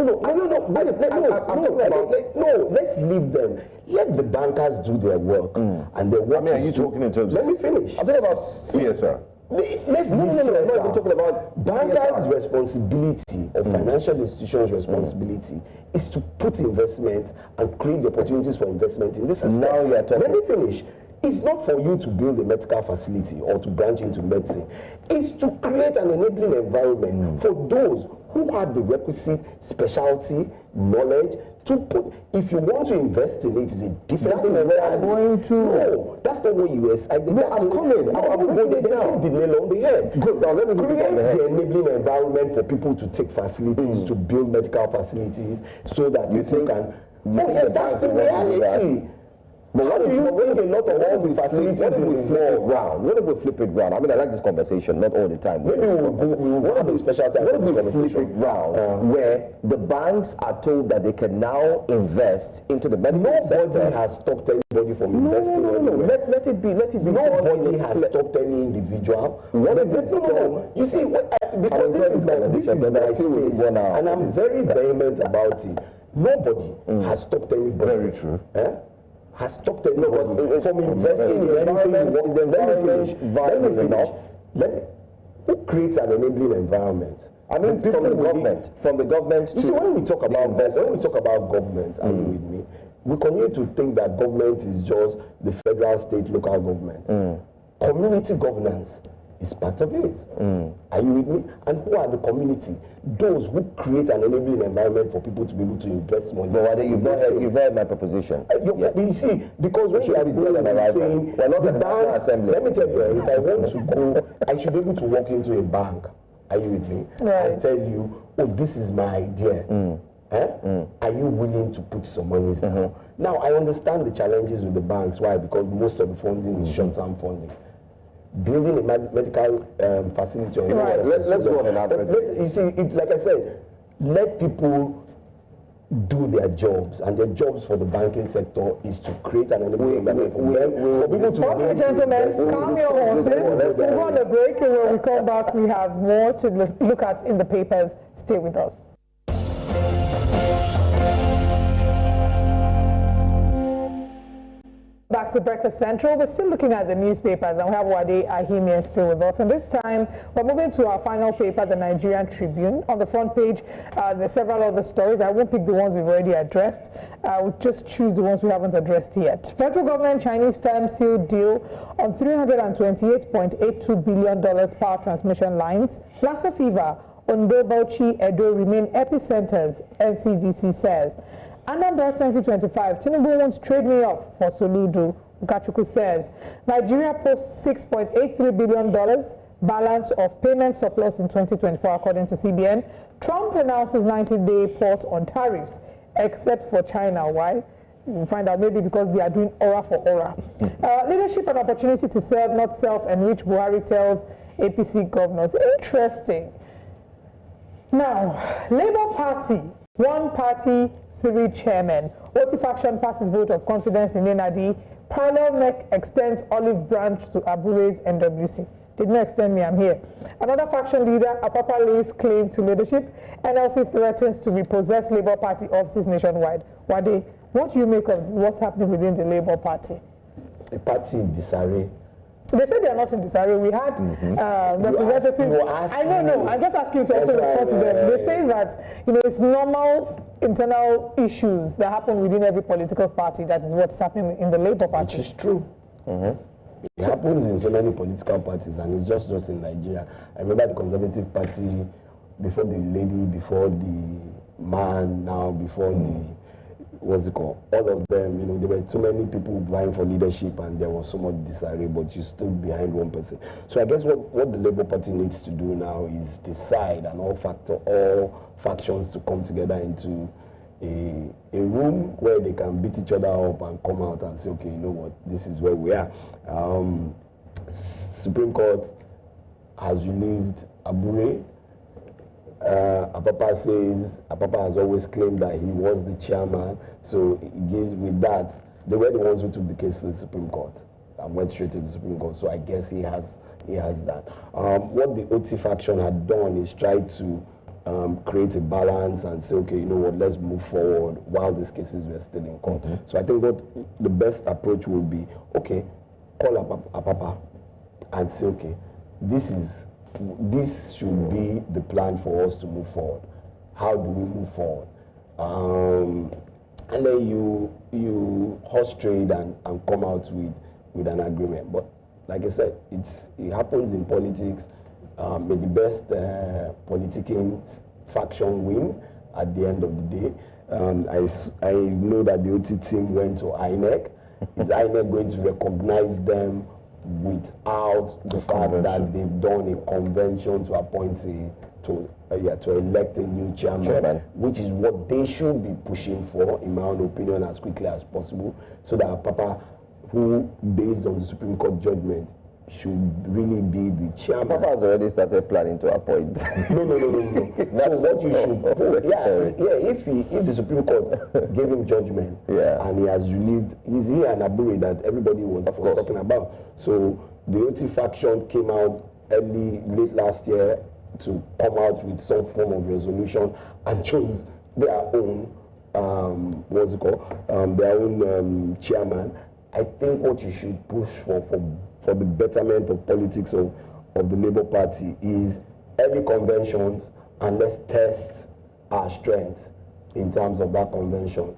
S21: Let's leave them. Let the bankers do their work. And their work.
S3: Are you talking in terms
S21: Let
S3: of...
S21: me finish.
S3: I'm talking about CSR.
S21: Let's
S15: no, I'm not talking about
S21: bankers' responsibility or financial institutions' responsibility is to put investment and create the opportunities for investment in this system.
S15: Now you are talking.
S21: Let me finish. It's not for you to build a medical facility or to branch into medicine. It's to create an enabling environment for those who have the requisite specialty, knowledge, to put. If you want to invest in it, it's a different thing. No, that's not what you expect.
S15: No, I'm coming. I'm going down.
S21: The nail on the head.
S15: Good. Now let me hit it on the head.
S21: The enabling environment for people to take facilities, to build medical facilities, so that you think can. That's the reality.
S15: But what if you bring a lot of all the facilities in the floor round? What if we flip it round? I mean, I like this conversation, not all the time.
S21: Maybe we'll have a special time.
S15: What if we flip it round where the banks are told that they can now invest into the medical sector?
S21: Nobody has stopped anybody from investing.
S15: No. Let it be.
S21: Nobody has stopped any individual.
S15: What if it's
S21: You see, because this is my experience, and I'm very vehement about it. Nobody has stopped anybody.
S3: Very true.
S21: Has stopped anybody from investing in anything.
S15: Is the environment viable enough?
S21: Who creates an enabling environment?
S15: I mean, from the government.
S21: You see, when we talk about government, are you with me? We continue to think that government is just the federal, state, local government. Community governance is part of it. Are you with me? And who are the community? Those who create an enabling environment for people to be able to invest money.
S15: No, you've heard my proposition.
S21: You see, because when you are going saying,
S15: we're not at the National Assembly.
S21: Let me tell you, if I want to go, I should be able to walk into a bank. Are you with me?
S2: Right.
S21: And tell you, oh, this is my idea. Are you willing to put some money down? Now, I understand the challenges with the banks. Why? Because most of the funding is short-term funding. Building a medical facility.
S15: Right. Let's go on and elaborate.
S21: You see, like I said, let people do their jobs, and their jobs for the banking sector is to create an enabling environment for people to.
S2: Okay, gentlemen, calm your horses. Let's go on a break, and when we come back, we have more to look at in the papers. Stay with us. Back to Breakfast Central. We're still looking at the newspapers, and we have Wade Ahimie still with us. And this time, we're moving to our final paper, the Nigerian Tribune. On the front page, there's several other stories. I won't pick the ones we've already addressed. We'll just choose the ones we haven't addressed yet. Federal government Chinese firm sealed deal on $328.82 billion power transmission lines. Lassa fever, Ondo, Bauchi, Edo remain epicenters, NCDC says. Anambra 2025, Tinubu wants trade me off for Soludo, Ukachuku says. Nigeria posts $6.83 billion balance of payment surplus in 2024, according to CBN. Trump announces 90-day pause on tariffs, except for China. Why? We'll find out, maybe because they are doing aura for aura. Leadership and opportunity to serve, not self-enrich, Buhari tells APC governors. Interesting. Now, Labour Party, one party, three chairmen. Otti faction passes vote of confidence in Nenadi. Parallel neck extends olive branch to Abure's NWC. Did not extend me, I'm here. Another faction leader, Apapa lays claim to leadership. NLC threatens to repossess Labour Party offices nationwide. Wade, what do you make of what's happening within the Labour Party?
S21: The party in disarray.
S2: They said they are not in disarray. We had representatives. No, I'm just asking you to also respond to them. They say that it's normal internal issues that happen within every political party. That is what's happening in the Labour Party.
S21: Which is true. It happens in so many political parties, and it's just in Nigeria. I remember the Conservative Party before the lady, before the man, now before the what's it called? All of them, there were too many people vying for leadership, and there was so much disarray, but you stood behind one person. So I guess what the Labour Party needs to do now is decide and all factions to come together into a room where they can beat each other up and come out and say, okay, you know what, this is where we are. Supreme Court has relieved Abure. Apapa says Apapa has always claimed that he was the chairman, so he gives with that. They were the ones who took the case to the Supreme Court and went straight to the Supreme Court. So I guess he has that. What the Otti faction had done is try to create a balance and say, okay, you know what, let's move forward while these cases were still in court. So I think what the best approach would be, okay, call Apapa and say, okay, this should be the plan for us to move forward. How do we move forward? And then you horse trade and come out with an agreement. But like I said, it happens in politics. May the best politicking faction win at the end of the day. I know that the Otti team went to INEC. Is INEC going to recognize them without the fact that they've done a convention to appoint to elect a new chairman, which is what they should be pushing for, in my own opinion, as quickly as possible, so that Papa, who based on the Supreme Court judgment, should really be the chairman.
S15: Papa has already started planning to appoint.
S21: No. That's what you should. If the Supreme Court gave him judgment and he has relieved, he's here and Abure that everybody was talking about. So the Otti faction came out late last year to come out with some form of resolution and chose their own their own chairman. I think what you should push for the betterment of politics of the Labour Party is early conventions, and let's test our strength in terms of that convention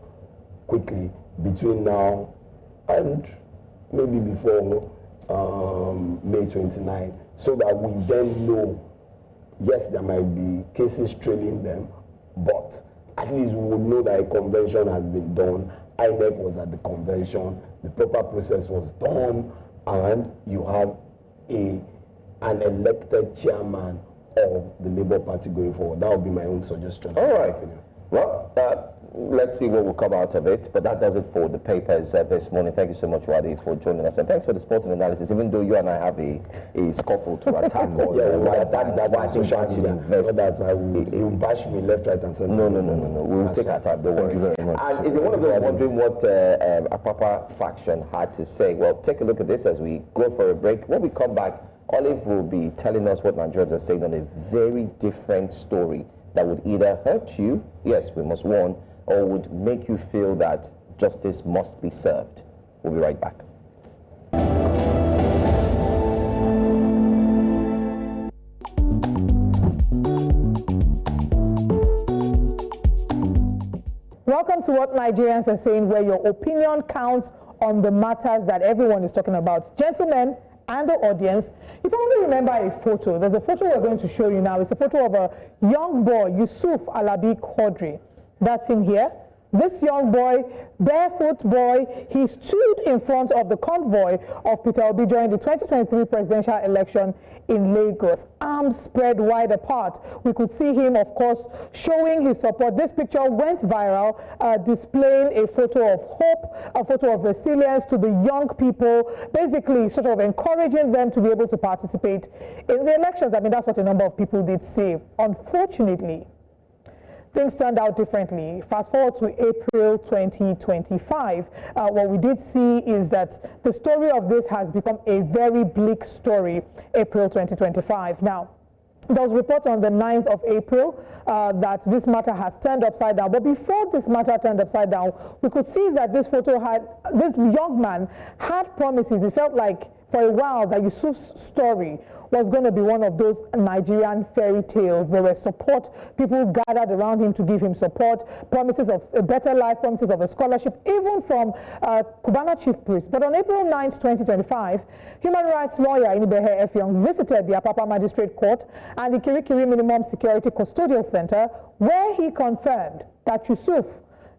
S21: quickly between now and maybe before May 29, so that we then know, yes, there might be cases trailing them, but at least we would know that a convention has been done. INEC was at the convention, the proper process was done, and you have an elected chairman of the Labour Party going forward. That would be my own suggestion.
S15: All right. Well, let's see what will come out of it. But that does it for the papers this morning. Thank you so much, Wadi, for joining us. And thanks for the sporting analysis, even though you and I have a scuffle to attack on.
S21: I think I should invest. You bash me left, right, and center.
S15: No. We'll take our time. Don't worry. Thank you very much. And if you're one of those wondering what Apapa faction had to say, well, take a look at this as we go for a break. When we come back, Olive will be telling us what Nigerians are saying on a very different story that would either hurt you, yes, we must warn, or would make you feel that justice must be served. We'll be right back.
S2: Welcome to What Nigerians Are Saying, where your opinion counts on the matters that everyone is talking about. Gentlemen and the audience, you probably remember a photo. There's a photo we're going to show you now. It's a photo of a young boy, Yusuf Alabi Quadri. That's him here. This young boy, barefoot boy, he stood in front of the convoy of Peter Obi during the 2023 presidential election in Lagos. Arms spread wide apart. We could see him, of course, showing his support. This picture went viral, displaying a photo of hope, a photo of resilience to the young people, basically sort of encouraging them to be able to participate in the elections. I mean, that's what a number of people did say. Unfortunately, things turned out differently. Fast forward to April 2025. What we did see is that the story of this has become a very bleak story, April 2025. Now, there was a report on the 9th of April that this matter has turned upside down. But before this matter turned upside down, we could see that this young man had promises. It felt like for a while that Yusuf's story was going to be one of those Nigerian fairy tales. There were support, people gathered around him to give him support, promises of a better life, promises of a scholarship, even from Cubana chief priest. But on April 9th, 2025, human rights lawyer Inibehe Effiong visited the Apapa Magistrate Court and the Kirikiri Minimum Security Custodial Center, where he confirmed that Yusuf,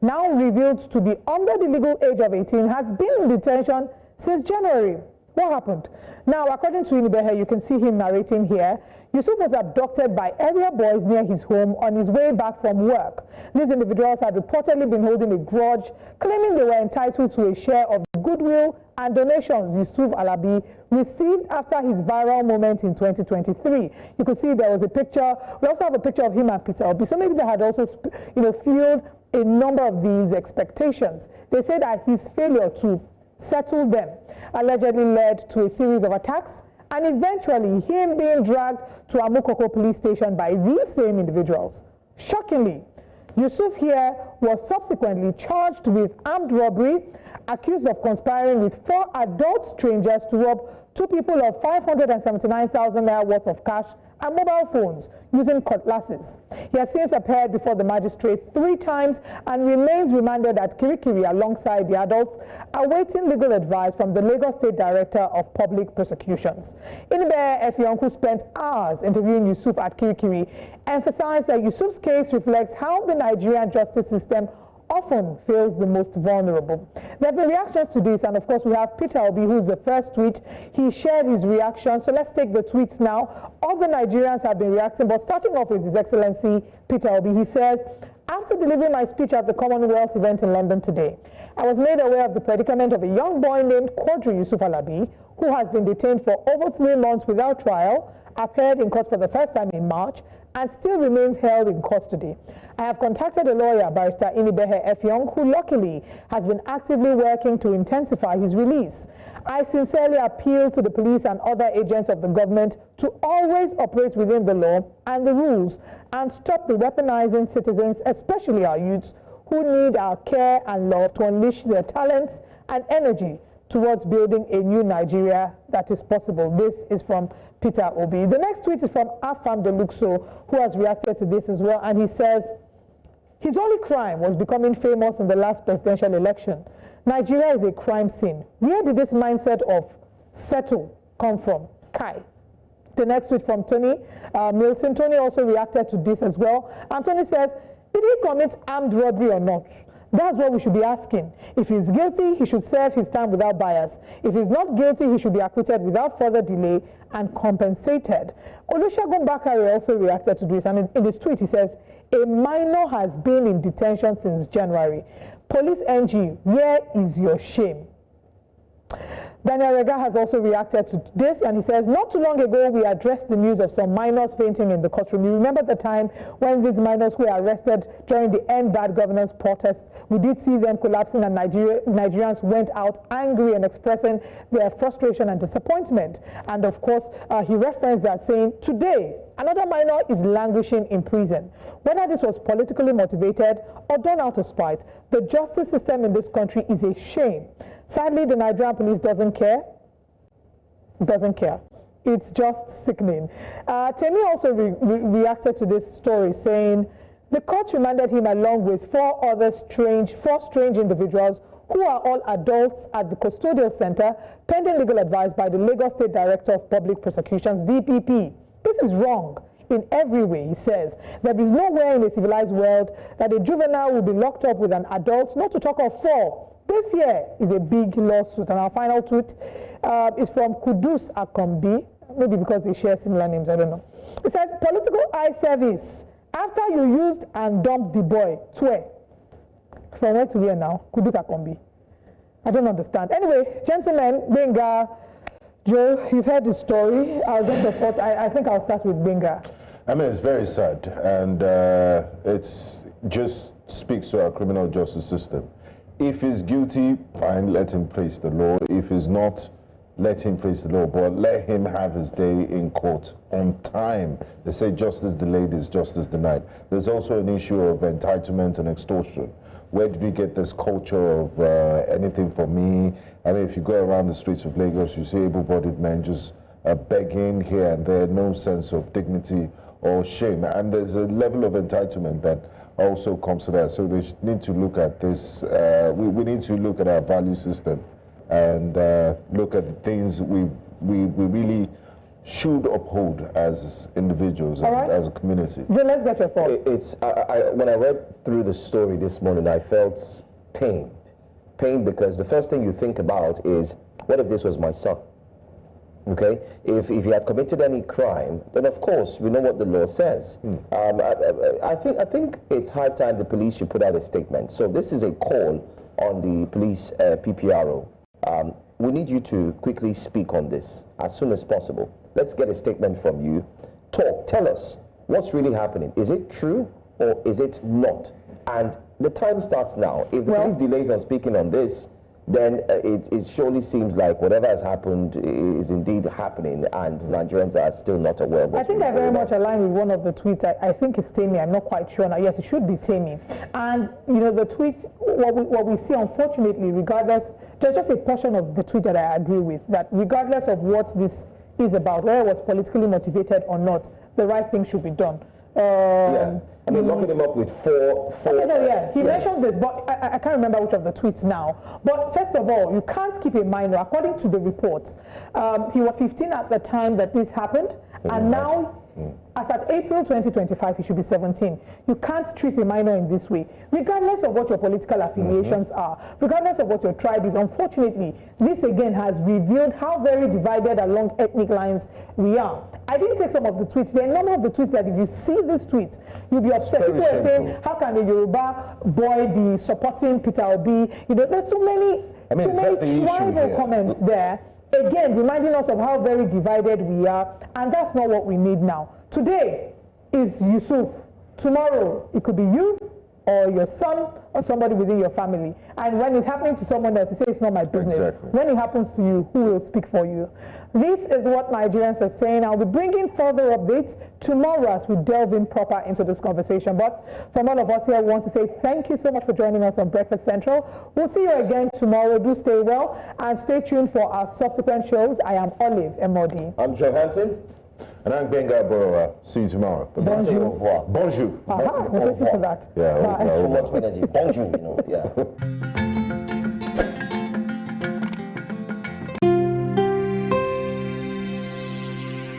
S2: now revealed to be under the legal age of 18, has been in detention since January. What happened? Now, according to Inibehe, you can see him narrating here. Yusuf was abducted by area boys near his home on his way back from work. These individuals had reportedly been holding a grudge, claiming they were entitled to a share of the goodwill and donations Yusuf Alabi received after his viral moment in 2023. You could see there was a picture. We also have a picture of him and Peter Obi. So maybe they had also, fueled a number of these expectations. They say that his failure to settle them allegedly led to a series of attacks, and eventually him being dragged to Amukoko police station by these same individuals. Shockingly, Yusuf here was subsequently charged with armed robbery, accused of conspiring with 4 adult strangers to rob 2 people of 579,000 naira worth of cash and mobile phones using cutlasses. He has since appeared before the magistrate 3 times and remains remanded at Kirikiri alongside the adults, awaiting legal advice from the Lagos State Director of Public Prosecutions. Inibe Effiong, who spent hours interviewing Yusuf at Kirikiri, emphasized that Yusuf's case reflects how the Nigerian justice system often feels the most vulnerable. There have been reactions to this, and of course we have Peter Obi, who's the first tweet. He shared his reaction. So let's take the tweets now. All the Nigerians have been reacting, but starting off with His Excellency Peter Obi, he says, after delivering my speech at the Commonwealth event in London today, I was made aware of the predicament of a young boy named Quadri Yusuf Alabi, who has been detained for over 3 months without trial, appeared in court for the first time in March, and still remains held in custody. I have contacted a lawyer, Barrister Inibehe Effiong, who luckily has been actively working to intensify his release. I sincerely appeal to the police and other agents of the government to always operate within the law and the rules and stop the weaponizing citizens, especially our youths, who need our care and love to unleash their talents and energy towards building a new Nigeria that is possible. This is from Peter Obi. The next tweet is from Afam Deluxo, who has reacted to this as well, and he says, his only crime was becoming famous in the last presidential election. Nigeria is a crime scene. Where did this mindset of settle come from? Kai. The next tweet from Tony Milton. Tony also reacted to this as well. And Tony says, did he commit armed robbery or not? That's what we should be asking. If he's guilty, he should serve his time without bias. If he's not guilty, he should be acquitted without further delay and compensated. Olusegun Bakare also reacted to this, and in his tweet he says, a minor has been in detention since January. Police NG, where is your shame? Daniel Rega has also reacted to this, and he says, not too long ago, we addressed the news of some minors fainting in the courtroom. You remember the time when these minors were arrested during the End Bad Governance protests? We did see them collapsing, and Nigerians went out angry and expressing their frustration and disappointment. And of course, he referenced that, saying, today, another minor is languishing in prison. Whether this was politically motivated or done out of spite, the justice system in this country is a shame. Sadly, the Nigerian police doesn't care. Doesn't care. It's just sickening. Temi also reacted to this story, saying the court remanded him along with 4 strange individuals who are all adults at the custodial center, pending legal advice by the Lagos State Director of Public Prosecutions, DPP. This is wrong in every way, he says. There is nowhere in a civilized world that a juvenile will be locked up with an adult, not to talk of 4. This here is a big lawsuit. And our final tweet is from Kudus Akombi, maybe because they share similar names, I don't know. It says, political eye service. After you used and dumped the boy, swear. From where to where now? Kudus Akombi. I don't understand. Anyway, gentlemen, Benga, Joe, you've heard the story. I'll get your thoughts. I think I'll start with Benga.
S3: I mean, it's very sad, and it's just speaks to our criminal justice system. If he's guilty, fine, let him face the law. If he's not, let him face the law, but let him have his day in court on time. They say justice delayed is justice denied. There's also an issue of entitlement and extortion. Where did we get this culture of anything for me? I mean, if you go around the streets of Lagos, you see able-bodied men just begging here and there, no sense of dignity or shame. And there's a level of entitlement that also comes to that. So they need to look at this. We need to look at our value system and look at the things we really should uphold as individuals and as a community.
S2: Then let's get your thoughts.
S22: When I read through the story this morning, I felt pained because the first thing you think about is, what if this was my son?
S15: Okay, if he had committed any crime, then of course we know what the law says. I think it's high time the police should put out a statement. So this is a call on the police PPRO. We need you to quickly speak on this as soon as possible. Let's get a statement from you. Tell us what's really happening. Is it true or is it not? And the time starts now. If the police delays on speaking on this, then it surely seems like whatever has happened is indeed happening, and Nigerians are still not aware of what's
S2: I think I very much align with one of the tweets. I think it's Tammy. I'm not quite sure now. Yes, it should be Tammy. And, you know, the tweet, what we see, unfortunately, regardless, there's just a portion of the tweet that I agree with, that regardless of what this is about, whether it was politically motivated or not, the right thing should be done.
S15: Yeah. I mean, locking him up with four.
S2: He mentioned this, but I can't remember which of the tweets now. But first of all, you can't keep a minor. According to the reports, he was 15 at the time that this happened, and now, as at April 2025, he should be 17. You can't treat a minor in this way, regardless of what your political affiliations are, regardless of what your tribe is. Unfortunately, this again has revealed how very divided along ethnic lines we are. I didn't take some of the tweets. There are a number of the tweets that if you see these tweets, you'll be upset. People are saying, how can a Yoruba boy be supporting Peter Obi? You know, there's so many tribal comments there. Again, reminding us of how very divided we are, and that's not what we need now. Today is Yusuf. Tomorrow, it could be you or your son or somebody within your family. And when it's happening to someone else, you say it's not my business. Exactly. When it happens to you, who will speak for you? This is what Nigerians are saying. I'll be bringing further updates tomorrow as we delve in proper into this conversation. But from all of us here, I want to say thank you so much for joining us on Breakfast Central. We'll see you again tomorrow. Do stay well and stay tuned for our subsequent shows. I am Olive Emodi.
S15: I'm Joe Hansen.
S3: And I'm Benga Borowa. See you tomorrow.
S15: Bonjour. Au revoir.
S3: Bonjour.
S2: We're waiting for that.
S3: Yeah.
S15: So much energy. Bonjour, you know. Yeah.